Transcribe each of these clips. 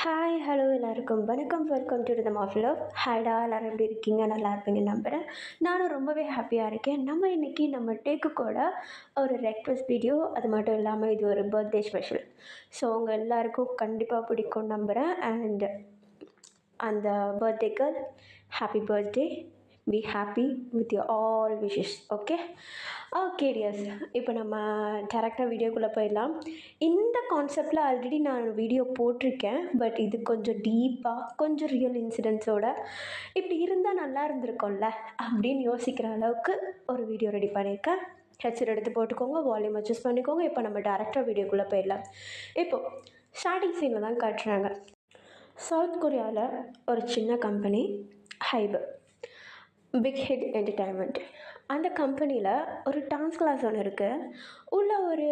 Hi hello எல்லாருக்கும் வணக்கம். Welcome to rhythm of love. ஹாய்டா, எல்லோரும் எப்படி இருக்கீங்க? நல்லா இருப்பீங்கன்னு நம்புகிறேன். நானும் ரொம்பவே ஹாப்பியாக இருக்கேன். நம்ம இன்றைக்கி நம்ம டேக்குக்கோட ஒரு ரெக்வெஸ்ட் வீடியோ, அது மட்டும் இல்லாமல் இது ஒரு பர்த்டே ஸ்பெஷல். ஸோ உங்கள் எல்லாருக்கும் கண்டிப்பாக பிடிக்கும்னு நம்புகிறேன். அண்ட் அந்த பர்த்டேக்கு happy birthday, be happy with your all wishes. Okay dears, இப்போ நம்ம டேரெக்டாக வீடியோக்குள்ளே போயிடலாம். இந்த கான்செப்டில் ஆல்ரெடி நான் வீடியோ போட்டிருக்கேன். பட் இது கொஞ்சம் டீப்பாக, கொஞ்சம் ரியல் இன்சிடென்ட்ஸோட இப்படி இருந்தால் நல்லா இருந்திருக்கும்ல அப்படின்னு யோசிக்கிற அளவுக்கு ஒரு வீடியோ ரெடி பண்ணியிருக்கேன். ஹெட்செட் எடுத்து போட்டுக்கோங்க, வால்யூம் அட்ஜஸ்ட் பண்ணிக்கோங்க. இப்போ நம்ம டேரெக்டாக வீடியோக்குள்ளே போயிடலாம். இப்போது ஸ்டார்டிங் சீனில் தான் காட்டுறாங்க. சவுத் கொரியாவில் ஒரு சின்ன company, Hybe Big Hit Entertainment. அந்த கம்பெனியில் ஒரு டான்ஸ் கிளாஸ் ஒன்று இருக்குது. உள்ளே ஒரு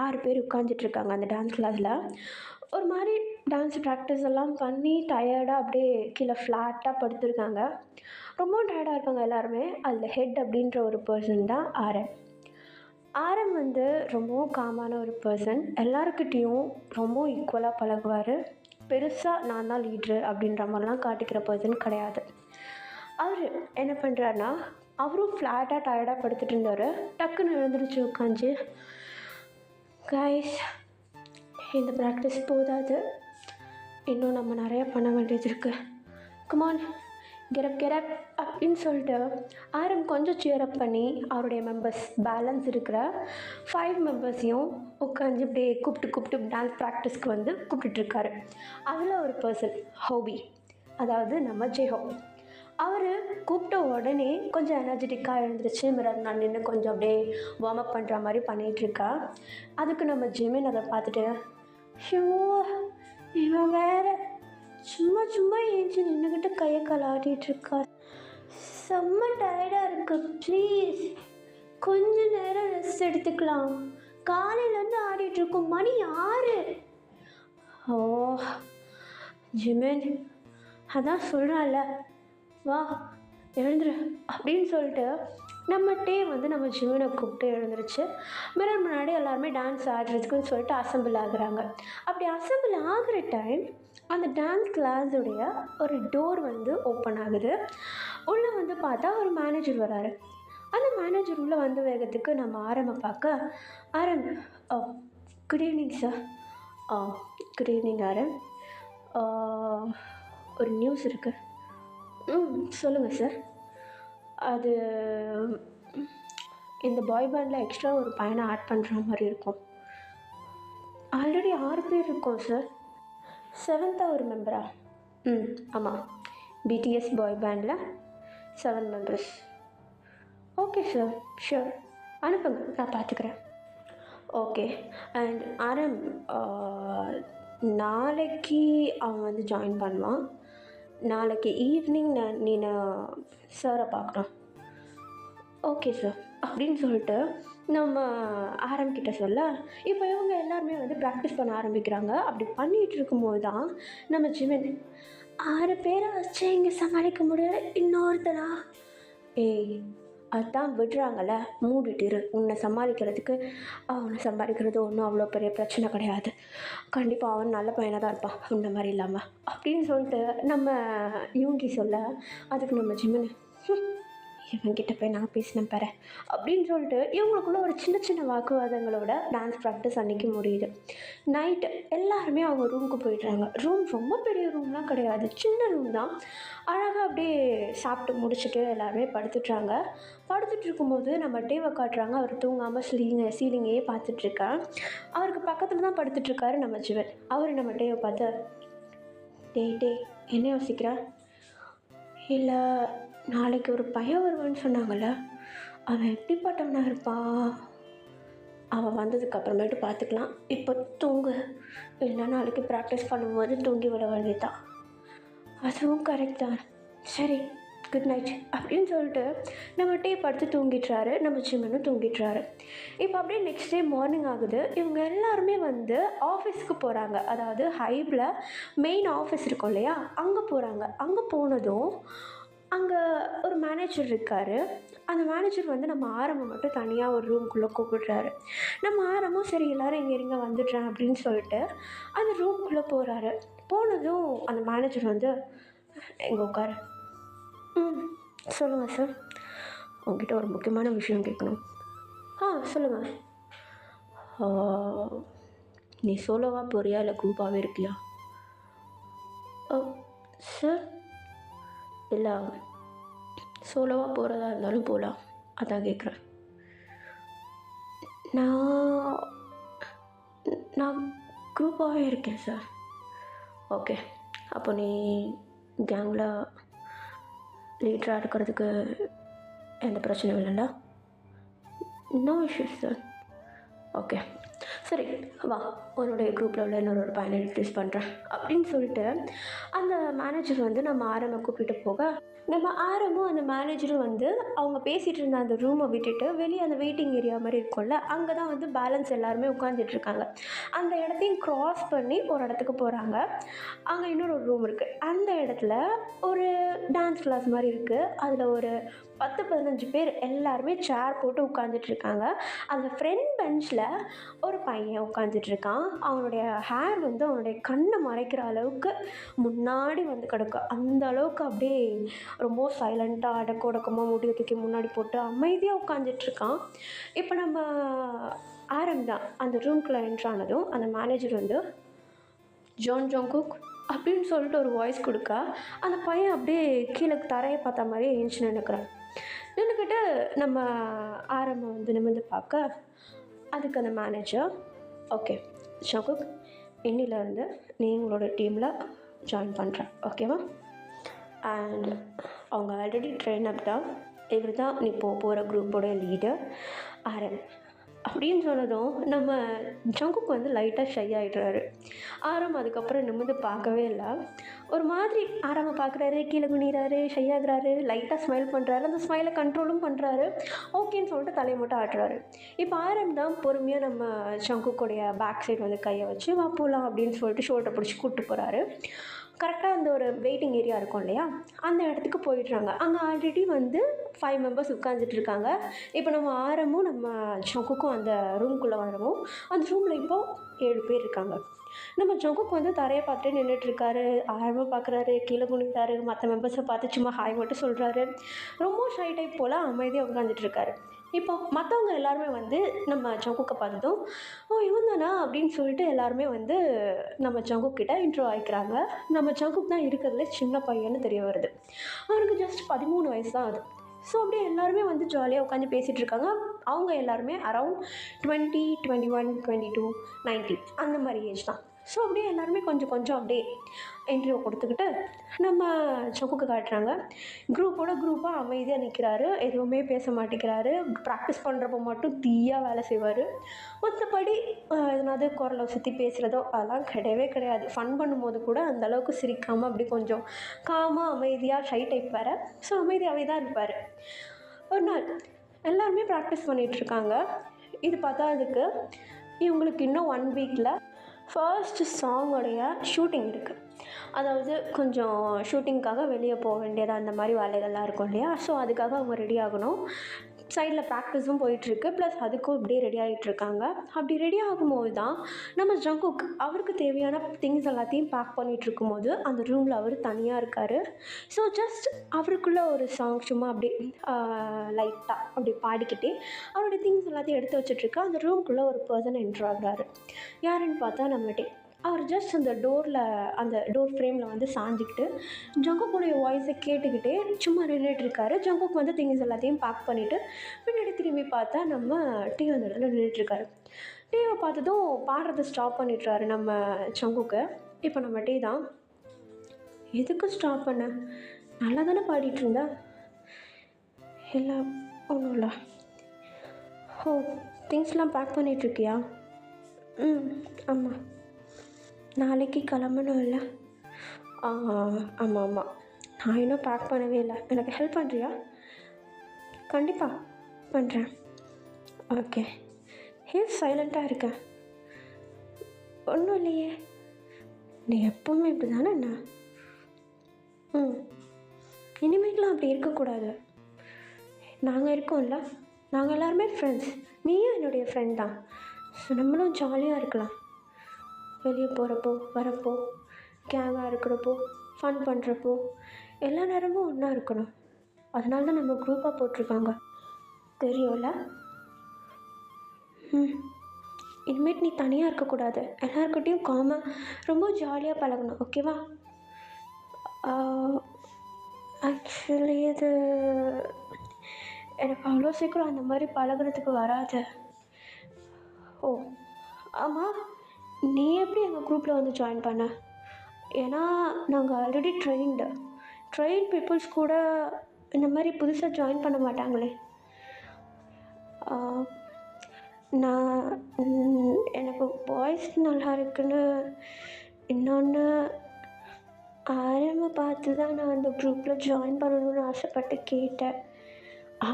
6 பேர் உட்காந்துட்ருக்காங்க. அந்த டான்ஸ் கிளாஸில் ஒரு மாதிரி டான்ஸ் ப்ராக்டிஸ் எல்லாம் பண்ணி டயர்டாக அப்படியே கீழே ஃப்ளாட்டாக படுத்துருக்காங்க. ரொம்பவும் டயர்டாக இருக்காங்க எல்லாருமே. அதில் ஹெட் அப்படின்ற ஒரு பர்சன் தான் ஆர்எம். ஆர்எம் ரொம்பவும் காமான ஒரு பர்சன். எல்லாருக்கிட்டேயும் ரொம்பவும் ஈக்குவலாக பழகுவார். பெருசாக நான் தான் லீட்ரு அப்படின்ற மாதிரிலாம் காட்டிக்கிற பர்சன் கிடையாது. அவர் என்ன பண்ணுறாருனா, அவரும் ஃப்ளாட்டாக டயர்டாக படுத்துட்டு இருந்தார். டக்குன்னு எழுந்திரிச்சு உட்காந்து, கைஸ், இந்த ப்ராக்டிஸ் போதாது, இன்னும் நம்ம நிறையா பண்ண வேண்டியது இருக்குது, கமான் கெரப் அப்படின்னு சொல்லிட்டு ஆரம் கொஞ்சம் சியரப் பண்ணி அவருடைய மெம்பர்ஸ், பேலன்ஸ் இருக்கிற 5 மெம்பர்ஸையும் உட்காந்து இப்படியே கூப்பிட்டு டான்ஸ் ப்ராக்டிஸ்க்கு கூப்பிட்டுட்ருக்காரு. அதில் ஒரு பர்சன் ஹோபி, அதாவது நம்ம ஜெஹோ. அவர் கூப்பிட்ட உடனே கொஞ்சம் எனர்ஜெட்டிக்காக எழுந்துருச்சு. மிரர் நான் நின்று கொஞ்சம் அப்படியே வார்ம் அப் பண்ணுற மாதிரி பண்ணிகிட்ருக்கா. அதுக்கு நம்ம ஜிமின் அதை பார்த்துட்டு, ஷோ இவன் வேறு சும்மா ஏஞ்சி நின்றுக்கிட்டு கையை கலாட்டிகிட்ருக்கா, செம்ம டயர்டாக இருக்குது, ப்ளீஸ் கொஞ்ச நேரம் ரெஸ்ட் எடுத்துக்கலாம், காலையிலேருந்து ஆடிட்டுருக்கோம், மணி 6. ஓ ஜிமின், அதான் சொல்கிறான்ல, வா எழுந்துரு அப்படின்னு சொல்லிட்டு நம்ம நம்ம ஜிமினை கூப்பிட்டு எழுந்துருச்சு. மிரர் முன்னாடி எல்லாருமே டான்ஸ் ஆடுறதுக்குன்னு சொல்லிட்டு அசம்பிள் ஆகுறாங்க. அப்படி அசம்பிள் ஆகிற டைம் அந்த டான்ஸ் கிளாஸுடைய ஒரு டோர் ஓப்பன் ஆகுது. உள்ளே பார்த்தா ஒரு மேனேஜர் வராரு. அந்த மேனேஜர் உள்ளே வேகத்துக்கு நம்ம ஆரம்ப பார்க்க, ஆரம், good evening sir. Good evening ஆரம், ஒரு நியூஸ் இருக்குது. சொல்லுங்கள் சார். அது இந்த பாய் பேண்டில் எக்ஸ்ட்ரா ஒரு பையனை ஆட் பண்ணுற மாதிரி இருக்கும். ஆல்ரெடி 6 பேர் இருக்கோம் சார். 7th ஒரு மெம்பரா? ஆமாம், பிடிஎஸ் பாய் பேண்டில் 7 மெம்பர்ஸ். ஓகே சார், ஷூர், அனுப்புங்க, நான் பார்த்துக்கிறேன். ஓகே. அண்ட் ஆரம், நாளைக்கு அவன் ஜாயின் பண்ணுவான். நாளைக்கு ஈவினிங் நான் சாரை பார்க்குறோம். ஓகே சார் அப்படின்னு சொல்லிட்டு நம்ம ஆரம்பிக்கிட்ட சொல்ல, இப்போ இவங்க எல்லாருமே ப்ராக்டிஸ் பண்ண ஆரம்பிக்கிறாங்க. அப்படி பண்ணிகிட்டு இருக்கும்போது தான் நம்ம ஜிமின், 6 பேரை வச்சு இங்கே சமாளிக்க முடியாது, இன்னொருத்தனா, ஏய் அதுதான் விடுறாங்கள்ல, மூடிட்டு உன்னை சமாளிக்கிறதுக்கு. அவனை சம்பாதிக்கிறது ஒன்றும் அவ்வளோ பெரிய பிரச்சனை கிடையாது, கண்டிப்பாக அவன் நல்ல பையனாக தான் இருப்பான், உன்ன மாதிரி இல்லாமல் அப்படின்னு சொல்லிட்டு நம்ம யூங்கி சொல்ல, அதுக்கு நம்ம ஜிமின், இவங்கிட்ட போய் நான் பேசினேன் பாரு அப்படின்னு சொல்லிட்டு இவங்களுக்குள்ள ஒரு சின்ன வாக்குவாதங்களோட டான்ஸ் ப்ராக்டிஸ் அன்றைக்கி முடியுது. நைட்டு எல்லாருமே அவங்க ரூமுக்கு போயிடுறாங்க. ரூம் ரொம்ப பெரிய ரூம்லாம் கிடையாது, சின்ன ரூம் தான். அழகாக அப்படியே சாப்பிட்டு முடிச்சுட்டு எல்லாருமே படுத்துட்றாங்க. படுத்துட்டு இருக்கும்போது நம்ம டேவை காட்டுறாங்க. அவர் தூங்காமல் சீலிங்கையே பார்த்துட்ருக்கேன். அவருக்கு பக்கத்தில் தான் படுத்துட்ருக்காரு நம்ம ஜிவன். அவர் நம்ம டேவை பார்த்து, டே என்ன யோசிக்கிறா? இல்லை, நாளைக்கு ஒரு பையன் வருவான்னு சொன்னாங்கள்ல, அவன் எப்படிப்பட்டவனா இருப்பான்? அவன் வந்ததுக்கப்புறமேட்டு பார்த்துக்கலாம், இப்போ தூங்கு, இல்லை நாளைக்கு ப்ராக்டிஸ் பண்ணும்போது தூங்கி விட வேண்டியதான். அதுவும் கரெக்ட் தான், சரி குட் நைட் அப்படின்னு சொல்லிட்டு நம்ம டே படுத்து தூங்கிட்டுறாரு. நம்ம ஜிம்மனும் தூங்கிட்டுறாரு. இப்போ அப்படியே நெக்ஸ்ட் டே மார்னிங் ஆகுது. இவங்க எல்லாருமே ஆஃபீஸ்க்கு போகிறாங்க. அதாவது ஹைபில் மெயின் ஆஃபீஸ் இருக்கும் இல்லையா, அங்கே போகிறாங்க. அங்கே போனதும் அங்கே ஒரு மேனேஜர் இருக்கார். அந்த மேனேஜர் நம்ம ஆரம்பம் மட்டும் தனியாக ஒரு ரூம்குள்ளே கூப்பிடுறாரு. நம்ம ஆரம்பம் சரி எல்லோரும் இங்கே வந்துடுறேன் அப்படின்னு சொல்லிட்டு அந்த ரூம்குள்ளே போகிறாரு. போனதும் அந்த மேனேஜர் வந்து, "இங்கே உட்காரு." ம் சொல்லுங்கள் சார். உங்ககிட்ட ஒரு முக்கியமான விஷயம் கேட்கணும். சொல்லுங்கள். நீ சோலோவாக போறியா இல்லை குரூப்பாகவே இருக்கியா? ஓ சார், இல்லை சோலோவாக போகிறதா இருந்தாலும் போகலாம், அதான் கேட்குறேன். நான் நான் குரூப்பாகவே இருக்கேன் சார். ஓகே, அப்போ நீ கேங்கில் லீடராக இருக்கிறதுக்கு எந்த பிரச்சனையும் இல்லைல்ல? No issues sir. ஓகே சரி, வா உன்னுடைய குரூப்பில் உள்ள இன்னொரு பையனை இன்ட்ரடியூஸ் பண்ணுறேன் அப்படின்னு சொல்லிட்டு அந்த மேனேஜர் வந்து நம்ம ஆரம்பை கூப்பிட்டு போக, நம்ம ஆரம்பும் அந்த மேனேஜரும் வந்து அவங்க பேசிகிட்டு இருந்த அந்த ரூமை விட்டுட்டு வெளியே அந்த வெயிட்டிங் ஏரியா மாதிரி இருக்கும்ல, அங்கே தான் வந்து பேலன்ஸ் எல்லாருமே உட்காந்துட்ருக்காங்க. அந்த இடத்தையும் க்ராஸ் பண்ணி ஒரு இடத்துக்கு போகிறாங்க. அங்கே இன்னொரு ரூம் இருக்குது. அந்த இடத்துல ஒரு டான்ஸ் கிளாஸ் மாதிரி இருக்குது. அதில் ஒரு 10-15 பேர் எல்லாருமே சேர் போட்டு உட்காந்துட்ருக்காங்க. அந்த ஃப்ரண்ட் பெஞ்சில் ஒரு பையன் உட்காந்துட்ருக்கான். அவனுடைய ஹேர் வந்து அவனுடைய கண்ணை மறைக்கிற அளவுக்கு முன்னாடி வந்து கிடக்கும். அந்த அளவுக்கு அப்படியே ரொம்ப சைலண்ட்டாக அடக்கமாக முடிவை தூக்கி முன்னாடி போட்டு அமைதியாக உட்காந்துட்ருக்கான். இப்போ நம்ம தான் அந்த ரூம்குள்ளே என்ட்ரானதும் அந்த மேனேஜர் வந்து, ஜான் ஜங்குக் அப்படின்னு சொல்லிட்டு ஒரு வாய்ஸ் கொடுக்க, அந்த பையன் அப்படியே கீழே தரையை பார்த்த மாதிரியே எழுந்துச்சு நின்றுக்கிட்டு நம்ம ஆரம்பம் வந்து நிமிர்ந்து பார்க்க, அதுக்கு அந்த மேனேஜர், ஓகே ஜங்குக், இன்னிலேருந்து நீ உங்களோட டீமில் ஜாயின் பண்ணுறேன், ஓகேவா? அண்ட் அவங்க ஆல்ரெடி ட்ரெயின் அப் தான். இவர் தான் நீ போகிற குரூப்போட லீடர் ஆரன் அப்படின்னு சொன்னதும் நம்ம ஜங்குக்கு வந்து லைட்டாக ஷை ஆகிடுறாரு. அதுக்கப்புறம் நிமிர்ந்து பார்க்கவே இல்லை. ஒரு மாதிரி பார்க்குறாரு, கீழே குனிறாரு, ஷை ஆகுறாரு, லைட்டாக ஸ்மைல் பண்ணுறாரு. அந்த ஸ்மைலை கண்ட்ரோலும் பண்ணுறாரு. ஓகேன்னு சொல்லிட்டு தலையை மட்டும் ஆட்டுறாரு. இப்போ தான் பொறுமையாக நம்ம ஜங்குக்குடைய பேக் சைடு வந்து கையை வச்சு வா போகலாம் அப்படின்னு சொல்லிட்டு ஷோல்டர் பிடிச்சி கூப்பிட்டு போகிறாரு. கரெக்டாக அந்த ஒரு வெயிட்டிங் ஏரியா இருக்கும் இல்லையா, அந்த இடத்துக்கு போயிடுறாங்க. அங்கே ஆல்ரெடி வந்து 5 மெம்பர்ஸ் உட்காந்துட்ருக்காங்க. இப்போ நம்ம ஆரமும் நம்ம ஜங்குக்கும் அந்த ரூம்குள்ளே வரவும் அந்த ரூமில் இப்போது 7 பேர் இருக்காங்க. நம்ம ஜங்குக்கு வந்து தரையை பார்த்துட்டு நின்றுட்டுருக்காரு. ஆரமாக பார்க்குறாரு, கீழே குனிறாரு, மற்ற மெம்பர்ஸை பார்த்து சும்மா ஹாய் மட்டும் சொல்கிறாரு. ரொம்ப ஷை டைப் போல் அமைதியாக உட்காந்துட்ருக்காரு. இப்போ மற்றவங்க எல்லாருமே வந்து நம்ம ஜங்குக்கை பார்த்ததும், ஓ இவன் தானா அப்படின்னு சொல்லிட்டு எல்லாருமே வந்து நம்ம ஜங்குக்கிட்ட இன்ட்ரோ ஆகிக்கிறாங்க. நம்ம ஜங்குக் தான் இருக்கிறதுல சின்ன பையன்னு தெரிய வருது. அவனுக்கு ஜஸ்ட் 13 வயசு தான் ஆகுது. ஸோ அப்படியே எல்லாருமே வந்து ஜாலியாக உட்காந்து பேசிகிட்டு இருக்காங்க. அவங்க எல்லாருமே அரவுண்ட் 20, 21, 22, 19 அந்த மாதிரி ஏஜ் தான். ஸோ அப்படியே எல்லாருமே கொஞ்சம் கொஞ்சம் அப்படியே இன்டர்வியூ கொடுத்துக்கிட்டு நம்ம ஜங்குக்கு காட்டுறாங்க. குரூப்பாக அமைதியாக நிற்கிறாரு, எதுவுமே பேச மாட்டேங்கிறாரு. ப்ராக்டிஸ் பண்ணுறப்போ மட்டும் தீயாக வேலை செய்வார். மற்றபடி எதனாவது குரலை சுற்றி பேசுகிறதோ அதெல்லாம் கிடையவே கிடையாது. ஃபன் பண்ணும்போது கூட அந்தளவுக்கு சிரிக்காமல் அப்படி கொஞ்சம் காமாக அமைதியாக ஷை டைப் வேறு. ஸோ அமைதியாகவே தான் இருப்பார். ஒரு நாள் எல்லாருமே ப்ராக்டிஸ் பண்ணிகிட்ருக்காங்க. இது பத்தாததுக்கு இவங்களுக்கு இன்னும் 1 வீக்கில் ஃபர்ஸ்ட் சாங்கோடைய ஷூட்டிங் இருக்குது. அதாவது கொஞ்சம் ஷூட்டிங்க்காக வெளியே போக வேண்டியது அந்த மாதிரி வேலைகள்லாம் இருக்கும் இல்லையா. ஸோ அதுக்காக அவங்க ரெடி ஆகணும். சைடில் ப்ராக்டிஸும் போயிட்டுருக்கு, ப்ளஸ் அதுக்கும் இப்படியே ரெடி ஆகிட்டுருக்காங்க. அப்படி ரெடி ஆகும்போது தான் நம்ம ஜங்குக் அவருக்கு தேவையான திங்ஸ் எல்லாத்தையும் பேக் பண்ணிகிட்ருக்கும்போது அந்த ரூமில் அவர் தனியாக இருக்கார். ஸோ ஜஸ்ட் அவருக்குள்ளே ஒரு சாங் சும்மா அப்படி லைட்டாக அப்படி பாடிக்கிட்டே அவருடைய திங்ஸ் எல்லாத்தையும் எடுத்து வச்சுட்ருக்க அந்த ரூம்குள்ளே ஒரு பர்சன் என்ட்ரு ஆகுறாரு. யாருன்னு பார்த்தா நம்மகிட்டே அவர் ஜஸ்ட் அந்த டோர் ஃப்ரேமில் வந்து சாஞ்சிக்கிட்டு ஜங்குக்குடைய வாய்ஸை கேட்டுக்கிட்டே சும்மா நின்றுட்டுருக்காரு. ஜங்குக் வந்து திங்ஸ் எல்லாத்தையும் பேக் பண்ணிவிட்டு பின்னாடி திரும்பி பார்த்தா நம்ம டிவி அந்த இடத்துல நின்றுட்டுருக்காரு. டிவியை பார்த்ததும் பாடுறதை ஸ்டாப் பண்ணிடுறாரு நம்ம ஜங்குக்கு. இப்போ நம்ம டீ தான், எதுக்கு ஸ்டாப் பண்ண, நல்லா தானே பாடிட்டு இருந்தா? இல்லை ஒன்றும் இல்லை. ஓ திங்ஸ்லாம் பேக் பண்ணிகிட்ருக்கியா? ஆமாம். நாளைக்கு கிளம்பணும் இல்லை? ஆமாம். நான் இன்னும் பேக் பண்ணவே இல்லை. எனக்கு ஹெல்ப் பண்ணுறியா? கண்டிப்பாக பண்ணுறேன். ஓகே. ஏன் சைலண்ட்டாக இருக்க? ஒன்றும் இல்லையே. நீ எப்போவுமே இப்படி தானே என்ன? இனிமேலாம் அப்படி இருக்கக்கூடாது. நாங்கள் இருக்கோம்ல, நாங்கள் எல்லாருமே ஃப்ரெண்ட்ஸ். நீயும் என்னுடைய ஃப்ரெண்ட் தான். ஸோ நம்மளும் ஜாலியாக இருக்கலாம். வெளியே போகிறப்போ வரப்போ கேங்காக இருக்கிறப்போ, ஃபன் பண்ணுறப்போ எல்லா நேரமும் ஒன்றா இருக்கணும். அதனால தான் நம்ம குரூப்பாக போட்டிருக்காங்க. தெரியும்ல? ம். இனிமேட்டு நீ தனியாக இருக்கக்கூடாது. எல்லாருக்கிட்டேயும் ரொம்ப ஜாலியாக பழகணும். ஓகேவா? ஆக்சுவலி அது எனக்கு அவ்வளோ சீக்கிரம் அந்த மாதிரி பழகுறதுக்கு வராது. ஓ! ஆமாம், நீ எப்படி எங்கள் குரூப்பில் வந்து ஜாயின் பண்ண? ஏன்னா நாங்கள் ஆல்ரெடி ட்ரெயின்ட் பீப்புள்ஸ் கூட இந்த மாதிரி புதுசாக ஜாயின் பண்ண மாட்டாங்களே. நான் எனக்கு வாய்ஸ் நல்லா இருக்குன்னு இன்னொன்று ஆரம்ப பார்த்து தான் நான் அந்த குரூப்பில் ஜாயின் பண்ணணும்னு ஆசைப்பட்டு கேட்டேன்.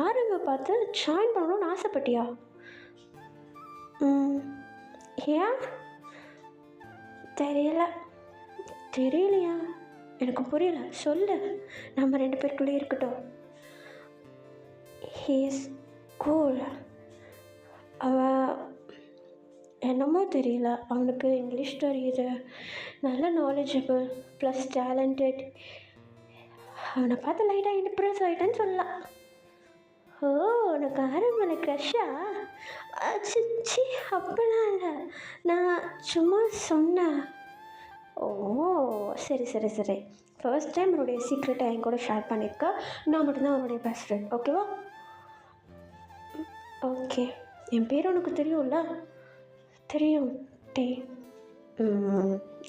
ஆரம்ப பார்த்து ஜாயின் பண்ணணும்னு ஆசைப்பட்டியா? ஏன்? தெரியலையா? எனக்கு புரியல, சொல்லு. நம்ம 2 பேருக்குள்ளே இருக்கட்டும். He is cool. அவன் என்னமோ தெரியல, அவனுக்கு இங்கிலீஷ் தெரியுது, நல்ல நாலேஜபிள் ப்ளஸ் டேலண்டட். அவனை பார்த்து லைட்டாக இம்ப்ரெஸ் ஆகிட்டேன்னு சொல்லலாம். ஓ, உனக்கு ஆரம்பல க்ரஷ்ஷா? அச்சிச்சி, அப்படிலாம் இல்லை, நான் சும்மா சொன்னேன். ஓ, சரி. ஃபர்ஸ்ட் டைம் அவருடைய சீக்ரெட்டை என் கூட ஷேர் பண்ணியிருக்கா. நான் மட்டும்தான் அவருடைய பெஸ்ட் ஃப்ரெண்ட். ஓகேவா? ஓகே. என் பேர் உனக்கு தெரியும்ல? தெரியும். டே.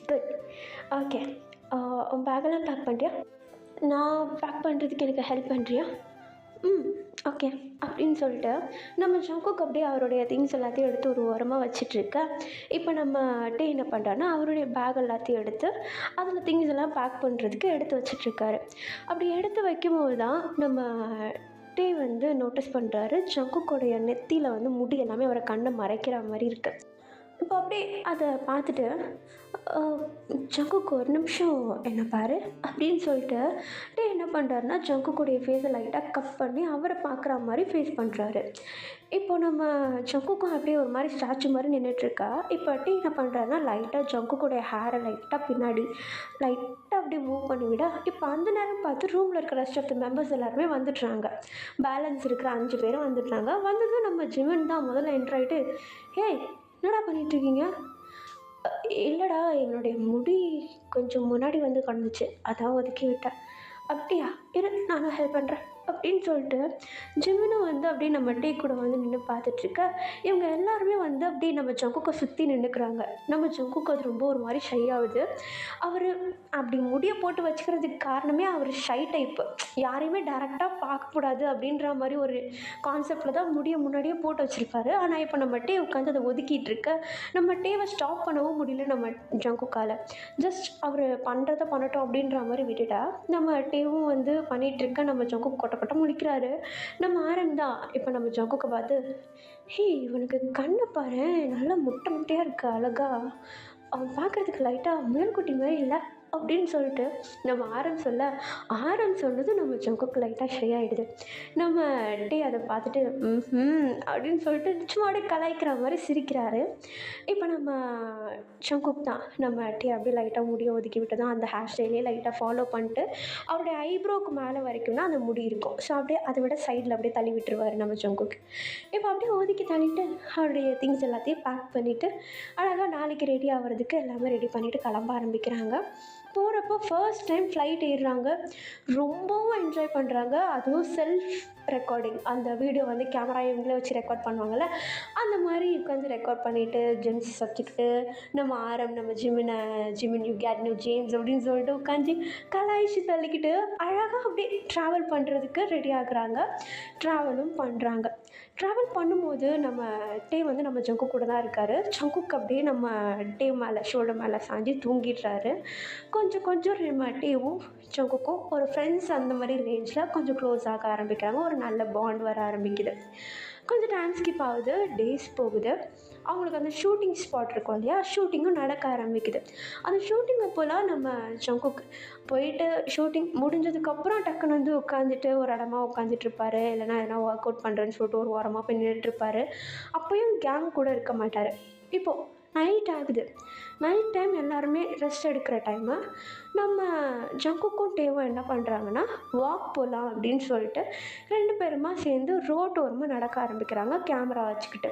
குட். ஓகே. உன் பேக்கெல்லாம் பேக் பண்ணுறியா? நான் பேக் பண்ணுறதுக்கு எனக்கு ஹெல்ப் பண்ணுறியா? ஓகே. அப்படின்னு சொல்லிட்டு நம்ம ஜங்குக் அப்படியே அவருடைய திங்ஸ் எல்லாத்தையும் எடுத்து ஒரு ஓரமாக வச்சிட்ருக்க. இப்போ நம்ம டே என்ன பண்ணுறாருன்னா, அவருடைய பேக் எல்லாத்தையும் எடுத்து அதில் திங்ஸ் எல்லாம் பேக் பண்ணுறதுக்கு எடுத்து வச்சிட்ருக்காரு. அப்படி எடுத்து வைக்கும்போது தான் நம்ம டே வந்து நோட்டீஸ் பண்ணுறாரு, ஜங்குக்கோடைய நெத்தியில் வந்து முடி எல்லாமே அவரை கண்ணை மறைக்கிற மாதிரி இருக்குது. இப்போ அப்படியே அதை பார்த்துட்டு ஜங்குக்கு ஒரு நிமிஷம் என்ன பாரு அப்படின்னு சொல்லிட்டு டே என்ன பண்ணுறாருன்னா, ஜங்குக்குடைய ஃபேஸை லைட்டாக கட் பண்ணி அவரை பார்க்குற மாதிரி ஃபேஸ் பண்ணுறாரு. இப்போ நம்ம ஜங்குக்கும் அப்படியே ஒரு மாதிரி ஸ்டாச்சு மாதிரி நின்றுட்டுருக்கா. இப்போ டே என்ன பண்ணுறாருன்னா, லைட்டாக ஜங்குக்குடைய ஹேரை லைட்டாக பின்னாடி லைட்டாக அப்படியே மூவ் பண்ணி விட, இப்போ அந்த நேரம் பார்த்து ரூமில் இருக்கிற ரெஸ்ட் ஆஃப் த மெம்பர்ஸ் எல்லாருமே வந்துடுறாங்க. பேலன்ஸ் இருக்கிற 5 பேரும் வந்துடுறாங்க. வந்ததும் நம்ம ஜிவன் தான் முதல்ல என்ட்ரு ஆகிட்டு, ஏய் என்னடா பண்ணிகிட்ருக்கீங்க? இல்லைடா, என்னுடைய முடி கொஞ்சம் முன்னாடி வந்து கிடந்துச்சு, அதான் ஒதுக்கி விட்டேன். அப்படியா? இரு, நானும் ஹெல்ப் பண்ணுறேன் அப்படின்னு சொல்லிட்டு ஜிமினும் வந்து அப்படியே நம்ம டே கூட வந்து நின்று பார்த்துட்ருக்க. இவங்க எல்லாருமே வந்து அப்படியே நம்ம ஜங்குக்கை சுற்றி நின்றுக்கிறாங்க. நம்ம ஜங்குக்கு அது ரொம்ப ஒரு மாதிரி ஷை ஆகுது. அவர் அப்படி முடியை போட்டு வச்சுக்கிறதுக்கு காரணமே அவர் ஷை டைப்பு. யாரையுமே டேரெக்டாக பார்க்கக்கூடாது அப்படின்ற மாதிரி ஒரு கான்செப்டில் தான் முடியை முன்னாடியே போட்டு வச்சுருப்பாரு. ஆனால் இப்போ நம்ம டே உட்காந்து அதை ஒதுக்கிட்டு இருக்க. நம்ம டேவை ஸ்டாப் பண்ணவும் முடியல நம்ம ஜங்குக்கால். ஜஸ்ட் அவர் பண்ணுறத பண்ணட்டும் அப்படின்ற மாதிரி விட்டுட்டா நம்ம டேவும் வந்து பண்ணிகிட்ருக்க. நம்ம ஜங்குக்கு கொட்ட முழிக்கிறாரு. நம்ம ஆரம்பம் தான் இப்போ நம்ம ஜங்குக்கை பார்த்து, ஹே இவனுக்கு கண்ணை பாரு, நல்லா முட்டையாக இருக்கு, அழகா, அவன் பார்க்குறதுக்கு லைட்டாக முயல்குட்டி மாதிரி இல்லை அப்படின்னு சொல்லிட்டு நம்ம ஆரம் சொன்னது நம்ம ஜங்குக்கு லைட்டாக ஷை ஆகிடுது. நம்ம டே அதை பார்த்துட்டு அப்படின்னு சொல்லிட்டு சும்மா அப்படியே கலாய்க்கிற மாதிரி சிரிக்கிறாரு. இப்போ நம்ம ஜங்குக் தான் நம்ம டே அப்படியே லைட்டாக முடியை ஒதுக்கி விட்டு தான் அந்த ஹேர் ஸ்டைலே லைட்டாக ஃபாலோ பண்ணிட்டு அவருடைய ஐப்ரோவுக்கு மேலே வரைக்கும் தான் அந்த முடி இருக்கும். ஸோ அப்படியே அதை விட சைடில் அப்படியே தள்ளி விட்டுருவார் நம்ம ஜங்குக். இப்போ அப்படியே ஒதுக்கி தள்ளிட்டு அவருடைய திங்ஸ் எல்லாத்தையும் பேக் பண்ணிவிட்டு அழகாக நாளைக்கு ரெடி ஆகிறதுக்கு எல்லாமே ரெடி பண்ணிவிட்டு கிளம்ப ஆரம்பிக்கிறாங்க. போகிறப்போ ஃபர்ஸ்ட் டைம் ஃப்ளைட் ஏறுறாங்க. ரொம்பவும் என்ஜாய் பண்ணுறாங்க. அதுவும் செல்ஃப் ரெக்கார்டிங், அந்த வீடியோ வந்து கேமரா இவங்களே வச்சு ரெக்கார்ட் பண்ணுவாங்கள்ல, அந்த மாதிரி உட்காந்து ரெக்கார்ட் பண்ணிவிட்டு ஜெம்ஸ் சப்ஜெக்ட்டு நம்ம நம்ம Jimin you got no jams அப்படின்னு சொல்லிட்டு உட்காந்து கலாய்ச்சி தள்ளிக்கிட்டு அழகாக அப்படியே ட்ராவல் பண்ணுறதுக்கு ரெடி ஆகுறாங்க. ட்ராவலும் பண்ணுறாங்க. ட்ராவல் பண்ணும்போது நம்ம டே வந்து நம்ம ஜங்கு கூட தான் இருக்கார். ஜங்குக்கு அப்படியே நம்ம டே மேலே ஷோல்டர் மேலே சாஞ்சி தூங்கிடுறாரு. கொஞ்சம் நம்ம டேவும் ஜங்குக்கும் ஒரு ஃப்ரெண்ட்ஸ் அந்த மாதிரி ரேஞ்சில் கொஞ்சம் க்ளோஸ் ஆக ஆரம்பிக்கிறாங்க. ஒரு நல்ல பாண்ட் வர ஆரம்பிக்குது. கொஞ்சம் டைம் ஸ்கிப் ஆகுது, டேஸ் போகுது. அவங்களுக்கு அந்த ஷூட்டிங் ஸ்பாட் இருக்கும் இல்லையா, ஷூட்டிங்கும் நடக்க ஆரம்பிக்குது. அந்த ஷூட்டிங் அப்போலாம் நம்ம ஜங்குக் போயிட்டு ஷூட்டிங் முடிஞ்சதுக்கப்புறம் டக்குன்னு வந்து உட்காந்துட்டு ஒரு இடமா உட்காந்துட்ருப்பாரு. இல்லைனா எதனா ஒர்க் அவுட் பண்ணுறேன்னு சொல்லிட்டு ஒரு ஓரமாக போய் நின்றுட்டுருப்பாரு. அப்போயும் கேங் கூட இருக்க மாட்டார். இப்போது நைட் ஆகுது. நைட் டைம் எல்லாருமே ரெஸ்ட் எடுக்கிற டைமு. நம்ம ஜங்குக்கும் டேவும் என்ன பண்ணுறாங்கன்னா, வாக் போகலாம் அப்படின்னு சொல்லிட்டு 2 பேருமா சேர்ந்து ரோட்டோரமா நடக்க ஆரம்பிக்கிறாங்க கேமரா வச்சுக்கிட்டு.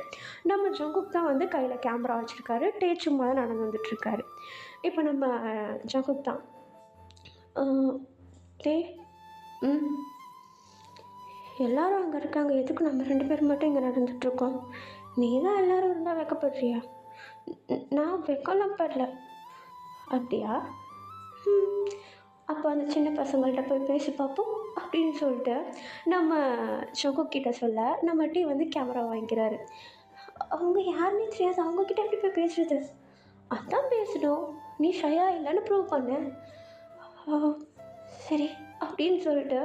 நம்ம ஜங்குக் தான் வந்து கையில் கேமரா வச்சுருக்காரு. டே சும்மா தான் நடந்து வந்துட்டுருக்காரு. இப்போ நம்ம ஜங்குக் தான், "அ டே, ம் எல்லாரும் அங்கே இருக்காங்க. எதுக்கு நம்ம 2 பேர் மட்டும் இங்கே நடந்துட்டுருக்கோம்? நீ தான் எல்லாரும் இருந்தால் வெட்கப்படுறியா?" நான் வெட்கம்லாம் படல." "அப்படியா? ம் அப்போ அந்த சின்ன பசங்கள்ட்ட போய் பேசி பார்ப்போம்." அப்படின்னு சொல்லிட்டு நம்ம ஜங்குக் கிட்ட சொல்ல, நம்ம டீ வந்து கேமரா வாங்கிக்கிறாரு. அவங்க யாருன்னே தெரியாது. அவங்கக்கிட்ட எப்படி போய் பேசுறது? அதான் பேசணும். நீ ஷையா இல்லைன்னு ப்ரூவ் பண்ணு. "ஆ சரி." அப்படின்னு சொல்லிட்டு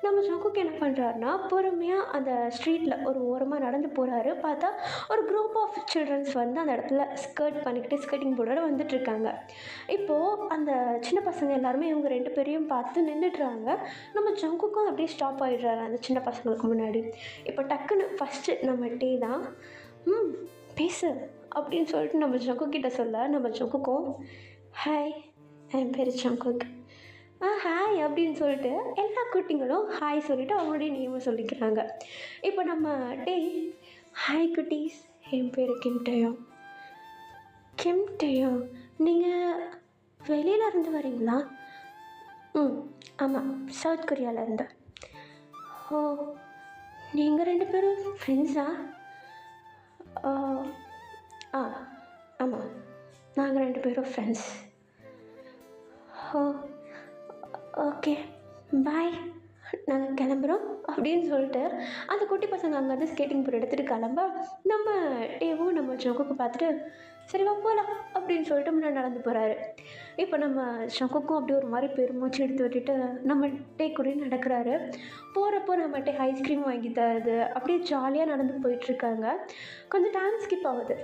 நம்ம ஜங்குக் என்ன பண்ணுறாருன்னா, பொறுமையாக அந்த ஸ்ட்ரீட்டில் ஒரு ஓரமாக நடந்து போகிறாரு. பார்த்தா ஒரு குரூப் ஆஃப் சில்ட்ரன்ஸ் வந்து அந்த இடத்துல ஸ்கர்ட் பண்ணிக்கிட்டு ஸ்கர்ட்டிங் போர்டோட வந்துட்டுருக்காங்க. இப்போது அந்த சின்ன பசங்க எல்லாருமே இவங்க 2 பேரையும் பார்த்து நின்றுடுறாங்க. நம்ம ஜங்குக்கும் அப்படியே ஸ்டாப் ஆகிடுறாரு அந்த சின்ன பசங்களுக்கு முன்னாடி. இப்போ டக்குன்னு ஃபஸ்ட்டு நம்ம டீ தான், "ம் பேசு." அப்படின்னு சொல்லிட்டு நம்ம ஜங்குக் கிட்ட சொல்ல, நம்ம ஜங்குக்கும், "ஹாய், என் பேர் ஜங்குக்." ஹாய் அப்படின்னு சொல்லிட்டு எல்லா குட்டிங்களும் ஹாய் சொல்லிவிட்டு அவங்களுடைய நேமை சொல்லிக்கிறாங்க. இப்போ நம்ம டேய், "ஹாய் குட்டீஸ், என் பேர் கிம் டேயோங்." "கிம் டேயோங், நீங்கள் வெளியில இருந்து வரீங்களா?" "ம் ஆமாம், சவுத் கொரியாவிலேருந்து." "ஓ, நீங்கள் 2 பேரும் ஃப்ரெண்ட்ஸா?" "ஆ ஆ ஆமாம், நாங்கள் 2 பேரும் ஃப்ரெண்ட்ஸ்." "ஓ ஓகே, பாய், நாங்கள் கிளம்புறோம்." அப்படின்னு சொல்லிட்டு அந்த குட்டி பசங்க அங்கேருந்து ஸ்கேட்டிங் போர்டு எடுத்துகிட்டு கிளம்ப, நம்ம டேவும் நம்ம ஜங்குக்கு பார்த்துட்டு, "சரி வா போகலாம்." அப்படின்னு சொல்லிட்டு முன்னாடி நடந்து போகிறாரு. இப்போ நம்ம ஜங்குக்கும் அப்படியே ஒரு மாதிரி பெருமூச்சு எடுத்து விட்டுட்டு நம்ம டே கூட நடக்கிறாரு. போகிறப்போ நம்ம டே ஐஸ்கிரீம் வாங்கி தருது. அப்படியே ஜாலியாக நடந்து போயிட்டுருக்காங்க. கொஞ்சம் டைம் ஸ்கிப் ஆகுது.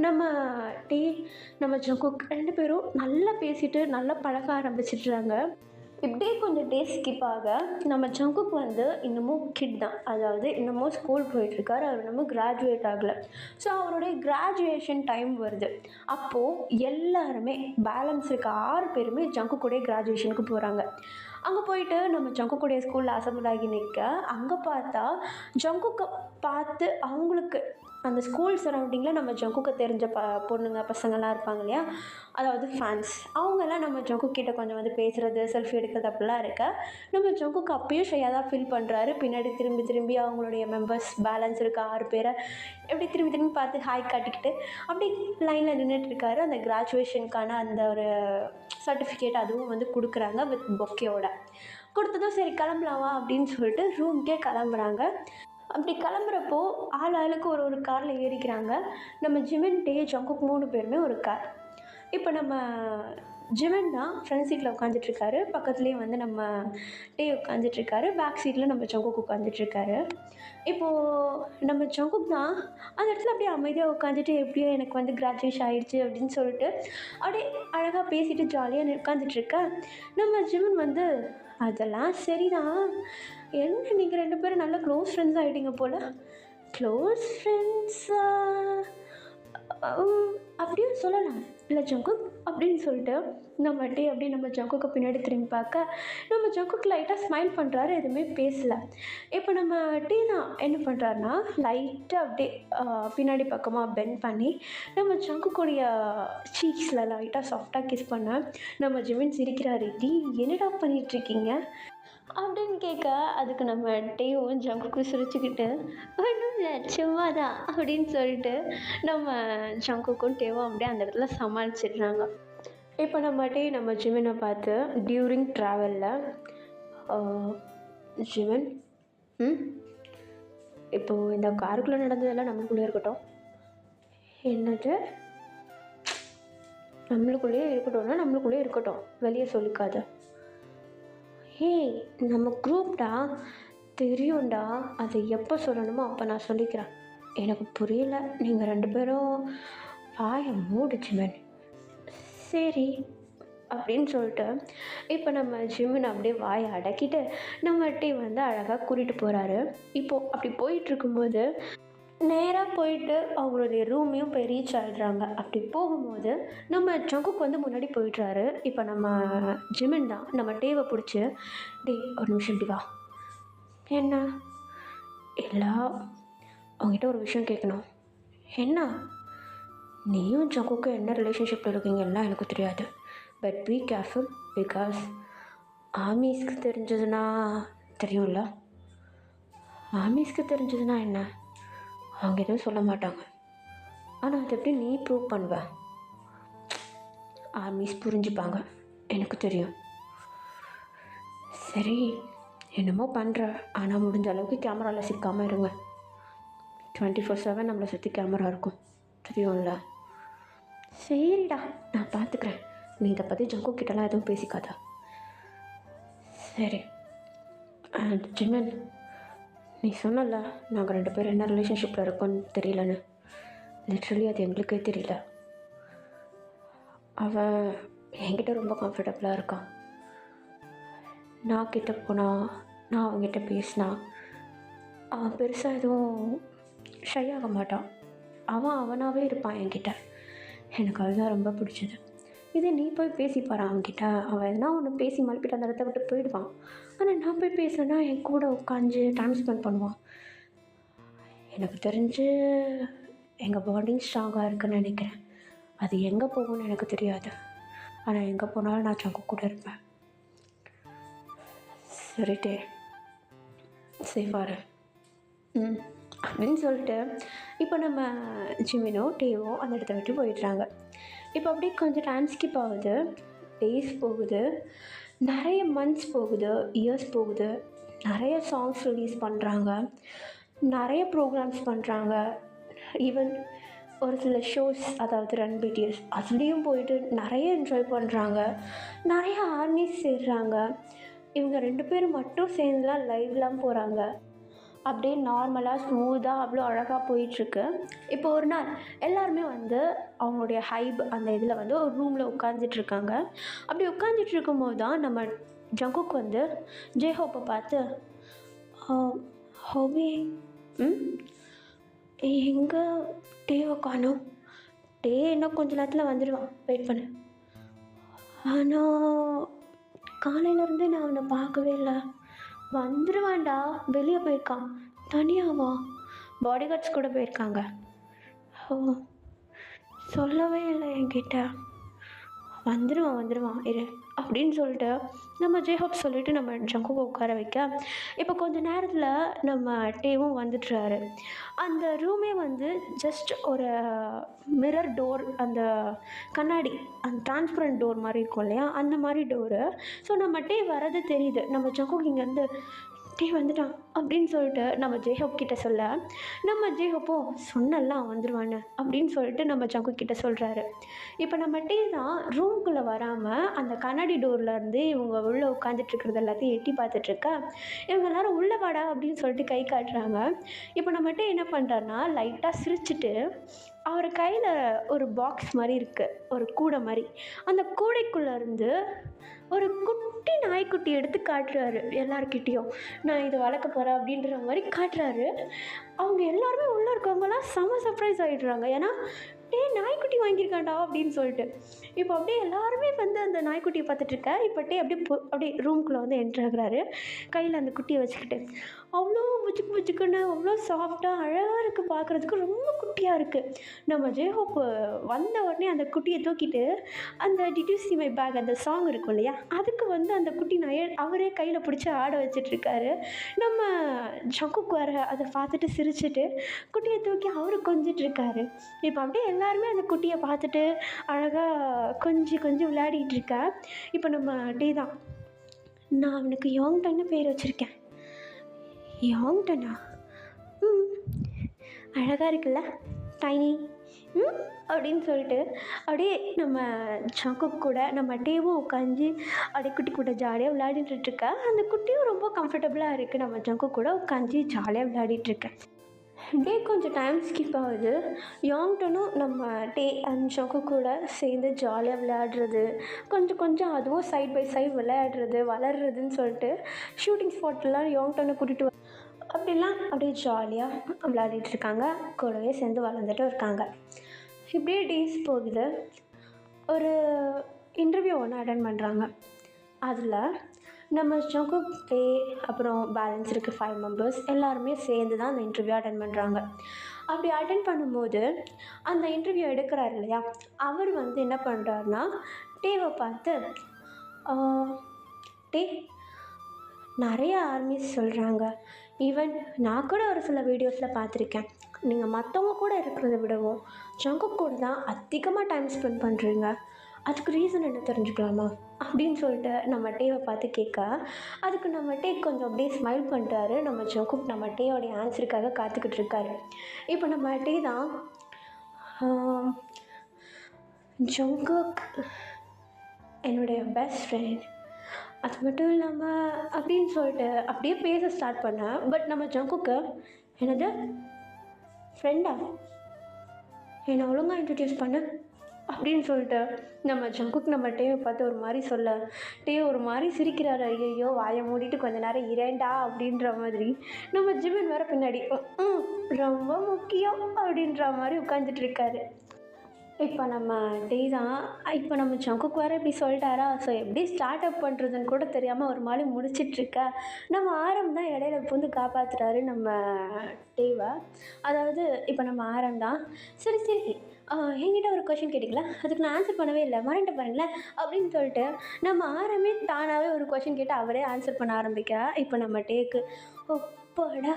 நம்ம டே, நம்ம ஜங்குக் 2 பேரும் நல்லா பேசிட்டு நல்லா பழக ஆரம்பிச்சிடுறாங்க. இப்படியே கொஞ்சம் டேஸ் ஸ்கிப் ஆக நம்ம ஜங்குக் வந்து இன்னமும் கிட் தான். அதாவது இன்னமும் ஸ்கூல் போயிட்டுருக்காரு. அவர் இன்னமும் கிராஜுவேட் ஆகலை. ஸோ அவருடைய கிராஜுவேஷன் டைம் வருது. அப்போது எல்லாருமே பேலன்ஸ் இருக்க 6 பேருமே ஜங்குக்குடைய கிராஜுவேஷனுக்கு போகிறாங்க. அங்கே போயிட்டு நம்ம ஜங்குக்குடைய ஸ்கூலில் அசம்பிள் ஆகி நிற்க, அங்கே பார்த்தா ஜங்குக்கை பார்த்து அவங்களுக்கு அந்த ஸ்கூல் சரௌண்டிங்கில் நம்ம ஜங்குக்கை தெரிஞ்ச பொண்ணுங்க பசங்கள்லாம் இருப்பாங்க இல்லையா, அதாவது ஃபேன்ஸ், அவங்கெல்லாம் நம்ம ஜங்குக் கிட்ட கொஞ்சம் வந்து பேசுகிறது, செல்ஃபி எடுக்கிறது அப்படிலாம் இருக்க, நம்ம ஜங்குக் அப்பயும் ஷையாக தான் ஃபீல் பண்ணுறாரு. பின்னாடி திரும்பி திரும்பி அவங்களுடைய மெம்பர்ஸ் பேலன்ஸ் இருக்க 6 பேரை எப்படி திரும்பி திரும்பி பார்த்து ஹாய் காட்டிக்கிட்டு அப்படி லைனில் நின்றுட்டுருக்காரு. அந்த கிராஜுவேஷனுக்கான அந்த ஒரு சர்டிஃபிகேட் அதுவும் வந்து கொடுக்குறாங்க வித் பொக்கேவோட. கொடுத்ததும் சரி கிளம்பலாமா அப்படின்னு சொல்லிட்டு ரூம்க்கே கிளம்புறாங்க. அப்படி கிளம்புறப்போ ஆளுக்கு ஒரு காரில் ஏறிக்கிறாங்க. நம்ம ஜிமின், டே, ஜங்குக் 3 பேருமே ஒரு கார். இப்போ நம்ம ஜிமின் தான் ஃப்ரண்ட் சீட்டில் உட்காந்துட்ருக்காரு. பக்கத்துலேயே வந்து நம்ம டே உட்காந்துட்ருக்காரு. பேக் சீட்டில் நம்ம ஜங்குக் உட்காந்துட்ருக்காரு. இப்போது நம்ம ஜங்குக் தான் அந்த இடத்துல அப்படியே அமைதியாக உட்காந்துட்டு, எப்படியோ எனக்கு வந்து கிராஜுவேஷன் ஆகிடுச்சு அப்படின்னு சொல்லிட்டு அப்படியே அழகாக பேசிட்டு ஜாலியாக உட்காந்துட்ருக்க, நம்ம ஜிமின் வந்து, "அதெல்லாம் சரிதான். என்ன நீங்கள் 2 பேரும் நல்ல க்ளோஸ் ஃப்ரெண்ட்ஸ் ஆகிட்டீங்க போல்." "க்ளோஸ் ஃப்ரெண்ட்ஸா அப்படியும் சொல்லலாம் இல்லை ஜங்குக்." அப்படின்னு சொல்லிட்டு நம்ம டே அப்படியே நம்ம ஜங்குக்கு பின்னாடி திரும்பி பார்க்க, நம்ம ஜங்குக் லைட்டாக ஸ்மைல் பண்ணுறாரு, எதுவுமே பேசலை. இப்போ நம்ம டே தான் என்ன பண்ணுறாருனா, லைட்டாக அப்படியே பின்னாடி பக்கமாக பெண்ட் பண்ணி நம்ம ஜங்குக்குடைய சீக்ஸில் லைட்டாக சாஃப்டாக கிஸ் பண்ண, நம்ம ஜிமின் சிரிக்கிறாரு. "டி என்னடா பண்ணிகிட்ருக்கீங்க?" அப்படின்னு கேட்க, அதுக்கு நம்ம டேவும் ஜங்குக்கும் சிரிச்சுக்கிட்டு, "ஒன்றும் இல்லை, சும்மா தான்." அப்படின்னு சொல்லிட்டு நம்ம ஜங்குக்கும் டேவும் அப்படியே அந்த இடத்துல சமாளிச்சிடுறாங்க. இப்போ நம்ம டே நம்ம ஜிமினை பார்த்து டியூரிங் ட்ராவலில், "ஜிமின், இப்போது இந்த காருக்குள்ளே நடந்ததெல்லாம் நம்மளுக்குள்ளே இருக்கட்டும்." "என்னது?" "நம்மளுக்குள்ளேயே இருக்கட்டும்னா நம்மளுக்குள்ளேயே இருக்கட்டும், வெளியே சொல்லிக்காத." "ஏய், நம்ம குரூப்டா, தெரியும்டா. அதை எப்போ சொல்லணுமோ அப்போ நான் சொல்லிக்கிறேன்." "எனக்கு புரியல." "நீங்கள் 2 பேரும் வாயை மூடு ஜிமின்." "சரி." அப்படின்னு சொல்லிட்டு இப்போ நம்ம ஜிமின் அப்படியே வாயை அடக்கிட்டு நம்ம டீ வந்து அழகாக கூட்டிகிட்டு போகிறாரு. இப்போது அப்படி போயிட்டுருக்கும்போது நேரா போயிட்டு அவங்களுடைய ரூமையும் போய் ரீச் ஆயிடுறாங்க. அப்படி போகும்போது நம்ம ஜங்குக் வந்து முன்னாடி போயிடுறாரு. இப்போ நம்ம ஜிமின் தான் நம்ம டேவை பிடிச்சி, "டேய் ஒரு நிமிஷம் இப்படி வா." "என்ன?" "இல்ல, உங்ககிட்ட ஒரு விஷயம் கேட்கணும்." "என்ன?" "நீயும் ஜங்குக்கும் என்ன ரிலேஷன்ஷிப்பில் இருக்கீங்கன்னா எனக்கு தெரியாது. பட் பி கேர்ஃபுல், பிகாஸ் ஆமீஸ்க்கு தெரிஞ்சதுன்னா தெரியும்ல." "ஆமீஸ்க்கு தெரிஞ்சதுன்னா என்ன?" "அவங்க எதுவும் சொல்ல மாட்டாங்க. ஆனால் அது எப்படி நீ ப்ரூவ் பண்ணுவ?" "ஆர்மிஸ் புரிஞ்சுப்பாங்க, எனக்கு தெரியும்." "சரி, என்னமோ பண்ணுற, ஆனால் முடிஞ்ச அளவுக்கு கேமராவில் சிக்காமல் இருங்க. 24/7 நம்மளை சுற்றி கேமரா இருக்கும், தெரியும்ல." "சரிடா, நான் பார்த்துக்கிறேன். நீ இதை பற்றி ஜங்கு கிட்டலாம் எதுவும் பேசிக்காத." "சரி. அண்ட் ஜிமன், நீ சொன்னல நாங்கள் 2 பேரும் என்ன ரிலேஷன்ஷிப்பில் இருக்கோன்னு தெரியலன்னு. லிட்ரலி அது எங்களுக்கே தெரியல. அவன் என்கிட்ட ரொம்ப கம்ஃபர்டபுளாக இருக்கான். நான் கிட்ட போனால், நான் அவங்ககிட்ட பேசினா அவன் பெருசாக எதுவும் ஷை ஆக மாட்டான். அவன் அவனாகவே இருப்பான் என்கிட்ட. எனக்கு அதுதான் ரொம்ப பிடிச்சது. இதே நீ போய் பேசிப்பாரு அவன்கிட்ட, அவன் எதனா ஒன்று பேசி மழுப்பிட்டு அந்த இடத்த விட்டு போயிடுவான். ஆனால் நான் போய் பேசுகிறேன்னா என் கூட உட்காந்து டைம் ஸ்பெண்ட் பண்ணுவான். எனக்கு தெரிஞ்சு எங்கள் பாண்டிங் ஸ்ட்ராங்காக இருக்குன்னு நினைக்கிறேன். அது எங்கே போகும்னு எனக்கு தெரியாது. ஆனால் எங்கே போனாலும் நான் ஜங்கு கூட இருப்பேன். சரிட்டே, சேஃபாரு." அப்படின்னு சொல்லிட்டு இப்போ நம்ம ஜிமினோ டேவோ அந்த இடத்த விட்டு போயிடுறாங்க. இப்போ அப்படியே கொஞ்சம் டைம் ஸ்கிப் ஆகுது, டேஸ் போகுது, நிறைய மந்த்ஸ் போகுது, இயர்ஸ் போகுது. நிறைய சாங்ஸ் ரிலீஸ் பண்ணுறாங்க, நிறைய ப்ரோக்ராம்ஸ் பண்ணுறாங்க. ஈவன் ஒரு சில ஷோஸ், அதாவது ரன் பிடிஎஸ், அதுலேயும் போயிட்டு நிறைய என்ஜாய் பண்ணுறாங்க. நிறைய ஆர்மிஸ் சேர்றாங்க. இவங்க 2 பேரும் மட்டும் சேர்ந்துலாம் லைவ்லாம் போகிறாங்க. அப்படியே நார்மலாக ஸ்மூத்தாக அவ்வளோ அழகாக போயிட்டுருக்கு. இப்போ ஒரு நாள் எல்லாருமே வந்து அவங்களுடைய ஹைப் அந்த இதில் வந்து ஒரு ரூமில் உட்காந்துட்ருக்காங்க. அப்படி உட்காந்துட்டு இருக்கும்போது தான் நம்ம ஜங்குக் வந்து ஜேஹோப்பை பார்த்து, "ஹோபி, எங்கே டேவை காணோம்? டே இன்னும் கொஞ்ச நேரத்தில் வந்துடுவான், வெயிட் பண்ணு." "ஆனால் காலையிலேருந்து நான் அவனை பார்க்கவே இல்லை." "வந்துடுவான்டா, வெளியே போயிருக்கான்." "தனியாவா?" "பாடிகார்ட்ஸ் கூட போயிருக்காங்க." "ஓ, சொல்லவே இல்லை என்கிட்ட." வந்துடுவான் இரு." அப்படின்னு சொல்லிட்டு நம்ம ஜேஹோப் சொல்லிவிட்டு நம்ம ஜங்குவை உட்கார வைக்க, இப்போ கொஞ்சம் நேரத்தில் நம்ம டேவும் வந்துட்டுறாரு. அந்த ரூமே வந்து ஜஸ்ட் ஒரு மிரர் டோர், அந்த கண்ணாடி, அந்த டிரான்ஸ்பரண்ட் டோர் மாதிரி இருக்கும் இல்லையா, அந்த மாதிரி டோரு. ஸோ நம்ம டே வர்றது தெரியுது. நம்ம ஜங்குக்கு இங்கேருந்து, "டே வந்துட்டான்" அப்படின்னு சொல்லிட்டு நம்ம ஜேஹோப் கிட்ட சொல்ல, நம்ம ஜேஹோப்பும் "சொன்னலாம் வந்துடுவான்னு" அப்படின்னு சொல்லிட்டு நம்ம ஜங்கு கிட்ட சொல்கிறாரு. இப்போ நம்ம டே தான் ரூம்குள்ளே வராமல் அந்த கண்ணாடி டோர்லேருந்து இவங்க உள்ளே உட்காந்துட்டு இருக்கிறது எல்லாத்தையும் எட்டி பார்த்துட்ருக்கா. இவங்க எல்லாரும் "உள்ளே வாடா" அப்படின்னு சொல்லிட்டு கை காட்டுறாங்க. இப்போ நம்ம டே என்ன பண்ணுறாருன்னா, லைட்டாக சிரிச்சுட்டு அவர் கையில் ஒரு பாக்ஸ் மாதிரி இருக்குது, ஒரு கூடை மாதிரி. அந்த கூடைக்குள்ளேருந்து ஒரு குட்டி நாய்க்குட்டி எடுத்து காட்டுறாரு எல்லாருக்கிட்டேயும். "நான் இதை வளர்க்க போகிறேன்" அப்படின்ற மாதிரி காட்டுறாரு. அவங்க எல்லாருமே உள்ளே இருக்கவங்கலாம் செம சர்ப்ரைஸ் ஆகிடுறாங்க. ஏன்னா, "டேய், நாய்க்குட்டி வாங்கியிருக்காண்டா" அப்படின்னு சொல்லிட்டு. இப்போ அப்படியே எல்லாருமே வந்து அந்த நாய்க்குட்டியை பார்த்துட்ருக்க. இப்போ டே அப்படியே ரூம்குள்ளே வந்து என்ட்ரு ஆகுறாரு, கையில் அந்த குட்டியை வச்சுக்கிட்டு. அவ்வளோ புச்சுக்கு புச்சுக்குன்னு அவ்வளோ சாஃப்டாக அழகாக இருக்குது, பார்க்குறதுக்கு ரொம்ப குட்டியாக இருக்குது. நம்ம ஜேஹோப் வந்த உடனே அந்த குட்டியை தூக்கிட்டு அந்த "did you see my bag" அந்த சாங் இருக்கும் இல்லையா, அதுக்கு வந்து அந்த குட்டி நாயை அவரே கையில் பிடிச்சி ஆட வச்சிட்ருக்காரு. நம்ம ஜங்குக் வர அதை பார்த்துட்டு சிரிச்சுட்டு குட்டியை தூக்கி அவரு கொஞ்சிட்ருக்காரு. இப்போ அப்படியே எல்லாருமே அந்த குட்டியை பார்த்துட்டு அழகாக கொஞ்சம் விளையாடிட்டு இருக்கா. இப்போ நம்ம டே தான், "நான் அவனுக்கு யோங்டன்னு பேர் வச்சுருக்கேன்." "யோங்டனா? அழகாக இருக்குல்ல, டைனி." அப்படின்னு சொல்லிட்டு அப்படியே நம்ம ஜங்குக் கூட நம்ம டேவும் உட்காந்து அப்படியே குட்டி கூட ஜாலியாக விளையாடிட்டுருக்கா. அந்த குட்டியும் ரொம்ப கம்ஃபர்டபுளாக இருக்குது, நம்ம ஜங்குக் கூட உட்காந்து ஜாலியாக விளையாடிட்டுருக்கேன். டே கொஞ்சம் டைம் ஸ்கிப் ஆகுது. யாங்டனும் நம்ம டே அண்ட் ஜங்குக் கூட சேர்ந்து ஜாலியாக விளையாடுறது, கொஞ்சம் அதுவும் சைட் பை சைட் விளையாடுறது, வளர்றதுன்னு சொல்லிட்டு ஷூட்டிங் ஸ்பாட்லாம் யாங்டனை கூட்டிகிட்டு அப்படிலாம் அப்படியே ஜாலியாக விளையாடிட்டு இருக்காங்க. கூடவே சேர்ந்து வளர்ந்துட்டும் இருக்காங்க. இப்படியே டேஸ் போகுது. ஒரு இன்டர்வியூ ஒன்று அட்டெண்ட் பண்ணுறாங்க. அதில் நம்ம ஜங்குக், டே, அப்புறம் பேலன்ஸ் இருக்க 5 மெம்பர்ஸ் எல்லாருமே சேர்ந்து தான் அந்த இன்டர்வியூ அட்டெண்ட் பண்ணுறாங்க. அப்படி அட்டெண்ட் பண்ணும்போது அந்த இன்டர்வியூ எடுக்கிறாரு இல்லையா, அவர் வந்து என்ன பண்ணுறாருனா டேவை பார்த்து, "ஆஹ், டே, நிறைய ஆர்மிஸ் சொல்கிறாங்க, ஈவன் நான் கூட ஒரு சில வீடியோஸில் பார்த்துருக்கேன், நீங்கள் மற்றவங்க கூட இருக்கிறத விடவும் ஜங்குக் கூட தான் அதிகமாக டைம் ஸ்பெண்ட் பண்ணுறீங்க. அதுக்கு ரீசன் என்ன தெரிஞ்சுக்கலாமா?" அப்படின்னு சொல்லிட்டு நம்ம டேவை பார்த்து கேட்க, அதுக்கு நம்ம டே கொஞ்சம் அப்படியே ஸ்மைல் பண்ணுறாரு. நம்ம ஜங்குக் நம்ம டேயோடைய ஆன்சருக்காக காத்துக்கிட்டு இருக்காரு. இப்போ நம்ம டே தான், "ஆஹ், ஜங்குக் என்னுடைய பெஸ்ட் ஃப்ரெண்ட், அது மட்டும் இல்லாமல்" அப்படின்னு சொல்லிட்டு அப்படியே பேச ஸ்டார்ட் பண்ணேன். பட் நம்ம ஜங்குக்கு, "என்னது ஃப்ரெண்டா? என்னை ஒழுங்காக இன்ட்ரடியூஸ் பண்ணு" அப்படின்னு சொல்லிட்டு நம்ம ஜங்குக் நம்ம டேவை பார்த்து ஒரு மாதிரி சொல்ல, டே ஒரு மாதிரி சிரிக்கிறாரு. ஐயையோ, வாயை மூடிட்டு கொஞ்ச நேரம் இரேண்டா அப்படின்ற மாதிரி. நம்ம ஜிமின் வேறு பின்னாடி ரொம்ப முக்கியம் அப்படின்ற மாதிரி உட்காந்துட்டு இருக்காரு. இப்போ நம்ம டே தான், இப்போ நம்ம ஜங்குக் வேறு இப்படி சொல்லிட்டாரா, ஸோ எப்படி ஸ்டார்ட் அப் பண்ணுறதுன்னு கூட தெரியாமல் ஒரு மாதிரி முடிச்சிட்ருக்க நம்ம ஆரம் தான் இடையில பூந்து காப்பாற்றுறாரு நம்ம டேவை. அதாவது இப்போ நம்ம ஆரம் தான், "சரி சரி, என்கிட்ட ஒரு கொஷின் கேட்டிங்களா, அதுக்கு நான் ஆன்சர் பண்ணவே இல்லை, மறந்துட்டு பாருங்களேன்" அப்படின்னு சொல்லிட்டு நம்ம ஆரமே தானாகவே ஒரு கொஷின் கேட்டு அவரே ஆன்சர் பண்ண ஆரம்பிக்க, இப்போ நம்ம டேக்கு, "அப்பாடா,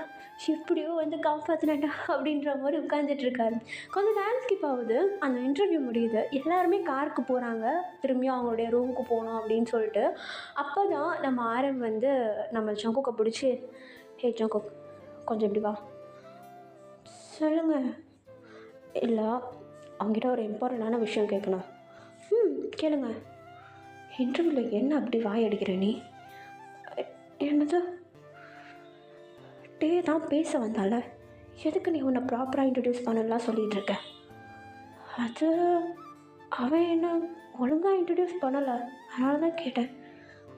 எப்படியோ வந்து காப்பாற்றினடா" அப்படின்ற மாதிரி உட்காந்துட்ருக்காரு. கொஞ்சம் டைம் ஸ்கிப் ஆகுது. அந்த இன்டர்வியூ முடியுது. எல்லாருமே காருக்கு போகிறாங்க, திரும்பியும் அவங்களுடைய ரூமுக்கு போகணும் அப்படின்னு சொல்லிட்டு. அப்போ தான் நம்ம ஆரம் வந்து நம்ம ஜங்குக்கை பிடிச்சி, "ஹே ஜங்குக், கொஞ்சம் இப்படி வா." "சொல்லுங்கள்." "இல்லை, அவங்ககிட்ட ஒரு இம்பார்ட்டண்ட்டான விஷயம் கேட்கணும்." கேளுங்க." "இன்டர்வியூவில் என்ன அப்படி வாய் அடிக்கிற நீ?" "என்னது?" "டே தான் பேச வந்தால, எதுக்கு நீ உன்னை ப்ராப்பராக இன்ட்ரடியூஸ் பண்ணலாம் சொல்லிகிட்டு இருக்க?" "அது அவன் என்ன ஒழுங்காக இன்ட்ரடியூஸ் பண்ணலை, அதனால தான் கேட்டேன்."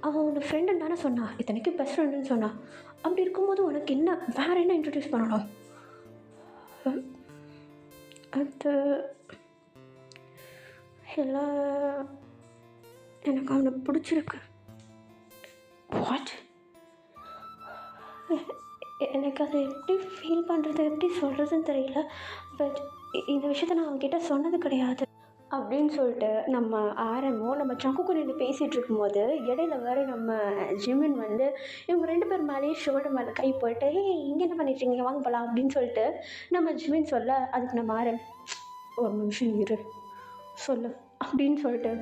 "அவன் உன்னை ஃப்ரெண்டுன்னு தானே சொன்னான், இத்தனைக்கும் பெஸ்ட் ஃப்ரெண்டுன்னு சொன்னான். அப்படி இருக்கும்போது உனக்கு என்ன வேறு என்ன இன்ட்ரடியூஸ் பண்ணணும்?" "அது எல்லாம் எனக்கு அவனை பிடிச்சிருக்கு." "வாட்?" எனக்கு அதை எப்படி ஃபீல் பண்ணுறது, எப்படி சொல்கிறதுன்னு தெரியல. பட் இந்த விஷயத்த நான் அவங்ககிட்ட சொன்னது கிடையாது." அப்படின்னு சொல்லிட்டு நம்ம ஆரமும் நம்ம ஜங்குக்கும் நின்று பேசிகிட்டு இருக்கும்போது இடையில வேறு நம்ம ஜிமின் வந்து இவங்க 2 பேர் மேலேயே ஷோல்டர் மேலே கை போட்டு, "ஏய், இங்கே என்ன பண்ணிட்டுருக்கீங்க, வாங்க போகலாம்" அப்படின்னு சொல்லிட்டு நம்ம ஜிமின் சொல்ல, அதுக்கு நம்ம ஆரம், "ஒரு நிமிஷம் இரு, சொல்லு" அப்படின்னு சொல்லிட்டு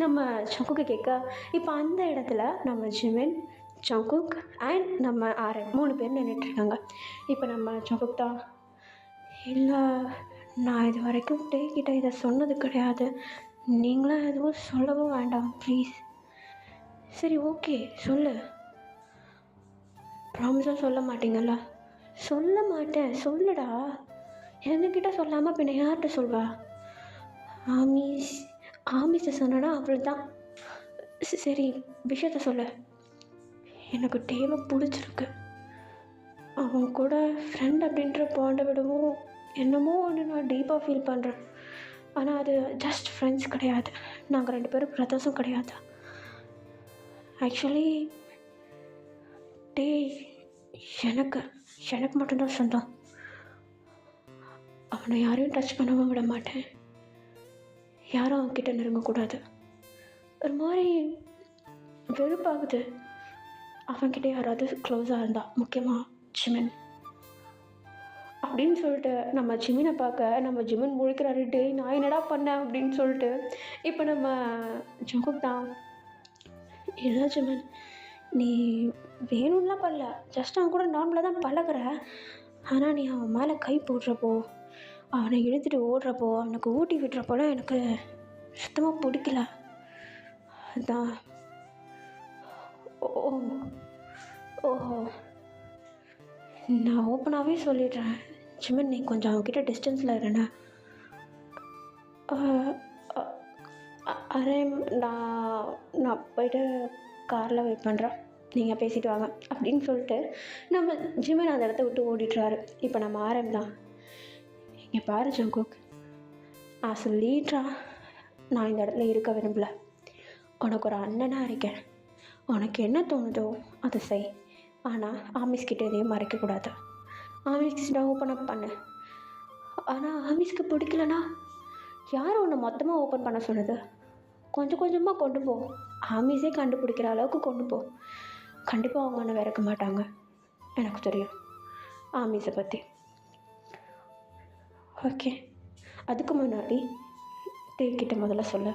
நம்ம ஜங்குக்கு கேட்க, இப்போ அந்த இடத்துல நம்ம ஜிமின், ஜங்குக் அண்ட் நம்ம ஆரம் 3 பேர் நின்றுட்டுருக்காங்க. இப்போ நம்ம ஜங்குக் தான், "இல்லை, நான் இது வரைக்கும் டேக்கிட்ட இதை சொன்னது கிடையாது, நீங்களாம் எதுவும் சொல்லவும் வேண்டாம் ப்ளீஸ்." "சரி, ஓகே, சொல்லு. ப்ராமிஸாக சொல்ல மாட்டீங்கல்ல?" "சொல்ல மாட்டேன், சொல்லுடா. எங்ககிட்ட சொல்லாமல் பின்ன யார்கிட்ட சொல்வா?" ஆமிஸை சொன்னனா அவ்வளோதான். சரி, விஷயத்த சொல்லு." "எனக்கு டேவை பிடிச்சிருக்கு. அவன் கூட ஃப்ரெண்ட் அப்படின்ற பாண்டை விடவும் என்னமோ ஒன்று நான் டீப்பாக ஃபீல் பண்ணுறேன். ஆனால் அது ஜஸ்ட் ஃப்ரெண்ட்ஸ் கிடையாது, நாங்கள் 2 பேரும் பிரதர்ஸும் கிடையாது. ஆக்சுவலி டே எனக்கு எனக்கு மட்டும்தான் சொந்தம். அவனை யாரையும் டச் பண்ணவும் விட மாட்டேன், யாரும் அவன்கிட்ட நெருங்கக்கூடாது. ஒரு மாதிரி வெறுப்பாகுது அவன்கிட்ட யாராவது க்ளோஸாக இருந்தால், முக்கியமாக ஜிமின்." அப்படின்னு சொல்லிட்டு நம்ம ஜிமினை பார்க்க நம்ம ஜிமின் முழிக்கிறாரு. "டே, நான் என்னடா பண்ணேன்?" அப்படின்னு சொல்லிட்டு. இப்போ நம்ம ஜங்குக் தான், "இல்லை ஜிமின், நீ வேணும்லாம் பண்ணல, ஜஸ்ட் அவன் கூட நார்மலாக தான் பழகுற. ஆனால் நீ அவன் மேலே கை போடுறப்போ, அவனை இழுத்துட்டு ஓடுறப்போ, அவனுக்கு ஊட்டி விடுறப்போலாம் எனக்கு சுத்தமாக பிடிக்கல. அதான்." "ஓ ஓஹோ, நான் ஓப்பனாகவே சொல்லிடுறேன் ஜிமின், நீ கொஞ்சம் அவன்கிட்ட டிஸ்டன்ஸில் இருண்ணே." "அரே, நான் போய்ட்டு காரில் வெயிட் பண்ணுறேன், நீங்கள் பேசிட்டு வாங்க அப்படின்னு சொல்லிட்டு நம்ம ஜிமின் அந்த இடத்த விட்டு ஓடிட்டுறாரு. இப்போ நம்ம ஆரம்பம் இங்கே பாரு ஜங்குக், லீட்ரா நான் இந்த இடத்துல இருக்க விரும்பல. உனக்கு ஒரு அண்ணனாக இருக்கேன். உனக்கு என்ன தோணுதோ அதை செய். ஆனால் ஆமிஸ்கிட்ட எதையும் மறைக்கக்கூடாது. ஆமிஸ்கிட்ட ஓப்பன் அப் பண்ணு. ஆனால் ஆமிஸ்க்கு பிடிக்கலனா யார் உன்னை மொத்தமாக ஓப்பன் பண்ண சொன்னது? கொஞ்சம் கொஞ்சமாக கொண்டு போ. ஆமிஸே கண்டுபிடிக்கிற அளவுக்கு கொண்டு போ. கண்டிப்பாக அவங்க ஒன்று விறக்க மாட்டாங்க. எனக்கு தெரியும் ஆமிஸை பற்றி. ஓகே, அதுக்கு முன்னாடி தேய்கிட்ட முதல்ல சொல்ல.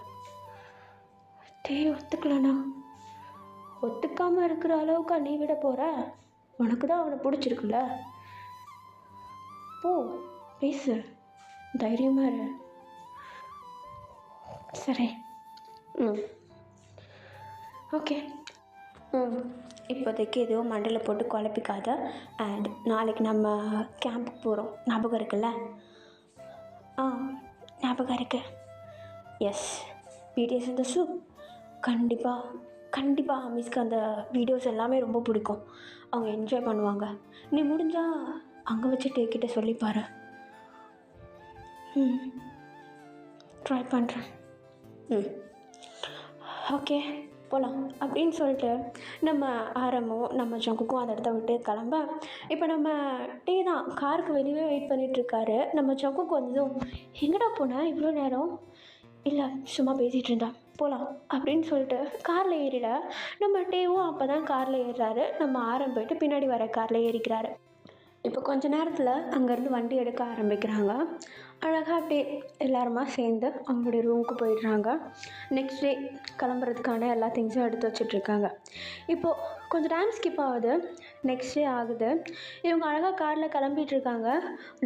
தேய் ஒத்துக்கலண்ணா? ஒத்துக்காமல் இருக்கிற அளவுக்கு நீ விட போகிற? உனக்கு தான் அவனை பிடிச்சிருக்குல்ல, போ பேசு, தைரியமாக இரு. சரி. ஓகே. இப்போதைக்கு எதுவும் மண்டல போட்டு குழப்பிக்காத. அண்ட் நாளைக்கு நம்ம கேம்புக்கு போகிறோம், ஞாபகம் இருக்குல்ல? ஞாபகம் இருக்கு. எஸ், பிடிஎஸ் இந்த சூப் கண்டிப்பாக ஆமிஸ்க்கு அந்த வீடியோஸ் எல்லாமே ரொம்ப பிடிக்கும். அவங்க என்ஜாய் பண்ணுவாங்க. நீ முடிஞ்சால் அங்கே வச்சு டேக்கிட்ட சொல்லிப்பாரு. ட்ரை பண்ணுறேன். ஓகே போகலாம் அப்படின்னு சொல்லிட்டு நம்ம ஆரம்பம் நம்ம ஜங்குக்கும் அந்த இடத்த விட்டு கிளம்ப. இப்போ நம்ம டே தான் காருக்கு வெளியே வெயிட் பண்ணிகிட்ருக்காரு. நம்ம ஜங்குக்கு வந்ததும் எங்கடா போனேன் இவ்வளோ நேரம்? இல்லை சும்மா பேசிகிட்டு இருந்தா, போகலாம் அப்படின்னு சொல்லிட்டு காரில் ஏறிட. நம்ம டேவும் அப்போ தான் காரில் ஏறுறாரு. நம்ம ஆரம்பம் போயிட்டு பின்னாடி வர காரில் ஏறிக்கிறாரு. இப்போ கொஞ்ச நேரத்தில் அங்கேருந்து வண்டி எடுக்க ஆரம்பிக்கிறாங்க. அழகாக அப்படியே எல்லாருமா சேர்ந்து அவங்களுடைய ரூமுக்கு போயிடுறாங்க. நெக்ஸ்ட் டே கிளம்புறதுக்கான எல்லா திங்ஸும் எடுத்து வச்சிட்ருக்காங்க. இப்போது கொஞ்சம் டைம் ஸ்கிப் ஆகுது. நெக்ஸ்ட் டே ஆகுது. இவங்க அழகாக காரில் கிளம்பிகிட்ருக்காங்க.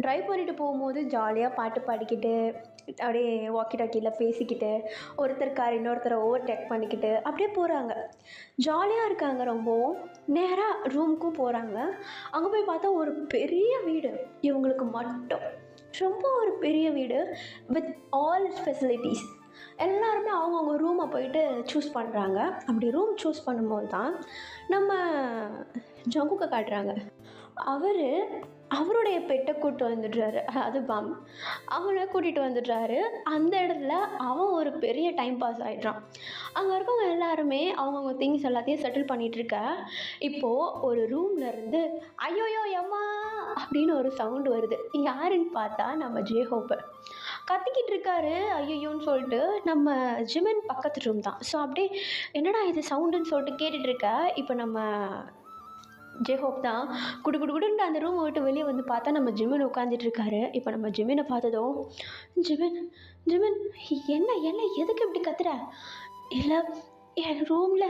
ட்ரைவ் பண்ணிட்டு போகும்போது ஜாலியாக பாட்டு பாடிக்கிட்டு அப்படியே வாக்கி டாக்கியில் பேசிக்கிட்டு ஒருத்தர் கார் இன்னொருத்தரை ஓவர்டேக் பண்ணிக்கிட்டு அப்படியே போகிறாங்க. ஜாலியாக இருக்காங்க. ரொம்பவும் நேராக ரூமுக்கும் போகிறாங்க. அங்கே போய் பார்த்தா ஒரு பெரிய வீடு இவங்களுக்கு மட்டும். ரொம்ப ஒரு பெரிய வீடு வித் ஆல் ஃபெசிலிட்டிஸ். எல்லாருமே அவங்கவுங்க ரூமை போயிட்டு சூஸ் பண்ணுறாங்க. அப்படி ரூம் சூஸ் பண்ணும்போது தான் நம்ம ஜங்குக்கை காட்டுறாங்க. அவருடைய பெட்டை கூப்பிட்டு வந்துடுறாரு. அது பாம் அவனை கூட்டிகிட்டு வந்துடுறாரு. அந்த இடத்துல அவன் ஒரு பெரிய டைம் பாஸ் ஆகிடுறான். அங்கே இருக்கவங்க எல்லாருமே அவங்கவுங்க திங்ஸ் எல்லாத்தையும் செட்டில் பண்ணிகிட்ருக்க. இப்போது ஒரு ரூம்லேருந்து ஐயோயோ எம்மா அப்படின்னு ஒரு சவுண்டு வருது. யாருன்னு பார்த்தா நம்ம ஜேஹோப்பு கத்திக்கிட்டு இருக்காரு. ஐயோன்னு சொல்லிட்டு நம்ம ஜிமின் பக்கத்து ரூம் தான். ஸோ அப்படியே என்னடா இது சவுண்டுன்னு சொல்லிட்டு கேட்டுட்ருக்க. இப்போ நம்ம ஜேஹோப் தான் குடுன்னு அந்த ரூமை விட்டு வெளியே வந்து பார்த்தா நம்ம ஜிமின் உட்காந்துட்ருக்காரு. இப்போ நம்ம ஜிமினை பார்த்ததும் ஜிமின் என்ன எதுக்கு இப்படி கத்துற? இல்லை என் ரூமில்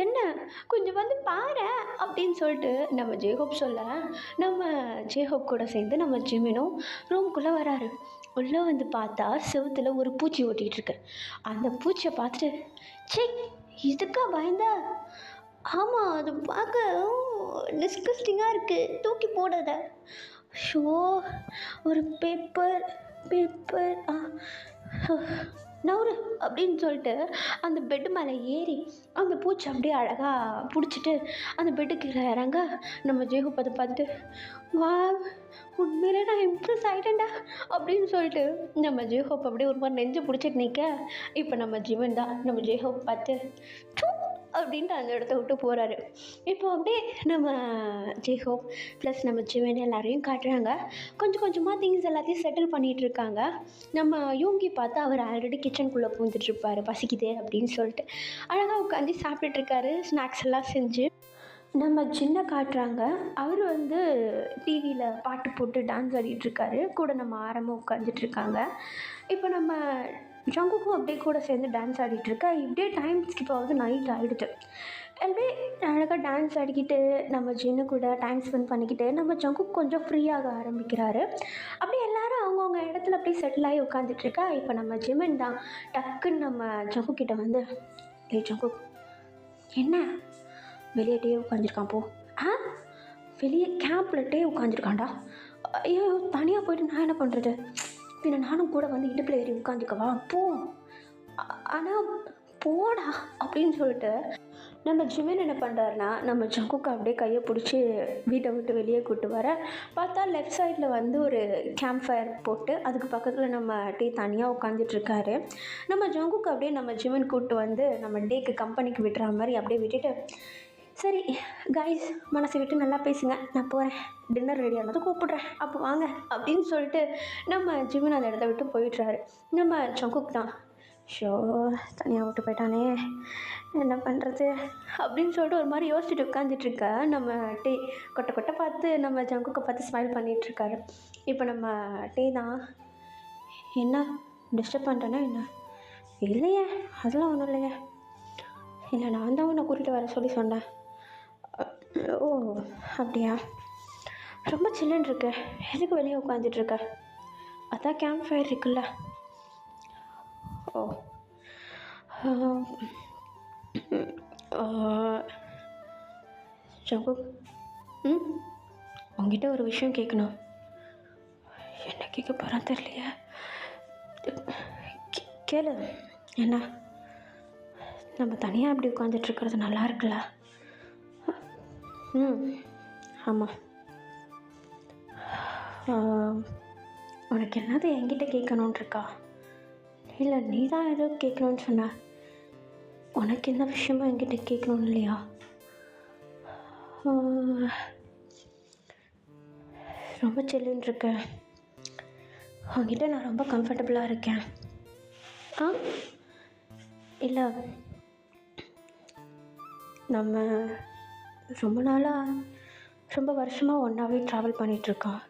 என்ன கொஞ்சம் வந்து பாரு அப்படின்னு சொல்லிட்டு நம்ம ஜேஹோப் சொல்ல, நம்ம ஜேஹோப் கூட சேர்ந்து நம்ம ஜிமினும் ரூம்குள்ளே வராரு. உள்ளே வந்து பார்த்தா செவுத்தில் ஒரு பூச்சி ஓட்டிகிட்டு இருக்கு. அந்த பூச்சியை பார்த்துட்டு சே இதுக்கா பயந்தா? ஆமாம், அது பார்க்க டிஸ்கஸ்டிங்காக இருக்குது, தூக்கி போடாத. ஷோ ஒரு பேப்பர் நவுறு அப்படின்னு சொல்லிட்டு அந்த பெட்டு மேலே ஏறி அந்த பூச்சி அப்படியே அழகாக பிடிச்சிட்டு அந்த பெட்டு கீழே இறங்க. நம்ம ஜேஹோப் அதை பார்த்துட்டு வா உண்மையிலே நான் இம்ப்ரெஸ் ஆகிட்டேன்டா அப்படின்னு சொல்லிட்டு நம்ம ஜேஹோப் அப்படியே ஒரு மாதிரி நெஞ்சு பிடிச்சிட்டு நிற்க. இப்போ நம்ம ஜிமின் தான் நம்ம ஜேஹோப் பார்த்து அப்படின்ட்டு அந்த இடத்த விட்டு போகிறாரு. இப்போ அப்படியே நம்ம ஜேஹோப் ப்ளஸ் நம்ம ஜிமின் எல்லாரையும் காட்டுறாங்க. கொஞ்சம் கொஞ்சமாக திங்ஸ் எல்லாத்தையும் செட்டில் பண்ணிகிட்டு இருக்காங்க. நம்ம யூங்கி பார்த்து அவர் ஆல்ரெடி கிச்சனுக்குள்ளே பூந்துட்டுருப்பார், பசிக்குது அப்படின்னு சொல்லிட்டு அழகாக உட்காந்து சாப்பிட்டுட்ருக்காரு ஸ்நாக்ஸ் எல்லாம் செஞ்சு. நம்ம சின்ன காட்டுறாங்க. அவர் டிவியில் பாட்டு போட்டு டான்ஸ் ஆடிட்டுருக்காரு. கூட நம்ம ஆரம்பம் உட்காந்துட்ருக்காங்க. இப்போ நம்ம ஜங்குக்கும் அப்படியே கூட சேர்ந்து டான்ஸ் ஆடிட்டுருக்கா. இப்படியே டைம் ஸ்கிப் ஆகுது. நைட் ஆகிடுது. அப்படியே அழகாக டான்ஸ் ஆடிக்கிட்டு நம்ம ஜின்னு கூட டைம் ஸ்பெண்ட் பண்ணிக்கிட்டு நம்ம ஜங்குக் கொஞ்சம் ஃப்ரீயாக ஆரம்பிக்கிறாரு. அப்படியே எல்லோரும் அவங்கவுங்க இடத்துல அப்படியே செட்டில் ஆகி உட்காந்துட்ருக்கா. இப்போ நம்ம ஜிமின் தான் டக்குன்னு நம்ம ஜங்குக்கிட்ட வந்து ஜங்குக் என்ன வெளியே டே உட்காந்துருக்கான் போ. வெளியே கேம்பில் டே உட்காந்துருக்கான்டா. ஐயோ தனியாக போய்ட்டு நான் என்ன பண்ணுறது? பின்ன நானும் கூட வந்து இடுப்பில் ஏறி உட்காந்துக்கவா? போ. ஆனால் போடா அப்படின்னு சொல்லிட்டு நம்ம ஜிமின் என்ன பண்ணுறாருனா நம்ம ஜங்குக்கு அப்படியே கையை பிடிச்சி வீட்டை விட்டு வெளியே கூட்டு வர பார்த்தா லெஃப்ட் சைடில் வந்து ஒரு கேம்ப் ஃபயர் போட்டு அதுக்கு பக்கத்தில் நம்ம டீ தனியாக உட்காந்துட்ருக்காரு. நம்ம ஜங்குக்கு அப்படியே நம்ம ஜிமின் கூப்பிட்டு வந்து நம்ம டேக்கு கம்பெனிக்கு விட்டுற மாதிரி அப்படியே விட்டுட்டு, சரி கைஸ் மனசை விட்டு நல்லா பேசுங்க, நான் போகிறேன், டின்னர் ரெடி ஆனதும் கூப்பிட்றேன், அப்போ வாங்க அப்படின்னு சொல்லிட்டு நம்ம ஜிமின் அந்த இடத்த விட்டு போயிடுறாரு. நம்ம ஜங்குக்கு தான் ஷோ தனியாக விட்டு போயிட்டானே, என்ன பண்ணுறது அப்படின்னு சொல்லிட்டு ஒரு மாதிரி யோசிச்சுட்டு உட்காந்துட்ருக்க நம்ம டீ கொட்டை கொட்டை பார்த்து நம்ம ஜங்குக்கை பார்த்து ஸ்மைல் பண்ணிகிட்ருக்காரு. இப்போ நம்ம டீ தான், என்ன டிஸ்டர்ப் பண்ணுறேன்னா என்ன? இல்லையே அதெல்லாம் ஒன்றும் இல்லையே. இல்லை நான் தான் உன்னை கூட்டிகிட்டு வர சொல்லி சொன்னேன். ஓ அப்படியா, ரொம்ப சில்லுன்னு இருக்கு, எதுக்கு வெளியே உட்காந்துட்ருக்க? அதான் கேம்ப் ஃபயர் இருக்குல்ல. ஓ ஜங்கு, உங்ககிட்ட ஒரு விஷயம் கேட்கணும். என்ன கேட்க போகிறான்னு தெரியலையே. கேளு. என்ன? நம்ம தனியாக அப்படி உட்காந்துட்ருக்கிறது நல்லா இருக்குல்ல? ஆமாம். உனக்கு என்னது என்கிட்ட கேட்கணுன்னு இருக்கா? இல்லை நீ தான் ஏதோ கேட்கணுன்னு சொன்ன. உனக்கு என்ன விஷயமா என்கிட்ட கேட்கணும் இல்லையா? ரொம்ப சில்லுன்னு இருக்க, உங்ககிட்ட நான் ரொம்ப கம்ஃபர்டபுளாக இருக்கேன். இல்லை நம்ம ரொம்ப நாளாக ரொம்ப வருஷமாக ஒன்றாவே ட்ராவல் பண்ணிகிட்ருக்கோம்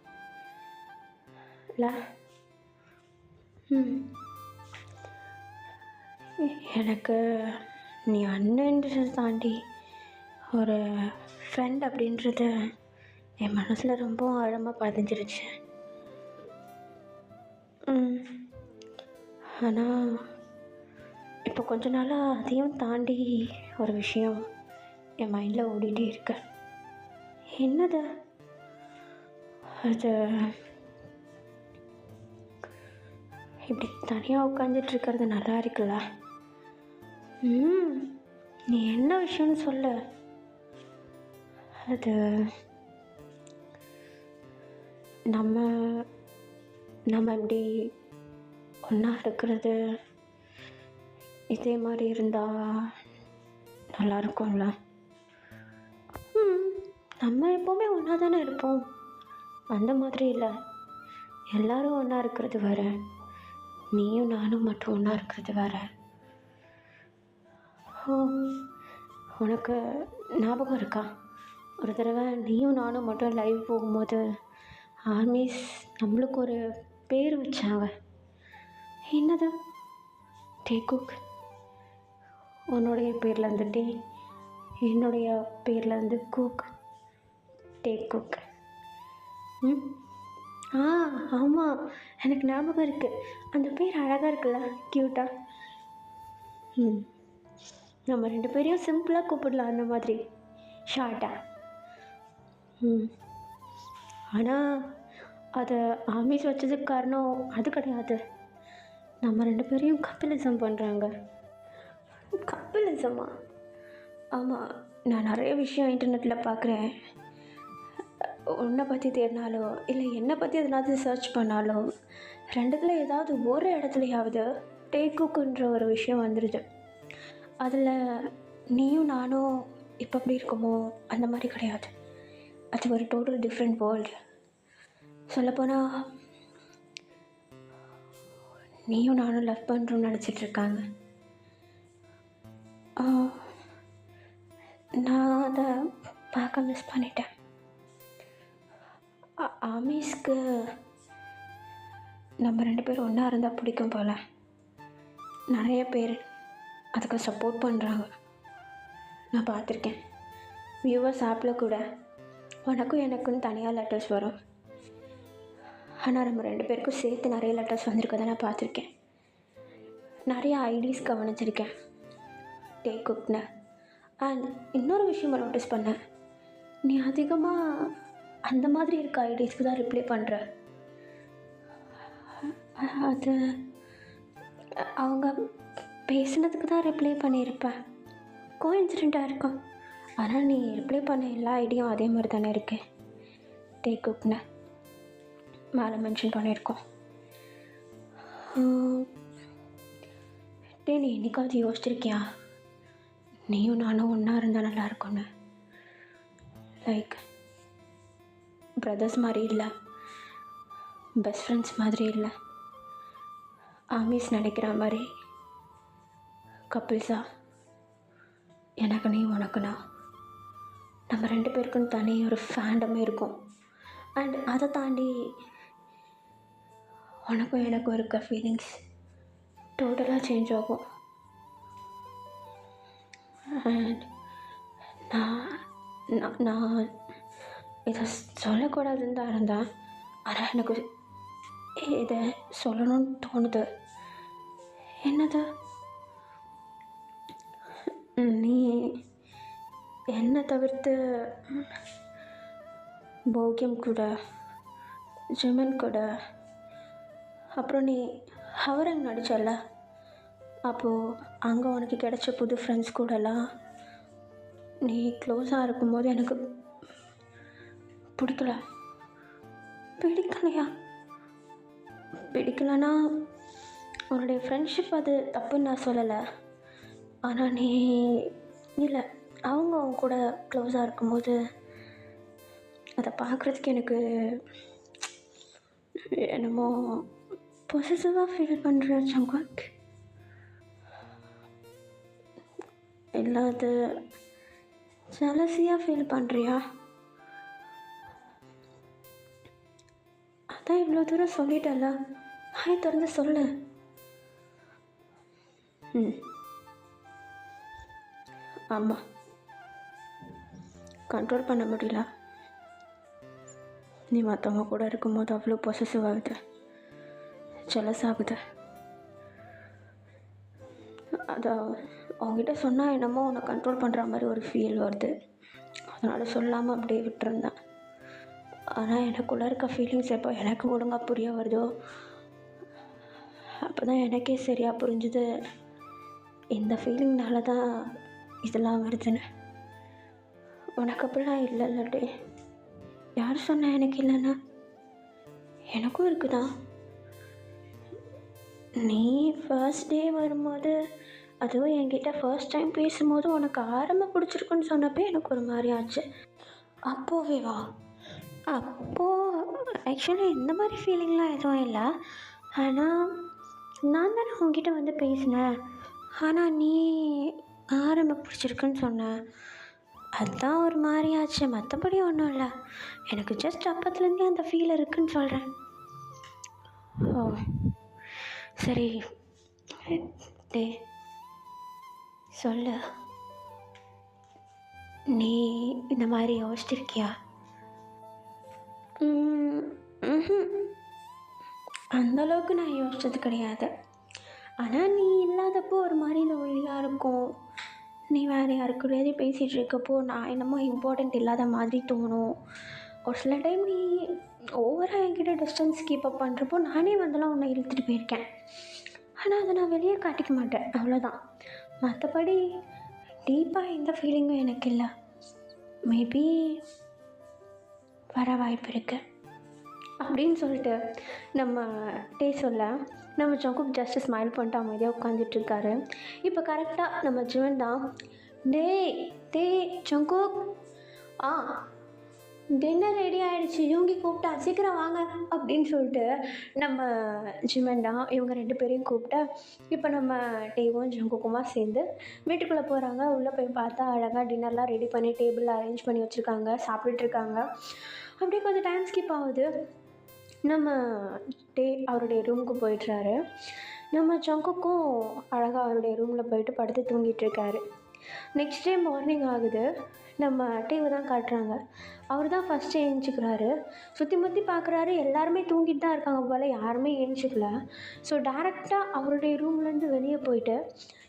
இல்லை? எனக்கு நீ அண்ணன்றதை தாண்டி ஒரு ஃப்ரெண்ட் அப்படின்றது என் மனசில் ரொம்ப ஆழமாக பதிஞ்சிருச்சு. ஆனால் இப்போ கொஞ்ச நாளாக அதையும் தாண்டி ஒரு விஷயம் என் மைண்டில் ஓடிட்டே இருக்கு. என்னது அது? இப்படி தனியாக உட்காந்துட்ருக்கிறது நல்லா இருக்குல்ல? நீ என்ன விஷயம்னு சொல்லு. அது நம்ம இப்படி ஒன்றா இருக்கிறது இதே மாதிரி இருந்தால் நல்லா இருக்கும்ல? நம்ம எப்போவுமே ஒன்றா தானே இருப்போம். அந்த மாதிரி இல்லை, எல்லோரும் ஒன்றா இருக்கிறது வேறு, நீயும் நானும் மட்டும் ஒன்றா இருக்கிறது வேறு. உனக்கு ஞாபகம் இருக்கா, ஒரு தடவை நீயும் நானும் மட்டும் லைவ் போகும்போது ஆர்மிஸ் நம்மளுக்கு ஒரு பேர் வச்சாங்க. என்னது? டேக்குக். உன்னுடைய பேரில் இருந்து டே, என்னுடைய பேரில் இருந்து குக், டேக்குக். ஆமாம் எனக்கு ஞாபகம் இருக்குது. அந்த பேர் அழகாக இருக்குல்ல, க்யூட்டாக. நம்ம ரெண்டு பேரையும் சிம்பிளாக கூப்பிடலாம், அந்த மாதிரி ஷார்ட்டாக. ஆனால் அதை ஆமிஸ் வச்சதுக்கு காரணம் அது கிடையாது. நம்ம ரெண்டு பேரையும் கப்பிலிசம் பண்ணுறாங்க. கப்பிலிசமா? ஆமாம், நான் நிறைய விஷயம் இன்டர்நெட்டில் பார்க்குறேன். உன்னை பற்றி தேடினாலோ இல்லை என்னை பற்றி எதனாவது சர்ச் பண்ணாலோ ரெண்டுத்தில் ஏதாவது ஒரு இடத்துலையாவது டேக்குக்குன்ற ஒரு விஷயம் வந்துடுது. அதில் நீயும் நானும் இப்போ எப்படி இருக்குமோ அந்த மாதிரி கிடையாது. அது ஒரு டோட்டல் டிஃப்ரெண்ட் வேர்ல்டு. சொல்லப்போனால் நீயும் நானும் லவ் பண்ணுறோன்னு நினச்சிட்ருக்காங்க. நான் அதை பார்க்க மிஸ் பண்ணிட்டேன். ஆமீஸ்க்கு நம்ம ரெண்டு பேரும் ஒன்றா இருந்தால் பிடிக்கும் போல். நிறைய பேர் அதுக்கு சப்போர்ட் பண்ணுறாங்க, நான் பார்த்துருக்கேன். வியூவர்ஸ் ஆப்பில் கூட உனக்கும் எனக்குன்னு தனியாக லெட்டர்ஸ் வரும். ஆனால் நம்ம ரெண்டு பேருக்கும் சேர்த்து நிறைய லெட்டர்ஸ் வந்திருக்கதை நான் பார்த்துருக்கேன். நிறைய ஐடிஸ் கவனிச்சிருக்கேன் டேக்குக்னு. அண்ட் இன்னொரு விஷயம் நோட்டீஸ் பண்ணேன், நீ அதிகமாக அந்த மாதிரி இருக்க ஐடிஸ்க்கு தான் ரிப்ளை பண்ணுற. அது அவங்க பேசுனதுக்கு தான் ரிப்ளை பண்ணியிருப்பேன். கோஇன்சிடெண்ட்டாக இருக்கும். ஆனால் நீ ரிப்ளை பண்ண எல்லா ஐடியும் அதே மாதிரி தானே இருக்கு. டேக் குக்னு மேலே மென்ஷன் பண்ணியிருக்கோம். டே, நீ என்னைக்காவது யோசிச்சிருக்கியா நீயும் நானும் ஒன்றா இருந்தால் நல்லா இருக்கும்னு? லைக் பிரதர்ஸ் மாதிரி இல்லை, பெஸ்ட் ஃப்ரெண்ட்ஸ் மாதிரி இல்லை, ஆமீஸ் நினைக்கிற மாதிரி கப்பிள்ஸா, எனக்கு நீ உனக்கு நான், நம்ம 2 பேருக்குன்னு தனி ஒரு ஃபேண்டமே இருக்கும். அண்ட் அதை தாண்டி உனக்கும் எனக்கும் இருக்க ஃபீலிங்ஸ் டோட்டலாக சேஞ்ச் ஆகும். அண்ட் நான் இதை சொல்லக்கூடாதுன்னு தான் இருந்தேன். ஆனால் எனக்கு இதை சொல்லணும்னு தோணுது. என்னது? நீ என்னை தவிர்த்து போகியம் கூட, ஜிமின் கூட, அப்புறம் நீ ஹவரங் நடிச்சல, அப்போது அங்கே உனக்கு கிடைச்ச புது ஃப்ரெண்ட்ஸ் கூடலாம் நீ க்ளோஸாக இருக்கும்போது எனக்கு பிடிக்கலையா? பிடிக்கலன்னா உன்னுடைய ஃப்ரெண்ட்ஷிப் அது தப்புன்னு நான் சொல்லலை. ஆனால் நீ இல்லை, அவங்க கூட க்ளோஸாக இருக்கும்போது அதை பார்க்குறதுக்கு எனக்கு என்னமோ பொசசிவாக ஃபீல் பண்ணுறேன் ஜங்குக். இல்லாத ஜலசியாக ஃபீல் பண்ணுறியா? அதான் இவ்வளோ தூரம் சொல்லிட்டல, ஹாய் திறந்து சொல்லு. ஆமாம், கண்ட்ரோல் பண்ண முடியல. நீ மற்றவங்க கூட இருக்கும்போது அவ்வளோ பொசசிவ் ஆகுது, ஜெலஸ் ஆகுது. அதை அவங்ககிட்ட சொன்னால் என்னமோ உன்னை கண்ட்ரோல் பண்ணுற மாதிரி ஒரு ஃபீல் வருது. அதனால் சொல்லாமல் அப்படியே விட்டுருந்தேன். ஆனால் எனக்குள்ளே இருக்க ஃபீலிங்ஸ் எப்போ எனக்கு ஒழுங்காக புரிய வருதோ அப்போ தான் எனக்கே சரியாக புரிஞ்சுது இந்த ஃபீலிங்னால தான் இதெல்லாம் வருதுன்னு. உனக்கு அப்படிலாம் இல்லைல்லடே. யார் சொன்னா எனக்கு இல்லைன்னா? எனக்கும் இருக்குதா. நீ ஃபர்ஸ்ட் டே வரும்போது, அதுவும் என்கிட்ட ஃபர்ஸ்ட் டைம் பேசும்போது உனக்கு ஆரம்பம் பிடிச்சிருக்குன்னு சொன்னப்போ எனக்கு ஒரு மாதிரி ஆச்சு. அப்போவே வா? அப்போது ஆக்சுவலி இந்த மாதிரி ஃபீலிங்லாம் எதுவும் இல்லை. ஆனால் நான் தானே உங்ககிட்ட வந்து பேசினேன். ஆனால் நீ ஆரம்பம் பிடிச்சிருக்குன்னு சொன்ன, அதுதான் ஒரு மாதிரி ஆச்சு. மற்றபடி ஒன்றும் இல்லை. எனக்கு ஜஸ்ட் அப்பத்துலேருந்தே அந்த ஃபீல் இருக்குன்னு சொல்கிறேன். ஓ சரி, டே சொல்லு, நீ இந்த மாதிரி யோசிச்சிருக்கியா? அந்தளவுக்கு நான் யோசிச்சது கிடையாது. ஆனால் நீ இல்லாதப்போ ஒரு மாதிரி லோன்லியாக இருக்கும். நீ வேறு யாருக்கூடயாவது பேசிகிட்டு இருக்கப்போ நான் என்னமோ இம்பார்ட்டண்ட் இல்லாத மாதிரி தோணும். ஒரு சில டைம் நீ ஓவராக என்கிட்ட டிஸ்டன்ஸ் கீப் அப் பண்ணுறப்போ நானே வந்தெல்லாம் உன்னை இழுத்துட்டு போயிருக்கேன். ஆனால் அதை நான் வெளியே காட்டிக்க மாட்டேன், அவ்வளோதான். மற்றபடி டீப்பாக எந்த ஃபீலிங்கும் எனக்கு இல்லை. மேபி வர வாய்ப்பு இருக்குது அப்படின்னு சொல்லிட்டு நம்ம டே சொல்ல, நம்ம ஜங்குக் ஜஸ்ட் ஸ்மைல் பண்ணிட்டு அமைதியாக உட்காந்துட்ருக்காரு. இப்போ கரெக்டாக நம்ம ஜிவன் தான், டே ஜங்குக், டின்னர் ரெடி ஆகிடுச்சு, யூங்கி கூப்பிட்டா, சீக்கிரம் வாங்க அப்படின்னு சொல்லிட்டு நம்ம ஜிமன் இவங்க 2 பேரையும் கூப்பிட்டா, இப்போ நம்ம டேவும் ஜங்குக்குமா சேர்ந்து வீட்டுக்குள்ளே போகிறாங்க. உள்ளே போய் பார்த்தா அழகாக டின்னர்லாம் ரெடி பண்ணி டேபிளில் அரேஞ்ச் பண்ணி வச்சுருக்காங்க, சாப்பிட்டுட்ருக்காங்க. அப்படியே கொஞ்சம் டைம் ஸ்கிப் ஆகுது. நம்ம டே அவருடைய ரூமுக்கு போயிட்டுறாரு. நம்ம ஜங்குக்கும் அழகாக அவருடைய ரூமில் போயிட்டு படுத்து தூங்கிட்டுருக்காரு. நெக்ஸ்ட் டே மார்னிங் ஆகுது. நம்ம டேவை தான் காட்டுறாங்க. அவர் தான் ஃபஸ்ட்டு எழுந்திரிக்கிறாரு. சுற்றி முற்றி பார்க்குறாரு, எல்லாருமே தூங்கிட்டு தான் இருக்காங்க போல், யாருமே எழுந்திரிக்கல. ஸோ டேரெக்டாக அவருடைய ரூம்லேருந்து வெளியே போயிட்டு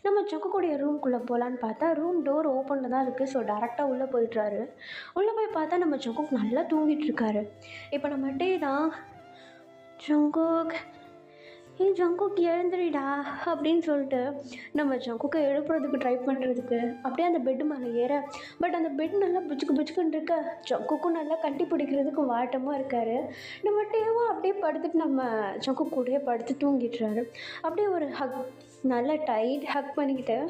நம்ம ஜங்குக்குடைய ரூம்குள்ளே போகலான்னு பார்த்தா ரூம் டோர் ஓப்பனில் தான் இருக்குது. ஸோ டேரெக்டாக உள்ளே போயிட்டுறாரு. உள்ளே போய் பார்த்தா நம்ம ஜங்குக் நல்லா தூங்கிட்டு இருக்காரு. இப்போ நம்ம டே தான், ஜங்குக் ஏய் ஜங்குக்கு எழுந்துரிடா அப்படின்னு சொல்லிட்டு நம்ம ஜங்குக்கை எழுப்புறதுக்கு ட்ரை பண்ணுறதுக்கு அப்படியே அந்த பெட்டு மேலே ஏற, பட் அந்த பெட் நல்லா புச்சுக்குன்னு இருக்க, ஜங்குக்கும் நல்லா கட்டி பிடிக்கிறதுக்கு வாட்டமாக இருக்கார். நம்ம டேவும் அப்படியே படுத்துட்டு நம்ம ஜங்கு கூடயே படுத்து தூங்கிடுறாரு. அப்படியே ஒரு ஹக், நல்லா டைட் ஹக் பண்ணிக்கிட்டு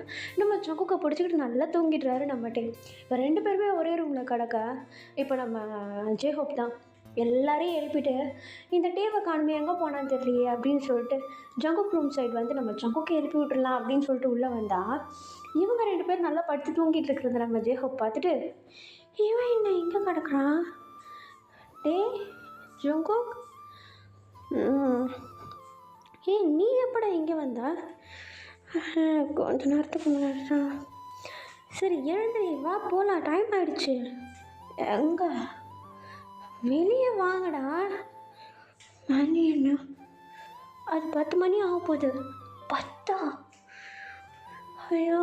நம்ம ஜங்குக்கை பிடிச்சிக்கிட்டு நல்லா தூங்கிடுறாரு நம்ம டே. இப்போ 2 பேருமே ஒரே ரூமில் கிடக்க, இப்போ நம்ம ஜேஹோப் தான் எல்லாரையும் எழுப்பிட்டு இந்த டேவை காணுமே எங்கே போனான்னு தெரியலையே அப்படின்னு சொல்லிட்டு ஜங்குக் ரூம் சைடு வந்து நம்ம ஜங்குக்கை எழுப்பி விட்டுறலாம் அப்படின்னு சொல்லிட்டு உள்ளே வந்தா, இவங்க 2 பேரும் நல்லா படுத்து தூங்கிட்டு இருக்கிறத நம்ம ஜேஹோப் பார்த்துட்டு, இவன் என்ன இங்கே கிடக்குறான், டே ஜங்குக், ஏய் நீ எப்படா இங்கே வந்தா? கொஞ்ச நேரத்துக்கு முன்னாடி தான். சரி எழுந்திரி வா போகலாம், டைம் ஆயிடுச்சு. எங்கே? வெளியே வாங்கடா. மணி என்ன? அது 10 மணி ஆக போகுது. 10? ஐயோ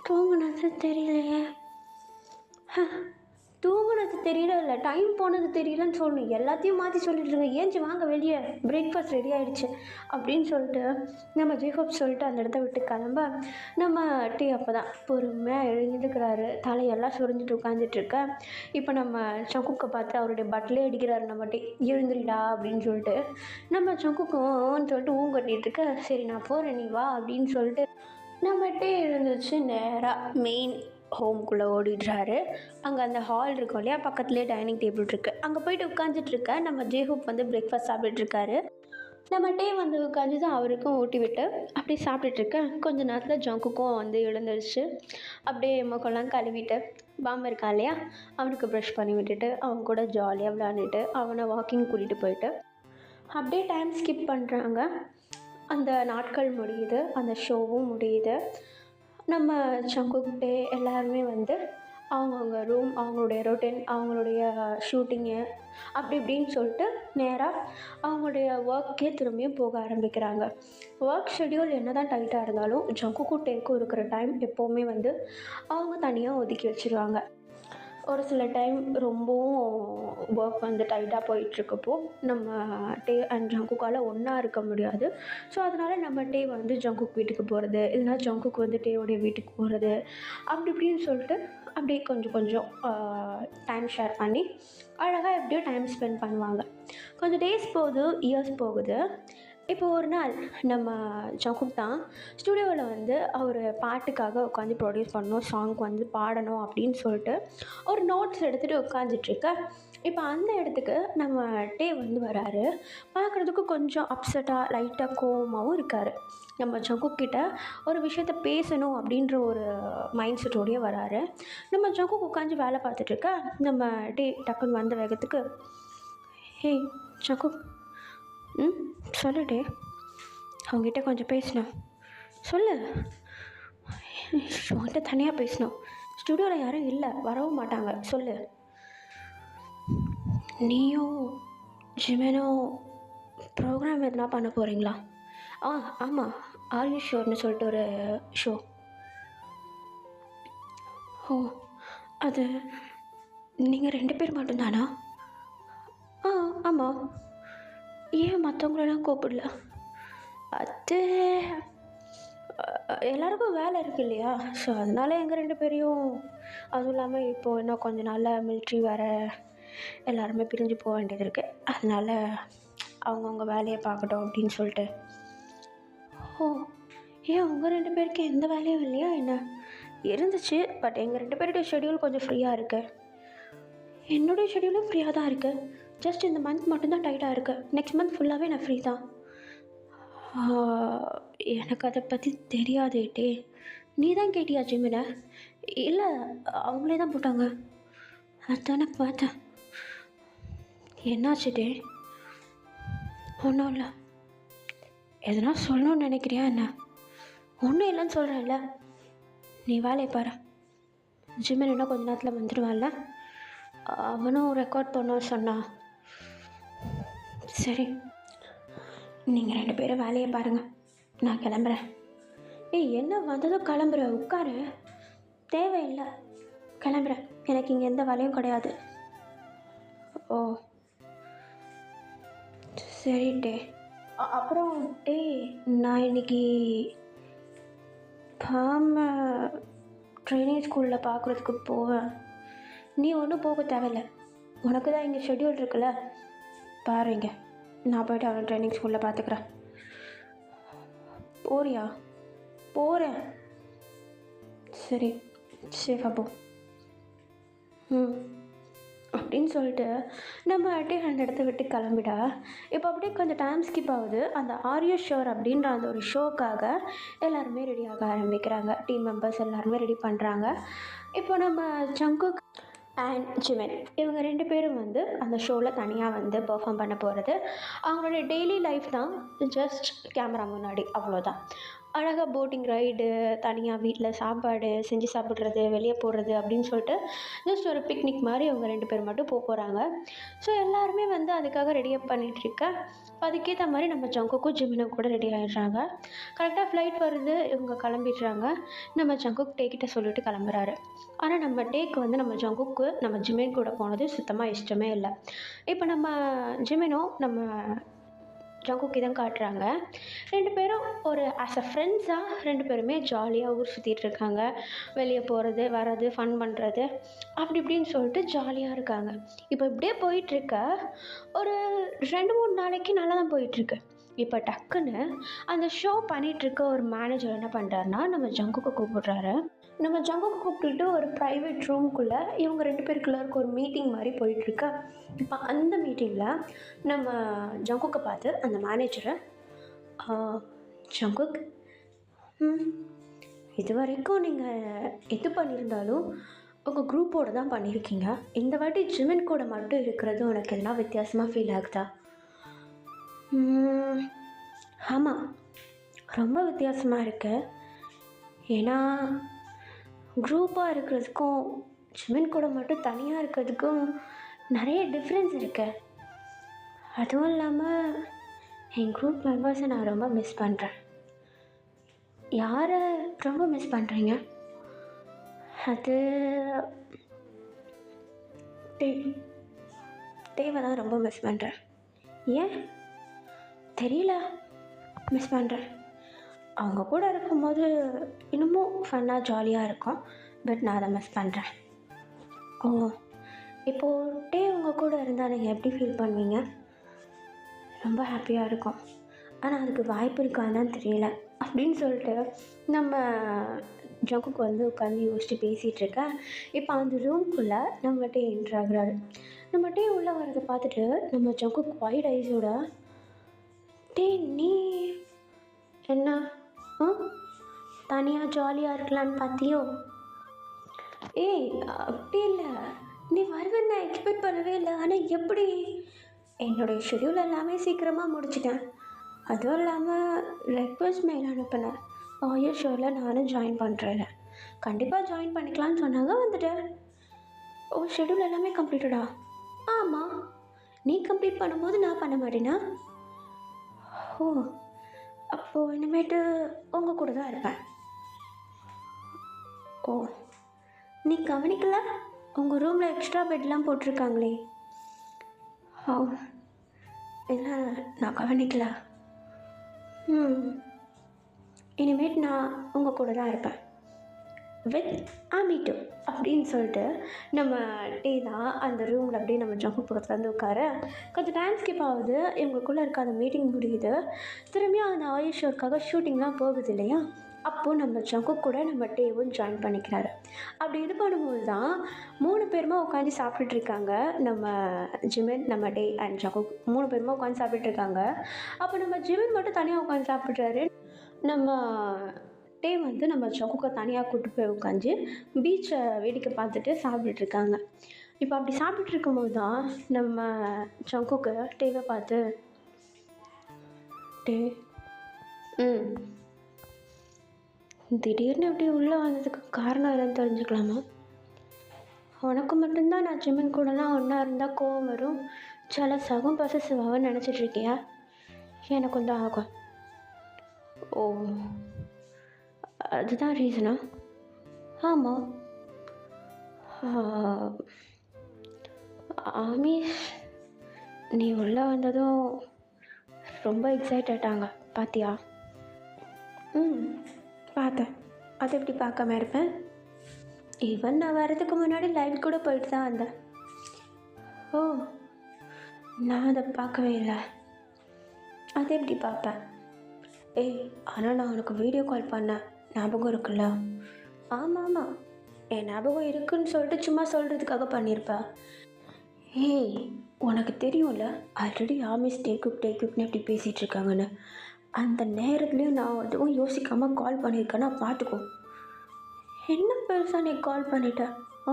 தூங்குனது தெரியலையே. தூங்குனது தெரியல, இல்லை டைம் போனது தெரியலன்னு சொல்லணும். எல்லாத்தையும் மாற்றி சொல்லிட்டு இருங்க. ஏஞ்சி வாங்க வெளியே, பிரேக்ஃபாஸ்ட் ரெடி ஆகிடுச்சு அப்படின்னு சொல்லிட்டு நம்ம ஜேஹோப் சொல்லிட்டு அந்த இடத்த விட்டு கிளம்ப, நம்ம டீ அப்போ தான் பொறுமையாக எழுந்துக்கிறாரு. தலையெல்லாம் சுரிஞ்சிட்டு உட்காந்துட்ருக்க. இப்போ நம்ம சங்குக்கை பார்த்து அவருடைய பட்டிலே அடிக்கிறாரு நம்ம டீ, எழுந்துரிடா அப்படின்னு சொல்லிட்டு. நம்ம சங்குக்கும்னு சொல்லிட்டு கட்டிகிட்டு இருக்க. சரி நான் போகிறேன் நீ வா அப்படின்னு சொல்லிட்டு நம்ம டீ எழுந்துச்சு நேராக மெயின் ஹோம்குள்ளே ஓடிடுறாரு. அங்கே அந்த ஹால் இருக்கும் இல்லையா, பக்கத்துலேயே டைனிங் டேபிள் இருக்குது, அங்கே போயிட்டு உட்காந்துட்ருக்க. நம்ம ஜேஹூப் வந்து பிரேக்ஃபாஸ்ட் சாப்பிட்டுருக்காரு. நம்ம டே வந்து உட்காந்து தான் அவருக்கும் ஊட்டி விட்டு அப்படியே சாப்பிட்டுட்ருக்கேன். கொஞ்ச நேரத்தில் ஜங்குக்கும் வந்து எழுந்துருச்சு. அப்படியே முகம்லாம் கழுவிட்டு பாம்பு இருக்கா இல்லையா, அவனுக்கு ப்ரஷ் பண்ணி விட்டுட்டு அவன் கூட ஜாலியாக விளையாண்டுட்டு அவனை வாக்கிங் கூட்டிகிட்டு போயிட்டு அப்படியே டைம் ஸ்கிப் பண்ணுறாங்க. அந்த நாட்கள் முடியுது, அந்த ஷோவும் முடியுது. நம்ம சங்குக்கிட்டே எல்லாருமே வந்து அவங்கவுங்க ரூம், அவங்களுடைய ரொட்டீன், அவங்களுடைய ஷூட்டிங்கு அப்படி இப்படின்னு சொல்லிட்டு நேராக அவங்களுடைய ஒர்க்கே திரும்பியும் போக ஆரம்பிக்கிறாங்க. ஒர்க் ஷெட்யூல் என்ன தான் டைட்டாக இருந்தாலும் ஜங்குக்கும் டேக்கும் இருக்கிற டைம் எப்போவுமே வந்து அவங்க தனியாக ஒதுக்கி வச்சுருவாங்க. ஒரு சில டைம் ரொம்பவும் ஒர்க் வந்து டைட்டாக போயிட்டுருக்கப்போ நம்ம டே அண்ட் ஜங்குக்கால் ஒன்றா இருக்க முடியாது. ஸோ அதனால் நம்ம டே வந்து ஜங்குக் வீட்டுக்கு போகிறது, இல்லைனா ஜங்குக் வந்து டேவோடைய வீட்டுக்கு போகிறது, அப்படி இப்படின்னு சொல்லிட்டு அப்படியே கொஞ்சம் கொஞ்சம் டைம் ஷேர் பண்ணி அழகாக எப்படியோ டைம் ஸ்பெண்ட் பண்ணுவாங்க. கொஞ்சம் டேஸ் போகுது, இயர்ஸ் போகுது. இப்போ ஒரு நாள் நம்ம ஜங்குக் தான் ஸ்டுடியோவில் வந்து அவர் பாட்டுக்காக உட்காந்து ப்ரொடியூஸ் பண்ணணும், சாங் வந்து பாடணும் அப்படின்னு சொல்லிட்டு ஒரு நோட்ஸ் எடுத்துகிட்டு உட்காந்துட்ருக்க. இப்போ அந்த இடத்துக்கு நம்ம டே வந்து வராரு. பார்க்குறதுக்கு கொஞ்சம் அப்செட்டாக லைட்டாக கோவமாகவும் இருக்கார். நம்ம ஜங்குக் கிட்ட ஒரு விஷயத்த பேசணும் அப்படின்ற ஒரு மைண்ட் செட்டோடையே வராரு. நம்ம ஜங்குக் உட்காந்து வேலை பார்த்துட்ருக்க. நம்ம டே டக்குன்னு வந்த வேகத்துக்கு, ஹேய் ஜங்குக், சொல்லுடே, அவங்ககிட்ட கொஞ்சம் பேசணும், சொல்லு, உங்கள்கிட்ட தனியாக பேசணும், ஸ்டுடியோவில் யாரும் இல்லை, வரவும் மாட்டாங்க, சொல்லு. நீயும் ஜிமெனும் ப்ரோக்ராம் எதுனா பண்ண போகிறீங்களா? ஆமாம், ஆர்யூ ஷோர்னு சொல்லிட்டு ஒரு ஷோ. ஓ, அது நீங்கள் 2 பேர் மட்டும்தானா? ஆமாம். ஏன் மற்றவங்களெல்லாம் கூப்பிடல? அது எல்லாருக்கும் வேலை இருக்குது இல்லையா, ஸோ அதனால் எங்கள் 2 பேரையும், அதுவும் இல்லாமல் இப்போது இன்னும் கொஞ்சம் நாளில் மிலிட்ரி வேறு, எல்லாருமே பிரிஞ்சு போக வேண்டியது இருக்குது, அதனால் அவங்கவுங்க வேலையை பார்க்கட்டும் அப்படின்னு சொல்லிட்டு. ஓ, ஏன் உங்கள் 2 பேருக்கு எந்த வேலையும் இல்லையா என்ன? இருந்துச்சு, பட் எங்கள் 2 பேருடைய ஷெட்யூல் கொஞ்சம் ஃப்ரீயாக இருக்குது. என்னுடைய ஷெட்யூலும் ஃப்ரீயாக தான் இருக்குது, ஜஸ்ட் இந்த மந்த் மட்டும்தான் டைட்டாக இருக்குது, நெக்ஸ்ட் மந்த் ஃபுல்லாகவே நான் ஃப்ரீ தான். எனக்கு அதை பற்றி தெரியாதே டே, நீ தான் கேட்டியா ஜிமினை? இல்லை, அவங்களே தான் போட்டாங்க, அதானே பார்த்தேன். என்னாச்சு டே? ஒன்றும் இல்லை. எதனா சொல்லணும்னு நினைக்கிறியா என்ன? ஒன்றும் இல்லைன்னு சொல்கிறேன்ல, நீ வேலையை பாரு. ஜிமின் இன்னும் கொஞ்ச நேரத்தில் வந்துடுவான்ல, அவனும் ரெக்கார்ட் பண்ண சொன்னான். சரி, நீங்கள் 2 பேரும் வேலையை பாருங்கள், நான் கிளம்புறேன். ஏய், என்ன வந்ததும் கிளம்புற? உட்காரு. தேவையில்லை, கிளம்புறேன், எனக்கு இங்கே எந்த வேலையும் கிடையாது. ஓ சரிட்டே, அப்புறம் டேய், நான் இன்னைக்கு பாம ட்ரைனிங் ஸ்கூலில் பார்க்குறதுக்கு போவேன். நீ ஒன்றும் போக தேவையில்ல. உனக்கு தான் இங்கே ஷெட்யூல் இருக்குல்ல, பாருங்க. நான் போய்ட்டு அவனை ட்ரைனிங் ஸ்கூலில் பார்த்துக்கிறேன். போறியா? போகிறேன். சரி, சேஃபாக போ. ம் அப்படின்னு சொல்லிட்டு நம்ம அப்படியே அந்த இடத்த விட்டு கிளம்பிடா. இப்போ அப்படியே கொஞ்சம் டைம் ஸ்கிப் ஆகுது. அந்த ஆரியோ ஷோர் அப்படின்ற அந்த ஒரு ஷோக்காக எல்லாருமே ரெடி ஆக ஆரம்பிக்கிறாங்க. டீம் மெம்பர்ஸ் எல்லாருமே ரெடி பண்ணுறாங்க. இப்போ நம்ம ஜங்குக் அண்ட் ஜிமின் இவங்க 2 பேரும் வந்து அந்த ஷோவில் தனியாக வந்து பெர்ஃபார்ம் பண்ண போகிறது. அவங்களுடைய டெய்லி லைஃப் தான் ஜஸ்ட் கேமரா முன்னாடி, அவ்வளோதான். அழகாக போட்டிங் ரைடு, தனியாக வீட்டில் சாப்பாடு செஞ்சு சாப்பிட்றது, வெளியே போடுறது அப்படின்னு சொல்லிட்டு ஜஸ்ட் ஒரு பிக்னிக் மாதிரி இவங்க 2 பேர் மட்டும் போகிறாங்க. ஸோ எல்லாருமே வந்து அதுக்காக ரெடியப் பண்ணிகிட்ருக்க. அதுக்கேற்ற மாதிரி நம்ம ஜங்குக்கும் ஜிமினும் கூட ரெடி ஆகிடுறாங்க. கரெக்டாக ஃப்ளைட் வருது, இவங்க கிளம்பிடுறாங்க. நம்ம ஜங்குக் டேக்கிட்ட சொல்லிட்டு கிளம்புறாரு. ஆனால் நம்ம டேக்கு வந்து நம்ம ஜங்குக்கு நம்ம ஜிமின் கூட போனது சுத்தமாக இஷ்டமே இல்லை. இப்போ நம்ம ஜிமினும் நம்ம ஜங்குக்கு தான் காட்டுறாங்க. 2 பேரும் ஒரு ஆஸ் அ ஃப்ரெண்ட்ஸாக 2 பேருமே ஜாலியாக ஊர் சுற்றிட்டு இருக்காங்க. வெளியே போகிறது வர்றது, ஃபன் பண்ணுறது, அப்படி இப்படின்னு சொல்லிட்டு ஜாலியாக இருக்காங்க. இப்போ இப்படியே போயிட்டுருக்க ஒரு 2-3 நாளைக்கு நல்லா தான் போயிட்டுருக்கு. இப்போ டக்குன்னு அந்த ஷோ பண்ணிகிட்ருக்க ஒரு மேனேஜர் என்ன பண்ணுறாருனா நம்ம ஜங்குக்கு கூப்பிடுறாரு. நம்ம ஜங்குக்கு கூப்பிட்டுட்டு ஒரு ப்ரைவேட் ரூம்குள்ளே இவங்க 2 பேருக்குள்ள இருக்க ஒரு மீட்டிங் மாதிரி போயிட்டுருக்கா. இப்போ அந்த மீட்டிங்கில் நம்ம ஜங்குக்கை பார்த்து அந்த மேனேஜரை, ஜங்குக், இது வரைக்கும் நீங்கள் எது பண்ணியிருந்தாலும் உங்கள் குரூப்போடு தான் பண்ணியிருக்கீங்க. இந்த வாட்டி ஜிமின் கூட மட்டும் இருக்கிறது உனக்கு எதனா வித்தியாசமாக ஃபீல் ஆகுதா? ஆமாம், ரொம்ப வித்தியாசமாக இருக்கு. ஏன்னா குரூப்பாக இருக்கிறதுக்கும் ஜிமின் கூட மட்டும் தனியாக இருக்கிறதுக்கும் நிறைய டிஃப்ரென்ஸ் இருக்கு. அதுவும் இல்லாமல் என் குரூப் மெம்பர்ஸை நான் ரொம்ப மிஸ் பண்ணுறேன். யாரை ரொம்ப மிஸ் பண்ணுறீங்க? அது தேவை தான் ரொம்ப மிஸ் பண்ணுறேன். ஏன் தெரியல, மிஸ் பண்ணுறேன். அவங்க கூட இருக்கும்போது இன்னமும் ஃபன்னாக ஜாலியாக இருக்கும். பட் நான் அதை மிஸ் பண்ணுறேன். ஓ, இப்போது டே உங்கள் கூட இருந்தால் நீங்கள் எப்படி ஃபீல் பண்ணுவீங்க? ரொம்ப ஹாப்பியாக இருக்கும். ஆனால் அதுக்கு வாய்ப்பு இருக்கான்னு தெரியல அப்படின்னு சொல்லிட்டு நம்ம ஜங்குக்கு வந்து உட்காந்து யோசிச்சு பேசிகிட்ருக்க. இப்போ அந்த ரூம்குள்ளே நம்ம டே என்ட்ரு ஆகுறாரு. நம்ம டே உள்ளே வரதை பார்த்துட்டு நம்ம ஜங்குக்கு வைட் ஐஸோட, டே நீ என்ன தனியாக ஜாலியாக இருக்கலான்னு பார்த்தியோ? ஏய், அப்படி இல்லை, நீ வருவேன்னு நான் எக்ஸ்பெக்ட் பண்ணவே இல்லை. ஆனால் எப்படி? என்னுடைய ஷெட்யூல் எல்லாமே சீக்கிரமாக முடிச்சிட்டேன். அதுவும் இல்லாமல் ரெக்வஸ்ட் மெயில் அனுப்பினேன். ஆயோ ஷோரில் நானும் ஜாயின் பண்ணுறேன். கண்டிப்பாக ஜாயின் பண்ணிக்கலான்னு சொன்னாங்க, வந்துட்டேன். ஓ, ஷெட்யூல் எல்லாமே கம்ப்ளீட்டடா? ஆமாம். நீ கம்ப்ளீட் பண்ணும்போது நான் பண்ண மாட்டேனா? ஓ, அப்போது இனிமேட்டு உங்கள் கூட தான் இருப்பேன். ஓ, நீ கவனிக்கல? உங்கள் ரூமில் எக்ஸ்ட்ரா பெட்லாம் போட்டிருக்காங்களே. ஓ, இல்லை, நான் கவனிக்கல. இனிமேட்டு நான் உங்கள் கூட தான் இருப்பேன் வித் ஆமிட்டு அப்படின்னு சொல்லிட்டு நம்ம டே தான் அந்த ரூமில் அப்படியே நம்ம ஜங்கு பக்கத்தில் வந்து உட்கார. கொஞ்சம் டைம் ஸ்கிப் ஆகுது. இவங்களுக்குள்ளே இருக்க அந்த மீட்டிங் முடியுது. திரும்பியும் அந்த ஆயுஷ் ஷோருக்காக ஷூட்டிங்லாம் போகுது இல்லையா? அப்போது நம்ம ஜங்கு கூட நம்ம டேவும் ஜாயின் பண்ணிக்கிறாரு. அப்படி இது பண்ணும்போது தான் 3 பேருமா உட்காந்து சாப்பிட்டுட்ருக்காங்க. நம்ம ஜிமின், நம்ம டே அண்ட் ஜங்கு 3 பேருமா உட்காந்து சாப்பிட்டுட்ருக்காங்க. அப்போ நம்ம ஜிமின் மட்டும் தனியாக உட்காந்து சாப்பிட்றாரு. நம்ம டே வந்து நம்ம ஜங்குக்கை தனியாக கூட்டு போய் உட்காந்து பீச்சை வேடிக்கை பார்த்துட்டு சாப்பிட்டுட்ருக்காங்க. இப்போ அப்படி சாப்பிட்டுட்டு இருக்கும்போது தான் நம்ம ஜங்குக்கு டேவை பார்த்து, டே, திடீர்னு இப்படி உள்ளே வந்ததுக்கு காரணம் என்னன்னு தெரிஞ்சுக்கலாமா? உனக்கு மட்டும்தான் நான் ஜிமின் கூடலாம் ஒன்றா இருந்தால் கோவம் வரும், ஜலசாகும், பொசசிவாகவும் நினச்சிட்ருக்கியா? எனக்கு தான் ஆகும். ஓ, அதுதான் ரீசனா? ஆமாம். ஆமீஷ், நீ உள்ளே வந்ததும் ரொம்ப எக்ஸைட் ஆகிட்டாங்க. பார்த்தியா? ம், பார்த்தேன். அது எப்படி பார்க்காம இருப்பேன்? ஈவன் நான் வர்றதுக்கு முன்னாடி லைவ் கூட போயிட்டு தான் வந்தேன். ஓ, நான் அதை பார்க்கவே இல்லை. அது எப்படி பார்ப்பேன்? ஏய், ஆனால் நான் உனக்கு வீடியோ கால் பண்ணேன், ஞாபகம் இருக்குல்ல? ஆமாம் ஆமாம், என் ஞாபகம் இருக்குன்னு சொல்லிட்டு சும்மா சொல்கிறதுக்காக பண்ணியிருப்பா. ஏய், உனக்கு தெரியும்ல ஆல்ரெடி ஆமிஸ் டேக்குன்னு எப்படி பேசிகிட்டு இருக்காங்கன்னு. அந்த நேரத்துலேயும் நான் அதுவும் யோசிக்காமல் கால் பண்ணியிருக்கேன்னா பார்த்துக்கோ. என்ன பெருசாக நீ கால் பண்ணிட்டேன்? ஆ,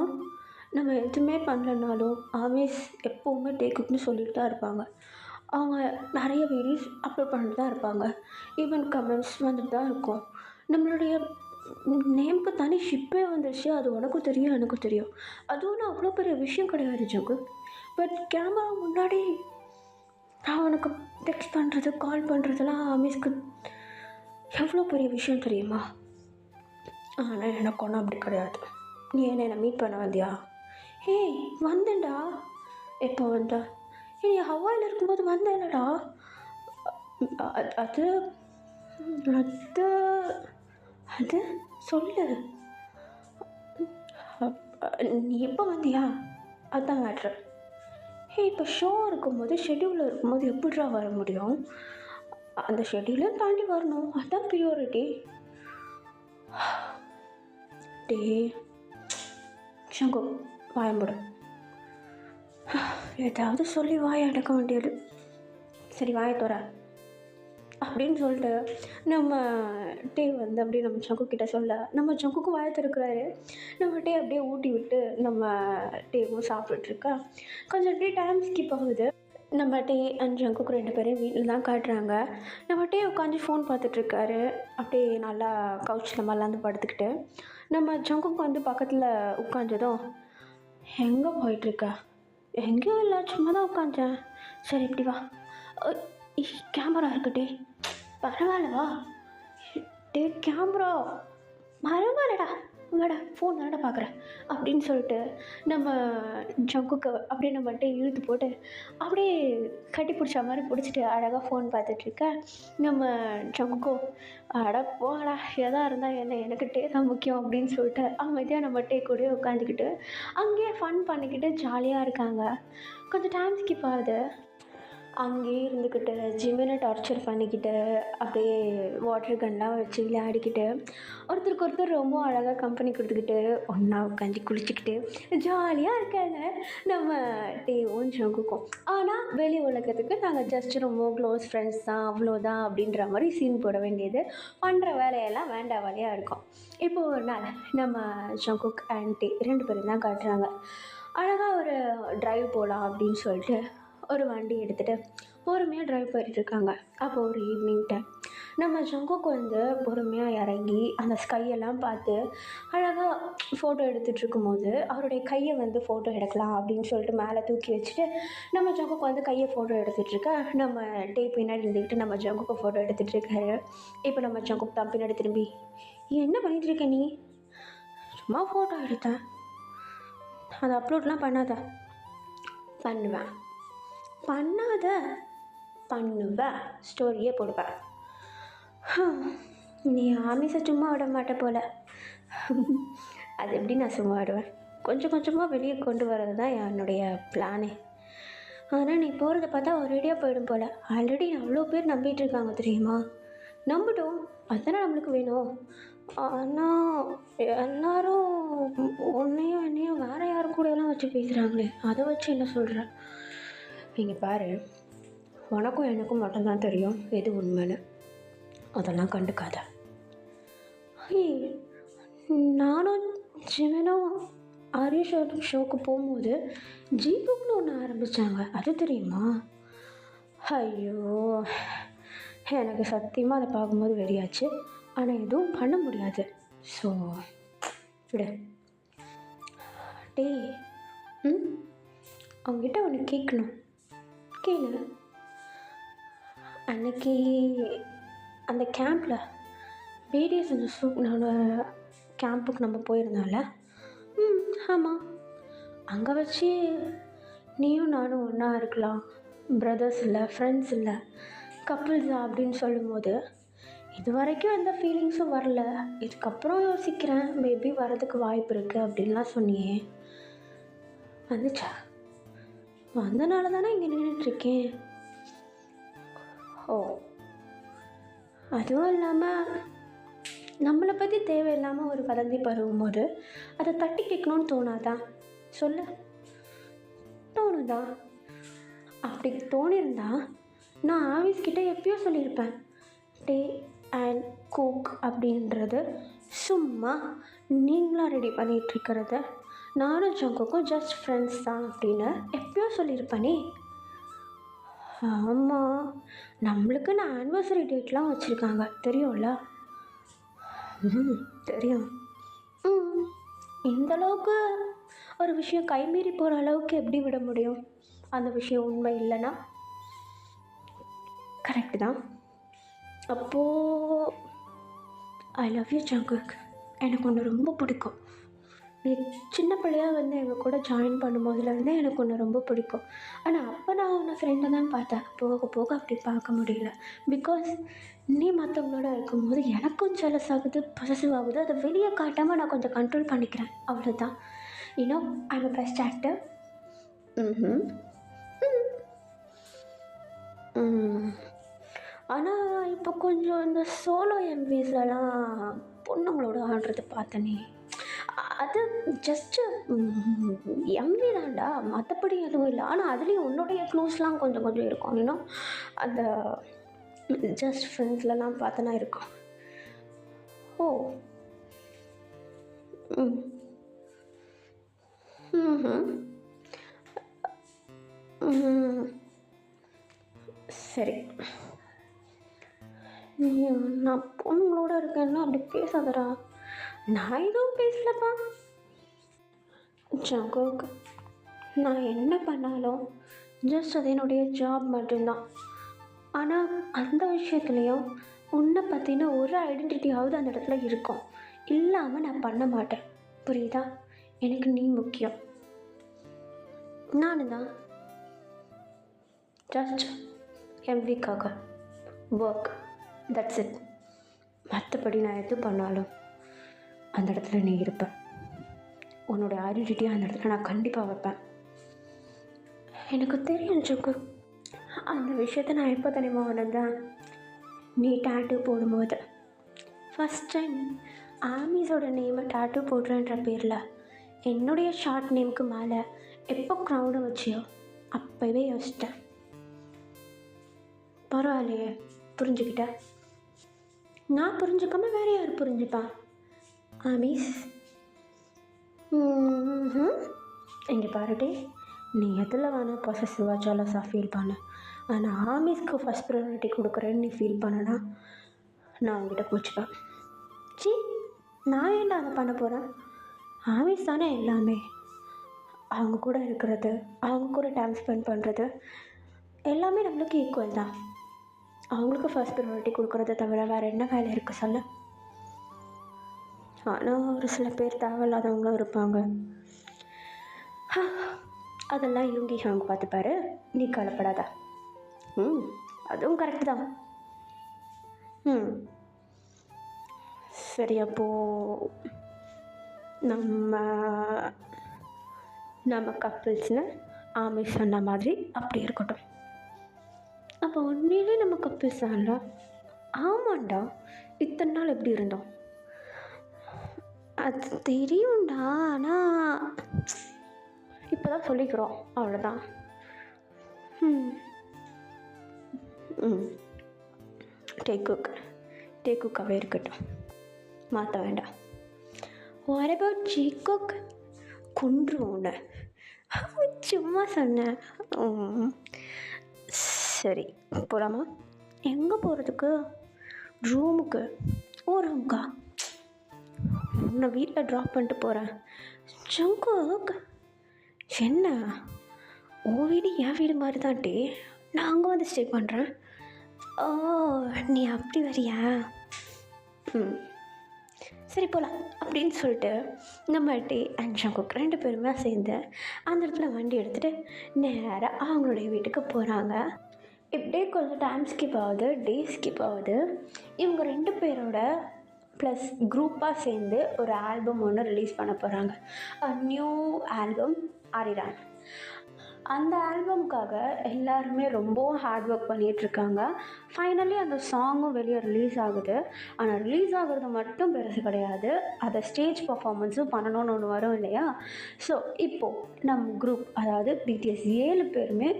நம்ம எதுவுமே பண்ணலனாலும் ஆமிஸ் எப்போவுமே டேக்குன்னு சொல்லிட்டு தான் இருப்பாங்க. அவங்க நிறைய வீடியோஸ் அப்லோட் பண்ணிட்டு தான் இருப்பாங்க. ஈவன் கமெண்ட்ஸ் வந்துட்டு தான் இருக்கும். நம்மளுடைய நேமுக்கு தனி ஷிப்பே வந்துருச்சு. அது உனக்கும் தெரியும், எனக்கும் தெரியும். அதுவும் நான் அவ்வளோ பெரிய விஷயம் கிடையாது ஜங்கு. பட் கேமரா முன்னாடி நான் உனக்கு டெக்ஸ்ட் பண்ணுறது, கால் பண்ணுறதெல்லாம் ஆமிஸ்க்கு எவ்வளோ பெரிய விஷயம் தெரியுமா? ஆனால் எனக்கு ஒன்றும் அப்படி கிடையாது. நீ என்னை மீட் பண்ண வந்தியா? ஏய், வந்தேன்டா. எப்போ வந்தா? நீ ஹவாயில் இருக்கும்போது வந்தேன்லடா. அது அது அது சொல்லு. நீ எப்போ வந்தியா? அதுதான் மேட்ரு. ஏய், இப்போ ஷோ இருக்கும்போது, ஷெட்யூலில் இருக்கும்போது எப்படிடா வர முடியும்? அந்த ஷெட்யூலையும் தாண்டி வரணும், அதுதான் ப்ரியாரிட்டி. டே ஷங்கு, வாயம்படும். ஏதாவது சொல்லி வாயை அடக்க வேண்டியது. சரி, வாயை தோற அப்படின்னு சொல்லிட்டு நம்ம டே வந்து அப்படியே நம்ம சங்கு கிட்ட சொல்ல, நம்ம சங்குக்கு வாயை திறக்கிறாரு. நம்ம டே அப்படியே ஊட்டி விட்டு நம்ம டேவும் சாப்பிட்டுட்ருக்கா. கொஞ்சம் அப்படியே டைம் ஸ்கிப் ஆகுது. நம்ம டே அண்ட் ஜங்குக்கு 2 பேரும் வீட்டில் தான் காட்டுறாங்க. நம்ம டே உட்காந்து ஃபோன் பார்த்துட்ருக்காரு. அப்படியே நல்லா கவுச்சில் மல்லாந்து படுத்துக்கிட்டு. நம்ம ஜங்குக்கு வந்து பக்கத்தில் உட்காந்ததும், எங்கே போயிட்டுருக்க? எங்கேயும் இல்லை, சும்மா தான் உட்காந்தேன். சரி, இப்படி வா. கேமரா இருக்கு டே. பரவாயில்ல வா. டே, கேமரா பரவாயில்லடா, வாடா, ஃபோன் தானடா பார்க்குறேன் அப்படின்னு சொல்லிட்டு நம்ம ஜங்குக்கு அப்படியே நம்மகிட்ட இழுத்து போட்டு அப்படியே கட்டி பிடிச்ச மாதிரி பிடிச்சிட்டு அழகாக ஃபோன் பார்த்துட்ருக்க. நம்ம ஜங்குக்கோ, அட போடா, எதாக இருந்தால் என்ன, எனக்கு டே தான் முக்கியம் அப்படின்னு சொல்லிட்டு அமைதியாக நம்ம டே கூட உட்காந்துக்கிட்டு அங்கேயே ஃபன் பண்ணிக்கிட்டு ஜாலியாக இருக்காங்க. கொஞ்சம் டைம் ஸ்கிப் ஆகுது. அங்கேயே இருந்துக்கிட்டு ஜிம்மினை டார்ச்சர் பண்ணிக்கிட்டு அப்படியே வாட்டர் கன்லாம் வச்சு விளையாடிக்கிட்டு ஒருத்தருக்கு ஒருத்தர் ரொம்ப அழகாக கம்பெனி கொடுத்துக்கிட்டு ஒன்றா உட்காந்து குளிச்சுக்கிட்டு ஜாலியாக இருக்காங்க நம்ம டேவும் ஜங்குக்கும். ஆனால் வெளி உலகத்துக்கு நாங்கள் ஜஸ்ட் ரொம்ப க்ளோஸ் ஃப்ரெண்ட்ஸ் தான், அவ்வளோதான் அப்படின்ற மாதிரி சீன் போட வேண்டியது, பண்ணுற வேலையெல்லாம் வேண்டாம் வேலையாக இருக்கும். இப்போது ஒரு நாள் நம்ம ஜங்குக் அண்ட் டே 2 பேரும் தான் காட்டுறாங்க. அழகாக ஒரு ட்ரைவ் போகலாம் அப்படின்னு சொல்லிட்டு ஒரு வண்டி எடுத்துகிட்டு பொறுமையாக ட்ரைவ் போயிட்டுருக்காங்க. அப்போ ஒரு ஈவினிங் டைம் நம்ம ஜங்குக்கு வந்து பொறுமையாக இறங்கி அந்த ஸ்கையெல்லாம் பார்த்து அழகாக ஃபோட்டோ எடுத்துகிட்டு இருக்கும்போது அவருடைய கையை வந்து ஃபோட்டோ எடுக்கலாம் அப்படின்னு சொல்லிட்டு மேலே தூக்கி வச்சுட்டு நம்ம ஜங்குக்கு வந்து கையை ஃபோட்டோ எடுத்துகிட்ருக்க. நம்ம டே பின்னாடி இருந்துக்கிட்டு நம்ம ஜங்குக்கு ஃபோட்டோ எடுத்துகிட்டு இருக்காரு. இப்போ நம்ம ஜங்குக்கு தான் பின்னாடி திரும்பி, என்ன பண்ணிகிட்ருக்க நீ? சும்மா ஃபோட்டோ எடுத்தேன். அதை அப்லோட்லாம் பண்ணாத. பண்ணுவேன். பண்ணாத? பண்ணுவேன். ஸ்டோரியே போடுவேன். நீ ஆமிஸை சும்மா விட மாட்டே போல். அது எப்படி நான் சும்மா விடுவேன்? கொஞ்சம் கொஞ்சமாக வெளியே கொண்டு வர்றது தான் என்னுடைய பிளானே. ஆனால் நீ போகிறத பார்த்தா ஒரேடியாக போயிடும் போல். ஆல்ரெடி அவ்வளோ பேர் நம்பிட்டு இருக்காங்க தெரியுமா? நம்பட்டும், அதுதானே நம்மளுக்கு வேணும். ஆனால் எல்லாரும் உன்னையும் என்னையும் வேறு யாரும் கூடயெல்லாம் வச்சு பேசுகிறாங்களே, அதை வச்சு என்ன சொல்கிறேன்? இங்கே பாரு, உனக்கும் எனக்கும் மட்டும்தான் தெரியும் எது உண்மைன்னு. அதெல்லாம் கண்டுக்காத. நானும் ஜிவனும் ஹரிஷோட ஷோக்கு போகும்போது ஜீபுக்குன்னு ஒன்று ஆரம்பித்தாங்க, அது தெரியுமா? ஐயோ, எனக்கு சத்தியமாக அதை பார்க்கும்போது வெறியாச்சு. ஆனால் எதுவும் பண்ண முடியாது. ஸோ விடு. டே, அவங்ககிட்ட ஒன்று கேட்கணும். கேளு. அன்னைக்கு அந்த கேம்பில் பிடிஎஸ் அந்த கேம்புக்கு நம்ம போயிருந்தோம்ல? ஆமாம். அங்கே வச்சு நீயும் நானும் ஒன்றா இருக்கலாம், பிரதர்ஸ் இல்லை, ஃப்ரெண்ட்ஸ் இல்லை, கப்புள்ஸா அப்படின்னு சொல்லும்போது இது வரைக்கும் எந்த ஃபீலிங்ஸும் வரல. இதுக்கப்புறம் யோசிக்கிறேன், மேபி வரதுக்கு வாய்ப்பு இருக்குது அப்படின்லாம் சொன்னியே, வந்துச்சா? வந்தனால தானே இங்கே நின்றுட்டுருக்கேன். ஓ, அதுவும் இல்லாமல் நம்மளை பற்றி தேவையில்லாமல் ஒரு வதந்தி பரவும்போது அதை தட்டி கேட்கணும்னு தோணாதான்? சொல்லு, தோணுதா? அப்படி தோணியிருந்தா நான் ஆஃபீஸ்கிட்ட எப்பயோ சொல்லியிருப்பேன். டே அண்ட் குக் அப்படின்றது சும்மா நீங்களாக ரெடி பண்ணிகிட்ருக்கிறத, நானும் ஜங்குக்கும் ஜஸ்ட் ஃப்ரெண்ட்ஸ் தான் அப்படின்னு எப்பயோ சொல்லியிருப்பேனே. ஆமாம், நம்மளுக்குன்னு ஆனிவர்சரி டேட்லாம் வச்சுருக்காங்க, தெரியும்ல? தெரியும். இந்தளவுக்கு ஒரு விஷயம் கைமீறி போகிற அளவுக்கு எப்படி விட முடியும்? அந்த விஷயம் உண்மை இல்லைன்னா? கரெக்டு தான். அப்போது ஐ லவ் யூ ஜங்குக். எனக்கு ஒன்று ரொம்ப பிடிக்கும். நீ சின்ன பிள்ளையாக வந்து எங்கள் கூட ஜாயின் பண்ணும்போதுலேருந்தே எனக்கு ஒன்று ரொம்ப பிடிக்கும். ஆனால் அப்போ நான் உன்னை ஃப்ரெண்டை தான் பார்த்தேன். போக போக அப்படி பார்க்க முடியல. பிகாஸ் நீ மற்றவங்களோட இருக்கும்போது எனக்கும் ஜெலஸ் ஆகுது, பொசசிவ் ஆகுது. அதை வெளியே காட்டாமல் நான் கொஞ்சம் கண்ட்ரோல் பண்ணிக்கிறேன், அவ்வளோதான். You know I am best actor. ஆனால் இப்போ கொஞ்சம் இந்த சோலோ எம்விஸ்லலாம் பொண்ணுங்களோட ஆடுறது பார்த்தனே, அது ஜஸ்ட்டு எம்வி தான்டா, மற்றபடி எதுவும் இல்லை. ஆனால் அதுலேயும் உன்னுடைய க்ளூஸ்லாம் கொஞ்சம் கொஞ்சம் இருக்கும். இன்னும் அந்த ஜஸ்ட் ஃப்ரெண்ட்ஸ்லலாம் பார்த்தனா இருக்கும். ஓ, சரி. நான் பொண்ணுங்களோட இருக்கேன்னா அப்படி பேசாதடா. நான் எதுவும் பேசலப்பா ஜங்குக். நான் என்ன பண்ணாலும் ஜஸ்ட் அது என்னுடைய ஜாப் மட்டும்தான். ஆனால் அந்த விஷயத்துலேயும் உன்னை பற்றின ஒரு ஐடென்டிட்டியாவது அந்த இடத்துல இருக்கும். இல்லாமல் நான் பண்ண மாட்டேன், புரியுதா? எனக்கு நீ முக்கியம். நானு தான் ஜஸ்ட் எம்விக்காக ஒர்க், தட்ஸ் இட். மற்றபடி நான் எது பண்ணாலும் அந்த இடத்துல நீ இருப்ப. உன்னோட ஐடென்டிட்டியை அந்த இடத்துல நான் கண்டிப்பாக வைப்பேன். எனக்கு தெரியும் ஜோக்கு. அந்த விஷயத்த நான் எப்போ தெரியுமா உணர்ந்தேன்? நீ டேட்டூ போடும்போது ஃபஸ்ட் டைம் ஆமீஸோட நேமை டேட்டூ போடுறேன்ற பேரில் என்னுடைய ஷார்ட் நேமுக்கு மேலே எப்போ க்ரௌடை வச்சியோ அப்போவே யோசிச்சிட்டேன். பரவாயில்லையே, புரிஞ்சுக்கிட்டேன். நான் புரிஞ்சுக்காம வேறு யார் புரிஞ்சுப்பா? ஆமீஸ். இங்கே பாருடே, நீ எதில் வேணால் பொசசிவாக ஜலஸாக ஃபீல் பண்ண. ஆனால் ஆமீஸ்க்கு ஃபஸ்ட் ப்ரையாரிட்டி கொடுக்குறேன்னு நீ ஃபீல் பண்ணனா நான் உங்ககிட்ட போச்சுப்பேன். நான் ஏன்டா அதை பண்ண போகிறேன்? ஆமீஸ் தானே எல்லாமே. அவங்க கூட இருக்கிறது, அவங்க கூட டைம் ஸ்பெண்ட் பண்ணுறது எல்லாமே நம்மளுக்கு ஈக்குவல் தான். அவங்களுக்கு ஃபஸ்ட் ப்ரையாரிட்டி கொடுக்குறத தவிர வேறு என்ன வேலை இருக்குது சொல்ல? ஆனால் ஒரு சில பேர் தேவையில்லாதவங்களும் இருப்பாங்க. அதெல்லாம் யூங்கி ஹாங் பார்த்துப்பாரு, நீ கவலைப்படாதா. அதுவும் கரெக்டு தான். சரி, அப்போது நம்ம கப்பிள்ஸ்னு ஆமி சொன்ன மாதிரி அப்படி இருக்கட்டும். அப்போ உண்மையிலே நம்ம கப்பிள்ஸ் தான்டா? ஆமாண்டா. இத்தனை நாள் எப்படி இருந்தோம்? அது தெரியும்டா, ஆனால் இப்போ தான் சொல்லிக்கிறோம், அவ்வளோதான். டேக்குக்காகவே இருக்கட்டும், மாற்ற வேண்டாம். வாட் அபவுட் ஜேக்குக்? கொன்றுவோம். சும்மா சொன்னேன். சரி, போகலாமா? எங்கே போகிறதுக்கு? ரூமுக்கு. ஓ, ரூமுக்கா? உன்னை வீட்டில் ட்ராப் பண்ணிட்டு போகிறேன். ஜங்குக், என்ன உன் வீடு என் வீடு மாதிரி தான்ட்டே. நான் அங்கே வந்து ஸ்டே பண்ணுறேன். ஓ, நீ அப்படி வரியா? சரி போகலாம் அப்படின்னு சொல்லிட்டு நம்ம டே அண்ட் ஜங்குக் 2 பேருமே சேர்ந்து அந்த இடத்துல வண்டி எடுத்துகிட்டு நேராக அவங்களுடைய வீட்டுக்கு போகிறாங்க. இப்படியே கொஞ்சம் டைம் ஸ்கிப் ஆகுது, டே ஸ்கிப் ஆகுது. இவங்க 2 பேரோட ப்ளஸ் குரூப்பாக சேர்ந்து ஒரு ஆல்பம் ஒன்று ரிலீஸ் பண்ண போகிறாங்க. நியூ ஆல்பம் ஆரிரான். அந்த ஆல்பம்க்காக எல்லாருமே ரொம்பவும் ஹார்ட் ஒர்க் பண்ணிகிட்ருக்காங்க. ஃபைனலி அந்த சாங்கும் வெளியே ரிலீஸ் ஆகுது. ஆனால் ரிலீஸ் ஆகுறது மட்டும் பெருசு கிடையாது, அதை ஸ்டேஜ் பர்ஃபார்மன்ஸும் பண்ணணும்னு ஒன்று வரும் இல்லையா? ஸோ இப்போது நம்ம குரூப், அதாவது பிடிஎஸ் 7 பேருமே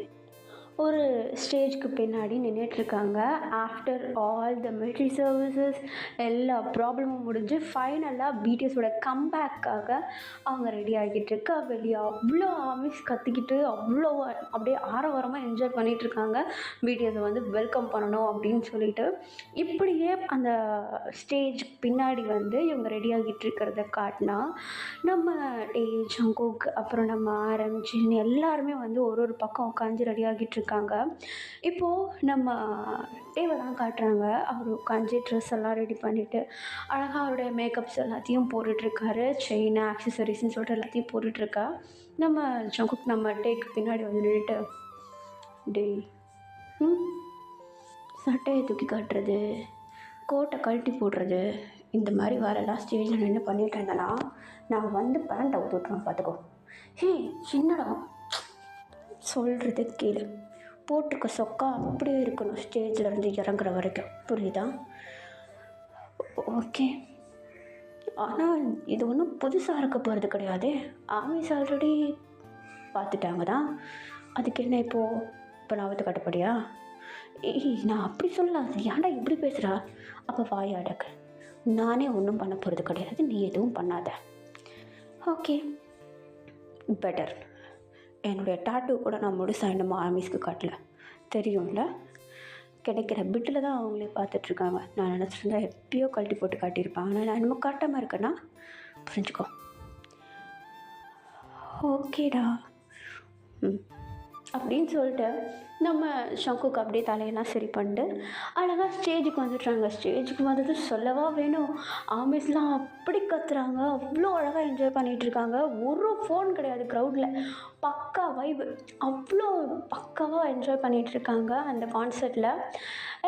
ஒரு ஸ்டேஜ்க்கு பின்னாடி நின்றுட்டுருக்காங்க. After all the military services எல்லா ப்ராப்ளமும் முடிஞ்சு ஃபைனலாக பிடிஎஸோட கம்பேக்காக அவங்க ரெடி ஆகிட்டுருக்கா. வெளியே அவ்வளோ ஆர்மிஸ் கத்திக்கிட்டு அவ்வளோ அப்படியே ஆரவாரமாக என்ஜாய் பண்ணிகிட்ருக்காங்க. பிடிஎஸை வந்து வெல்கம் பண்ணணும் அப்படின்னு சொல்லிட்டு. இப்படியே அந்த ஸ்டேஜ் பின்னாடி வந்து இவங்க ரெடி ஆகிட்டு இருக்கிறத காட்டினா நம்ம ஜங்குக், அப்புறம் நம்ம ஆரம், ஜின் எல்லாருமே வந்து ஒரு பக்கம் உட்காந்து ரெடி ஆகிட்டு இருக்காங்க. இப்போது நம்ம டேவை தான் காட்டுறாங்க. அவர் உட்காந்து ட்ரெஸ் எல்லாம் ரெடி பண்ணிவிட்டு அழகாக அவருடைய மேக்கப்ஸ் எல்லாத்தையும் போட்டுட்ருக்காரு. செயின், ஆக்சசரிஸ்ன்னு சொல்லிட்டு எல்லாத்தையும் போட்டுட்ருக்கா. நம்ம ஜங்குக் நம்ம டேக்கு பின்னாடி வந்து நின்றுட்டு, டே சட்டையை தூக்கி காட்டுறது, கோட்டை கழட்டி போடுறது, இந்த மாதிரி வரலாம் ஸ்டேஜில் நின்று பண்ணிகிட்டு இருந்தேன்னா நான் வந்து பேண்ட் அவுத்து விட்ருவேன் பார்த்துக்கோ. ஹே சின்னடா, சொல்கிறது கேளு, போட்டிருக்க சொக்கா அப்படியே இருக்கணும் ஸ்டேஜில் இருந்து இறங்குற வரைக்கும், புரியுதா? ஓகே, ஆனால் இது ஒன்றும் புதுசாக இருக்க போகிறது கிடையாது. ஆமிஸ் ஆல்ரெடி பார்த்துட்டாங்க தான், அதுக்கு என்ன இப்போ நான் வந்து கட்டப்படியா? ஏய் நான் அப்படி சொல்லலாம், ஏன்டா இப்படி பேசுகிறா? அப்போ வாய் அடக்கு, நானே ஒன்றும் பண்ண போகிறது கிடையாது, நீ எதுவும் பண்ணாத. Okay better. என்னுடைய டாட்டூ கூட நான் முழுசாக இன்னமும் ஆமிஸ்க்கு காட்டல, தெரியும்ல? கிடைக்கிற பிட்டில் தான் அவங்களே பார்த்துட்ருக்காங்க. நான் நினச்சிருந்தா எப்பயோ கழட்டி போட்டு காட்டியிருப்பேன். ஆனால் நான் இன்னமும் காட்டாமல் இருக்கேன்னா புரிஞ்சுக்கோ. ஓகேடா அப்படின்னு சொல்லிட்டு நம்ம ஷங்குக்கு அப்படியே தலையெல்லாம் சரி பண்ணிட்டு அழகாக ஸ்டேஜுக்கு வந்துடுறாங்க. ஸ்டேஜுக்கு வந்தது சொல்லவா வேணும், ஆமிஸ்லாம் அப்படி கத்துறாங்க, அவ்வளோ அழகாக என்ஜாய் பண்ணிகிட்ருக்காங்க. ஒரு ஃபோன் கிடையாது க்ரௌடில், பக்கா வைபு, அவ்வளோ பக்காவாக என்ஜாய் பண்ணிகிட்ருக்காங்க அந்த கான்சர்ட்டில்.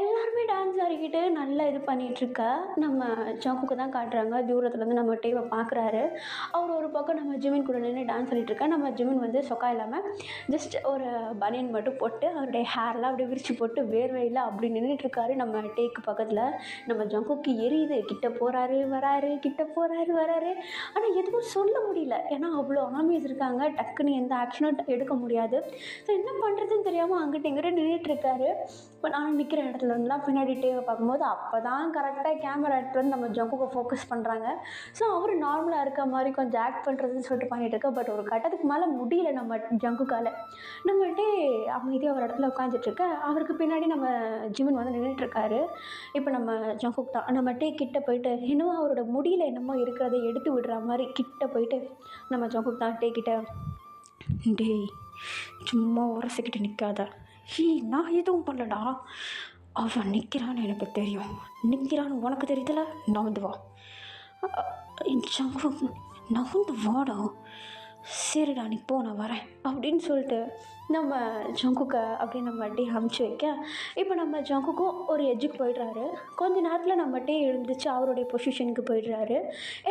எல்லாருமே டான்ஸ் ஆடிக்கிட்டு நல்லா இது பண்ணிகிட்ருக்க நம்ம ஷங்குக்கு தான் காட்டுறாங்க. தூரத்துலேருந்து நம்ம டேவை பார்க்குறாரு. அவர் ஒரு பக்கம் நம்ம ஜிமின் கூட நின்று டான்ஸ் ஆடிட்டுருக்கேன். நம்ம ஜிமின் வந்து சொக்கா இல்லாமல் ஜஸ்ட் ஒரு பனியன் மட்டும் போட்டு அவருடைய ஹேர்லாம் அப்படியே விரிச்சு போட்டு வேர்வையில் அப்படி நின்றுட்டுருக்காரு நம்ம டேக்கு பக்கத்தில். நம்ம ஜங்குக்கு எரியுது, கிட்ட போகிறாரு வராரு, கிட்ட போகிறாரு வராரு, ஆனால் எதுவும் சொல்ல முடியல. ஏன்னா அவ்வளோ ஆமிஸ் இருக்காங்க, டக்குன்னு எந்த ஆக்ஷனும் எடுக்க முடியாது. ஸோ என்ன பண்ணுறதுன்னு தெரியாமல் அங்கிட்ட இங்கிட்ட நின்றுட்டுருக்காரு. இப்போ நான் நிற்கிற இடத்துல இருந்துலாம் பின்னாடி டேவை பார்க்கும்போது அப்போ தான் கரெக்டாக கேமரா எடுத்து வந்து நம்ம ஜங்குக்கு ஃபோக்கஸ் பண்ணுறாங்க. ஸோ அவர் நார்மலாக இருக்க மாதிரி கொஞ்சம் ஆக்ட் பண்ணுறதுன்னு சொல்லிட்டு பண்ணிகிட்டு இருக்கா. பட் ஒரு கட்டத்துக்கு மேலே முடியல நம்ம ஜங்குக்கால். நம்ம டே அமைதியாக ஒரு இடத்துல உட்காந்துட்ருக்க, அவருக்கு பின்னாடி நம்ம ஜிமின் வந்து நின்றுட்டுருக்காரு. இப்போ நம்ம ஜங்குக் தான் நம்ம டே கிட்ட போயிட்டு என்னமோ அவரோட முடியல என்னமோ இருக்கிறத எடுத்து விடுற மாதிரி கிட்ட போயிட்டு நம்ம ஜங்குக் தான் டே கிட்ட, டேய் சும்மா உரசிக்கிட்டு நிற்காத. நான் எதுவும் பண்ணலடா, அவன் நிற்கிறான்னு எனக்கு தெரியும், நிற்கிறான்னு உனக்கு தெரியுதுல, நகர்ந்து வா. ஜங்குக் நகர்ந்து வாடா. சரிடா நீ போ, நான் வரேன் அப்படின்னு சொல்லிட்டு நம்ம ஜங்குக்கை அப்படியே நம்ம டே அமுச்சு வைக்க, இப்போ நம்ம ஜங்குக்கும் ஒரு எட்ஜுக்கு போயிடுறாரு. கொஞ்ச நேரத்தில் நம்ம டே எழுந்துச்சு அவருடைய பொசிஷனுக்கு போயிடுறாரு.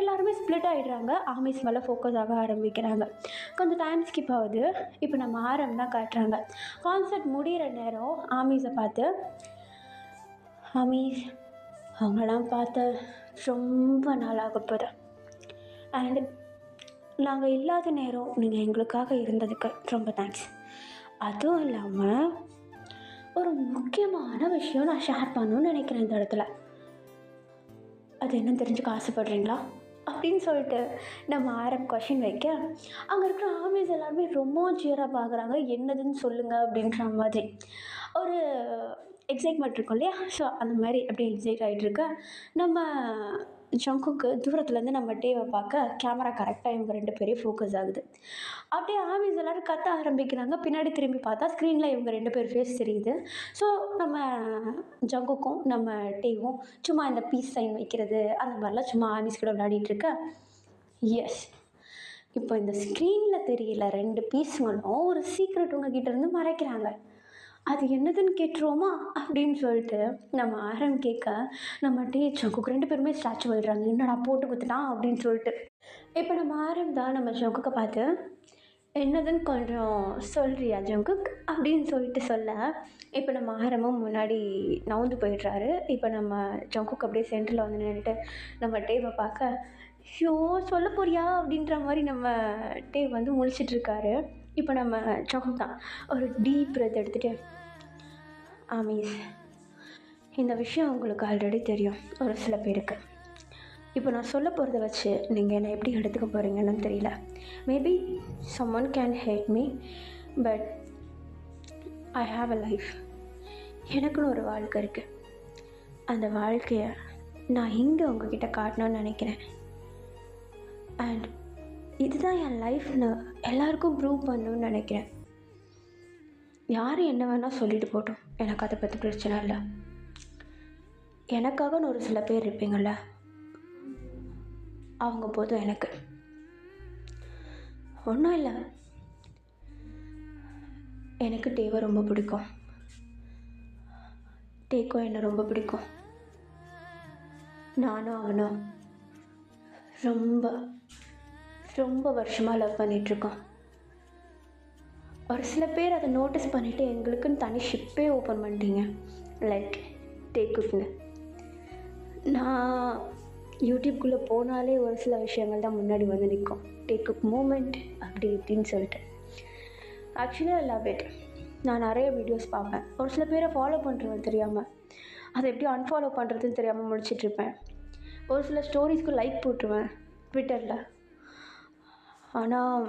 எல்லாருமே ஸ்ப்ளிட் ஆகிடுறாங்க, ஆமிஸ் மேலே ஃபோக்கஸ் ஆக ஆரம்பிக்கிறாங்க. கொஞ்சம் டைம் ஸ்கிப் ஆகுது. இப்போ நம்ம ஆரம் தான் காட்டுறாங்க. கான்சர்ட் முடிகிற நேரம் ஆமிஸை பார்த்து, ஆமிஸ் அவங்களாம் பார்த்த ரொம்ப நாளாக போகுது, அண்ட் நாங்கள் இல்லாத நேரம் நீங்கள் எங்களுக்காக இருந்ததுக்கு ரொம்ப தேங்க்ஸ். அதுவும் இல்லாமல் ஒரு முக்கியமான விஷயம் நான் ஷேர் பண்ணணும்னு நினைக்கிறேன் இந்த இடத்துல, அது என்னன்னு தெரிஞ்சுக்க ஆசைப்படுறீங்களா அப்படின்னு சொல்லிட்டு நம்ம ஆரம் கொஷின் வைக்க, அங்கே இருக்கிற ஆமிஸ் எல்லாருமே ரொம்ப சியராக பார்க்குறாங்க. என்னதுன்னு சொல்லுங்கள் அப்படின்ற மாதிரி ஒரு எக்ஸைட்மெண்ட் இருக்கும் இல்லையா? ஸோ அந்த மாதிரி அப்படியே எக்ஸைட் ஆகிட்டுருக்க நம்ம ஜங்குக்கு தூரத்துலேருந்து நம்ம டேவை பார்க்க கேமரா கரெக்டாக இவங்க 2 பேரையும் ஃபோக்கஸ் ஆகுது. அப்படியே ஆமிஸ் எல்லோரும் கத்த ஆரம்பிக்கிறாங்க. பின்னாடி திரும்பி பார்த்தா ஸ்க்ரீனில் இவங்க 2 பேர் ஃபேஸ் தெரியுது. ஸோ நம்ம ஜங்குக்கும் நம்ம டேவும் சும்மா இந்த பீஸ் சைன் வைக்கிறது அந்த மாதிரிலாம் சும்மா ஆமிஸ் கூட விளையாடிட்டுருக்க, எஸ் இப்போ இந்த ஸ்க்ரீனில் தெரியல 2 பீஸுங்களும் ஒரு சீக்ரெட் உங்ககிட்ட இருந்து மறைக்கிறாங்க. அது என்னதுன்னு கேட்டுருவோமா அப்படின்னு சொல்லிட்டு நம்ம ஆரம் கேட்க நம்ம ஜங்குக் 2 பேருமே ஸ்டாச்சு ஆயிடுறாங்க. என்னடா போட்டு குத்துட்டான் அப்படின்னு சொல்லிட்டு. இப்போ நம்ம ஆரம் தான் நம்ம ஜங்குக்கை பார்த்து என்னதுன்னு கொஞ்சம் சொல்றியா ஜங்குக் அப்படின்னு சொல்லிட்டு சொல்ல, இப்போ நம்ம ஆரமும் முன்னாடி நவுந்து போயிடுறாரு. இப்போ நம்ம ஜங்குக் அப்படியே சென்டரில் வந்து நின்றுட்டு நம்ம டேவை பார்க்க, ஐயோ சொல்ல போறியா அப்படின்ற மாதிரி நம்ம டேவ் வந்து முழிச்சிட்ருக்காரு. இப்போ நம்ம ஜங்குக் தான் ஒரு டீப் பிரெத் எடுத்துகிட்டு, ஆமீஸ் இந்த விஷயம் உங்களுக்கு ஆல்ரெடி தெரியும் ஒரு சில பேருக்கு. இப்போ நான் சொல்ல போகிறத வச்சு நீங்கள் என்னை எப்படி எடுத்துக்க போகிறீங்கன்னு தெரியல. Maybe someone can had me, but I have a life. எனக்குன்னு ஒரு வாழ்க்கை இருக்குது. அந்த வாழ்க்கையை நான் இங்கே உங்ககிட்ட காட்டணும்னு நினைக்கிறேன். அண்ட் இதுதான் என் லைஃப்னு எல்லாருக்கும் ப்ரூவ் பண்ணணும்னு நினைக்கிறேன். யார் என்ன வேணால் சொல்லிட்டு போட்டோம், எனக்கு அதை பற்றி பிரச்சனை இல்லை. எனக்காகன்னு ஒரு சில பேர் இருப்பீங்கள்ல, அவங்க போதும் எனக்கு. ஒன்றும் இல்லை, எனக்கு டேவை ரொம்ப பிடிக்கும், டேக்கும் என்னை ரொம்ப பிடிக்கும். நானும் அவனும் ரொம்ப ரொம்ப வருஷமாக லவ் பண்ணிகிட்ருக்கோம். ஒரு சில பேர் அதை நோட்டீஸ் பண்ணிவிட்டு எங்களுக்குன்னு தனி ஷிப்பே ஓப்பன் பண்ணிட்டீங்க, லைக் டேக்குன்னு. நான் யூடியூப்குள்ளே போனாலே ஒரு சில விஷயங்கள் தான் முன்னாடி வந்து நிற்கும், டேக்குப் மூமெண்ட் அப்படி இப்படின்னு சொல்லிட்டு. Actually I love it. நான் நிறைய வீடியோஸ் பார்ப்பேன். ஒரு சில பேரை ஃபாலோ பண்ணுறது தெரியாமல், அதை எப்படி அன்ஃபாலோ பண்ணுறதுன்னு தெரியாமல் முடிச்சிட்ருப்பேன். ஒரு சில ஸ்டோரிஸ்க்கு லைக் போட்டுருவேன் ட்விட்டரில். ஆனால்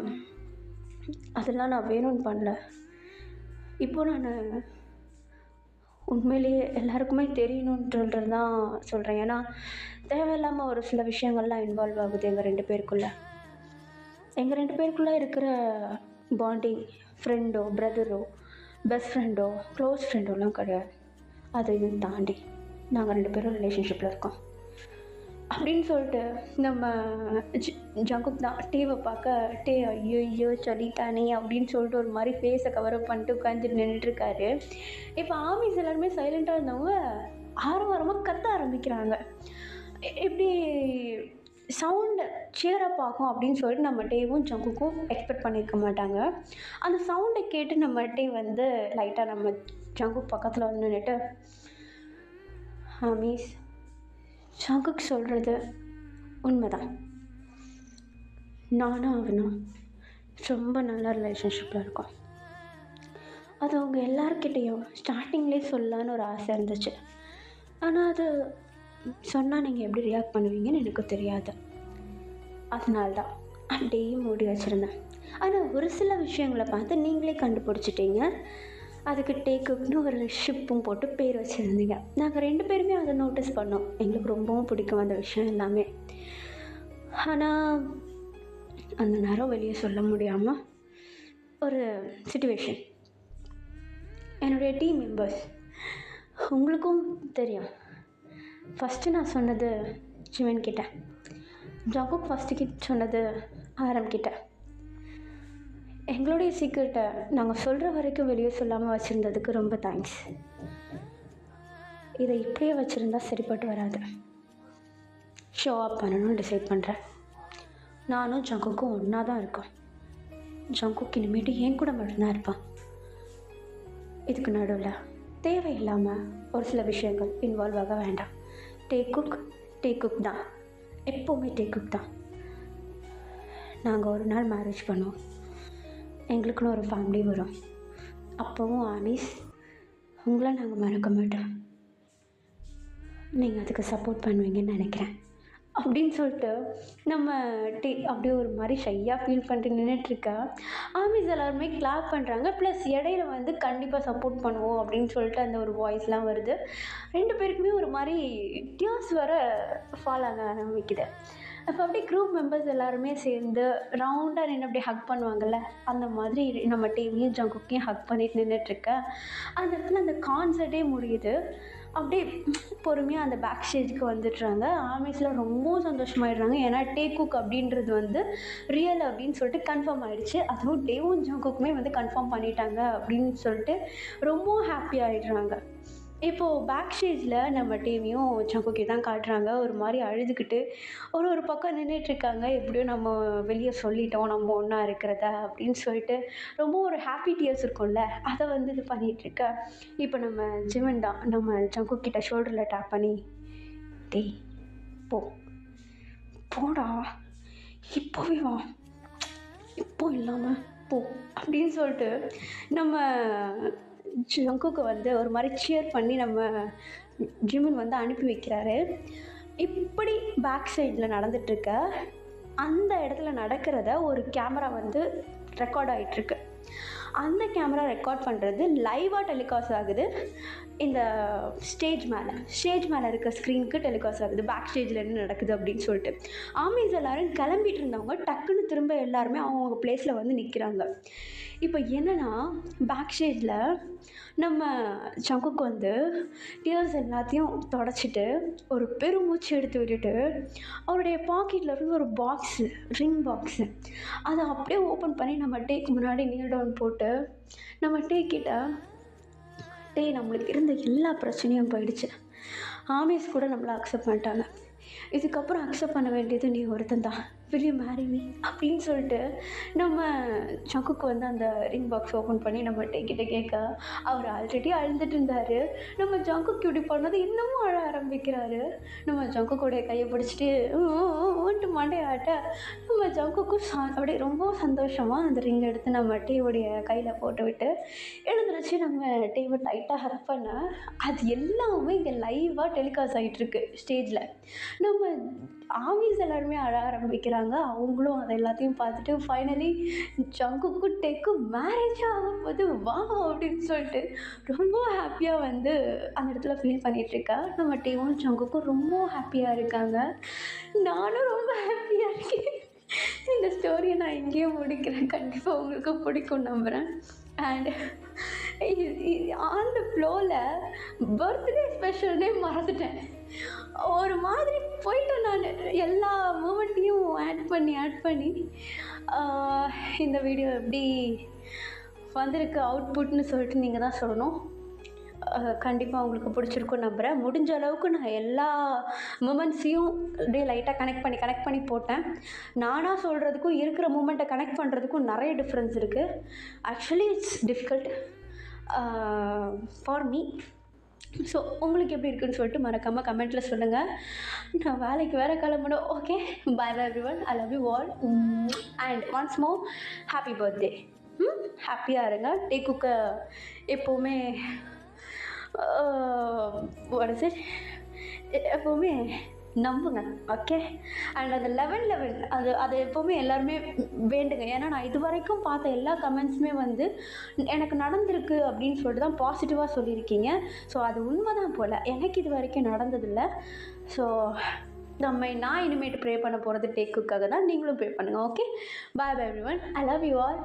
அதெல்லாம் நான் வேணும்னு பண்ணல. இப்போது நான் உண்மையிலேயே எல்லாருக்குமே தெரியணுன்றது தான் சொல்கிறேன். ஏன்னா தேவையில்லாமல் ஒரு சில விஷயங்கள்லாம் இன்வால்வ் ஆகுது எங்கள் 2 பேருக்குள்ளே. எங்கள் 2 பேருக்குள்ளே இருக்கிற பாண்டிங் ஃப்ரெண்டோ பிரதரோ பெஸ்ட் ஃப்ரெண்டோ க்ளோஸ் ஃப்ரெண்டோலாம் கிடையாது. அதையும் தாண்டி நாங்கள் 2 பேரும் ரிலேஷன்ஷிப்பில் இருக்கோம் அப்படின்னு சொல்லிட்டு நம்ம ஜங்குக் தான் டேவை பார்க்க, டே ஐயோ ஐயோ சொல்லிட்டானே அப்படின்னு சொல்லிட்டு ஒரு மாதிரி ஃபேஸை கவரப் பண்ணிட்டு உட்காந்துட்டு நின்றுட்டுருக்காரு. இப்போ ஆமீஸ் எல்லாருமே சைலண்ட்டாக இருந்தவங்க ஆரவாரமாக கத்த ஆரம்பிக்கிறாங்க. எப்படி சவுண்டு சியரப் ஆகும் அப்படின்னு சொல்லிட்டு நம்ம டேவும் ஜங்குக்கும் எக்ஸ்பெக்ட் பண்ணியிருக்க மாட்டாங்க. அந்த சவுண்டை கேட்டு நம்ம டே வந்து லைட்டாக நம்ம ஜங்குக் பக்கத்தில் வந்து நின்றுட்டு, ஆமீஸ் ஜங்குக் சொல்கிறது உண்மைதான், நானும் அவனும் ரொம்ப நல்ல ரிலேஷன்ஷிப்பில் இருக்கோம். அது அவங்க எல்லாருக்கிட்டேயும் ஸ்டார்டிங்லேயே சொல்லலான்னு ஒரு ஆசை இருந்துச்சு. ஆனால் அது சொன்னால் நீங்கள் எப்படி ரியாக்ட் பண்ணுவீங்கன்னு எனக்கு தெரியாது. அதனால்தான் அப்படியே மூடி வச்சுருந்தேன். ஆனால் ஒரு சில விஷயங்களை பார்த்து நீங்களே கண்டுபிடிச்சிட்டீங்க. அதுக்கு டேக்குன்னு ஒரு ஷிப்பும் போட்டு பேர் வச்சுருந்தீங்க. நாங்கள் 2 பேருமே அதை நோட்டீஸ் பண்ணோம். எங்களுக்கு ரொம்பவும் பிடிக்கும் அந்த விஷயம் எல்லாமே. ஆனால் அந்த நேரம் வெளியே சொல்ல முடியாமல் ஒரு சிச்சுவேஷன். என்னுடைய டீம் மெம்பர்ஸ் உங்களுக்கும் தெரியும். ஃபஸ்ட்டு நான் சொன்னது ஜிவன் கிட்ட, ஜங்குக் ஃபஸ்ட்டு சொன்னது ஆரம் கிட்ட. எங்களுடைய சீக்கிரட்டை நாங்கள் சொல்கிற வரைக்கும் வெளியே சொல்லாமல் வச்சுருந்ததுக்கு ரொம்ப தேங்க்ஸ். இதை இப்படியே வச்சுருந்தா சரிப்பட்டு வராது. ஷோ அப் பண்ணணும்னு டிசைட் பண்ணுறேன். நானும் ஜங்குக்கும் ஒன்றா தான் இருக்கோம். ஜங்குக் இனிமேட்டு என் கூட மட்டும்தான் இருப்பான். இதுக்கு நடுவில் தேவையில்லாமல் ஒரு சில விஷயங்கள் இன்வால்வ் ஆக வேண்டாம். டேக்குக் தான், எப்போவுமே டேக்குக் தான். நாங்கள் ஒரு நாள் மேரேஜ் பண்ணுவோம், எங்களுக்குன்னு ஒரு ஃபேமிலி வரும். அப்போவும் ஆமீஸ் உங்களை நாங்கள் மறக்க மாட்டோம், நீங்கள் அதுக்கு சப்போர்ட் பண்ணுவீங்கன்னு நினைக்கிறேன் அப்படின்னு சொல்லிட்டு நம்ம அப்படியே ஒரு மாதிரி ஷையாக ஃபீல் பண்ணிட்டு நின்றுட்டுருக்க ஆமீஸ் எல்லாருமே கிளாப் பண்ணுறாங்க. ப்ளஸ் இடையில வந்து கண்டிப்பாக சப்போர்ட் பண்ணுவோம் அப்படின்னு சொல்லிட்டு அந்த ஒரு வாய்ஸ்லாம் வருது. 2 பேருக்குமே ஒரு மாதிரி டியர்ஸ் வர ஃபால் ஆக ஆரம்பிக்குது. அப்போ அப்படியே குரூப் மெம்பர்ஸ் எல்லாருமே சேர்ந்து ரவுண்டாக நின்று அப்படியே ஹக் பண்ணுவாங்கள்ல, அந்த மாதிரி நம்ம டீமையும் ஜங்குக்கையும் ஹக் பண்ணிட்டு நின்றுட்டுருக்க அந்த இடத்துல அந்த கான்சர்ட்டே முடியுது. அப்படியே பொறுமையாக அந்த பேக் ஸ்டேஜுக்கு வந்துடுறாங்க. ஆர்மிஸ்லாம் ரொம்ப சந்தோஷமாயிடுறாங்க. ஏன்னா டேக்குக் அப்படின்றது வந்து ரியல் அப்படின்னு சொல்லிட்டு கன்ஃபார்ம் ஆகிடுச்சு. அதுவும் டேவும் ஜங்குக்குமே வந்து கன்ஃபார்ம் பண்ணிட்டாங்க அப்படின்னு சொல்லிட்டு ரொம்ப ஹாப்பி ஆகிடுறாங்க. இப்போது பேக் ஸ்டேஜில் நம்ம டீமையும் ஜங்குக்கி தான் காட்டுறாங்க. ஒரு மாதிரி அழுதுகிட்டு ஒரு பக்கம் நின்றுட்டுருக்காங்க. எப்படியோ நம்ம வெளியே சொல்லிட்டோம் நம்ம ஒன்றா இருக்கிறத அப்படின்னு சொல்லிட்டு ரொம்ப ஒரு ஹாப்பி டியர்ஸ் இருக்கும்ல, அதை வந்து இது பண்ணிகிட்ருக்க. இப்போ நம்ம ஜிமன் தான் நம்ம ஜங்குக்கிட்ட ஷோல்டரில் டேப் பண்ணி, டேய் போ போடா இப்போவே வா, இப்போ இல்லாமல் போ அப்படின்னு சொல்லிட்டு நம்ம ஜங்குக்கு வந்து ஒரு மாதிரி சியர் பண்ணி நம்ம ஜிமின் வந்து அனுப்பி வைக்கிறாரு. இப்படி பேக் சைடில் நடந்துகிட்ருக்க அந்த இடத்துல நடக்கிறத ஒரு கேமரா வந்து ரெக்கார்ட் ஆகிட்டுருக்கு. அந்த கேமரா ரெக்கார்ட் பண்ணுறது லைவாக டெலிகாஸ்ட் ஆகுது. இந்த ஸ்டேஜ் மேலே இருக்க ஸ்க்ரீனுக்கு டெலிகாஸ்ட் ஆகுது பேக் ஸ்டேஜில் என்ன நடக்குது அப்படின்னு சொல்லிட்டு. ஆர்மிஸ் எல்லோரும் கிளம்பிட்டு இருந்தவங்க டக்குன்னு திரும்ப எல்லாருமே அவங்கவுங்க பிளேஸில் வந்து நிற்கிறாங்க. இப்போ என்னென்னா பேக் ஸ்டேஜில் நம்ம ஜங்குக்கு வந்து டியர்ஸ் எல்லாத்தையும் தொடச்சிட்டு ஒரு பெருமூச்சு எடுத்து விட்டுட்டு அவருடைய பாக்கெட்டில் இருந்து ஒரு பாக்ஸு, ரிங் பாக்ஸு, அதை அப்படியே ஓப்பன் பண்ணி நம்ம டேக்கு முன்னாடி நீல் டவுன் போட்டு நம்ம டேக்கிட்ட, டே நம்மளுக்கு இருந்த எல்லா பிரச்சனையும் போயிடுச்சு, ஆர்மிஸ் கூட நம்மளை அக்செப்ட் பண்ணிட்டாங்க, இதுக்கப்புறம் அக்செப்ட் பண்ண வேண்டியது நீ ஒருத்தன் தான், வில் யூ மேரி மீ அப்படின்னு சொல்லிட்டு நம்ம ஜங்குக்கு வந்து அந்த ரிங் பாக்ஸ் ஓப்பன் பண்ணி நம்ம டேக்கிட்ட கேட்க, அவர் ஆல்ரெடி அழுதுட்டு இருந்தார். நம்ம ஜங்குக்கு இப்படி பண்ணது இன்னமும் அழ ஆரம்பிக்கிறாரு. நம்ம ஜங்குக்குடைய கையை பிடிச்சிட்டு வந்துட்டு மண்டையாட்ட நம்ம ஜங்குக்கும் அப்படியே ரொம்ப சந்தோஷமாக அந்த ரிங் எடுத்து நம்ம டேவுடைய கையில் போட்டு விட்டு எழுந்திரிச்சு நம்ம டேவை டைட்டாக ஹக் பண்ண, அது எல்லாமே இங்கே லைவாக டெலிகாஸ்ட் ஆகிட்டுருக்கு ஸ்டேஜில். நம்ம ஆர்மிஸ் எல்லாருமே அழ ஆரம்பிக்கிறாங்க. அவங்களும் அதை எல்லாத்தையும் பார்த்துட்டு ஃபைனலி ஜங்குக்கும் டேக்கும் மேரேஜ் ஆகும்போது வா அப்படின்னு சொல்லிட்டு ரொம்ப ஹாப்பியாக வந்து அந்த இடத்துல ஃபீல் பண்ணிகிட்ருக்கா. நம்ம டேவும் ஜங்குக்கும் ரொம்ப ஹாப்பியாக இருக்காங்க. நானும் ரொம்ப ஹாப்பியாக இருக்கேன். இந்த ஸ்டோரியை நான் இங்கேயே முடிக்கிறேன். கண்டிப்பாக உங்களுக்கு பிடிக்கும் நம்புகிறேன். அண்ட் ஆன் த ஃப்ளோவில் பர்த்டே ஸ்பெஷல்னே மறந்துட்டேன். ஒரு மாதிரி போயிட்டேன் நான். எல்லா மூமெண்ட்டையும் ஆட் பண்ணி இந்த வீடியோ எப்படி வந்திருக்கு அவுட்புட்னு சொல்லிட்டு நீங்கள் தான் சொல்லணும். கண்டிப்பாக உங்களுக்கு பிடிச்சிருக்கும் நம்புகிறேன். முடிஞ்ச அளவுக்கு நான் எல்லா மூமெண்ட்ஸையும் அப்படியே லைட்டாக கனெக்ட் பண்ணி போட்டேன். நானாக சொல்கிறதுக்கும் இருக்கிற மூமெண்ட்டை கனெக்ட் பண்ணுறதுக்கும் நிறைய டிஃப்ரென்ஸ் இருக்குது. Actually it's difficult for me. So உங்களுக்கு எப்படி இருக்குன்னு சொல்லிட்டு மறக்காமல் கமெண்ட்டில் சொல்லுங்கள். நான் வேலைக்கு வேறு கிளம்பணும். Okay, by everyone, I love you all. And once more happy birthday. ஹாப்பியாக இருங்க. டேக்குக்கு எப்போவுமே எப்போவுமே நம்புங்க. ஓகே, அண்ட் அது 11/11 அது எப்போவுமே எல்லாருமே வேண்டுங்க. ஏன்னா நான் இது வரைக்கும் பார்த்த எல்லா கமெண்ட்ஸுமே வந்து எனக்கு நடந்திருக்கு அப்படின்னு சொல்லிட்டு தான் பாசிட்டிவாக சொல்லியிருக்கீங்க. ஸோ அது உண்மை தான் போல். எனக்கு இது வரைக்கும் நடந்ததில்லை. ஸோ நான் இனிமேட்டு ப்ரே பண்ண போகிறது டேக்குக்காக தான். நீங்களும் ப்ரே பண்ணுங்கள். Okay, bye everyone, I love you all.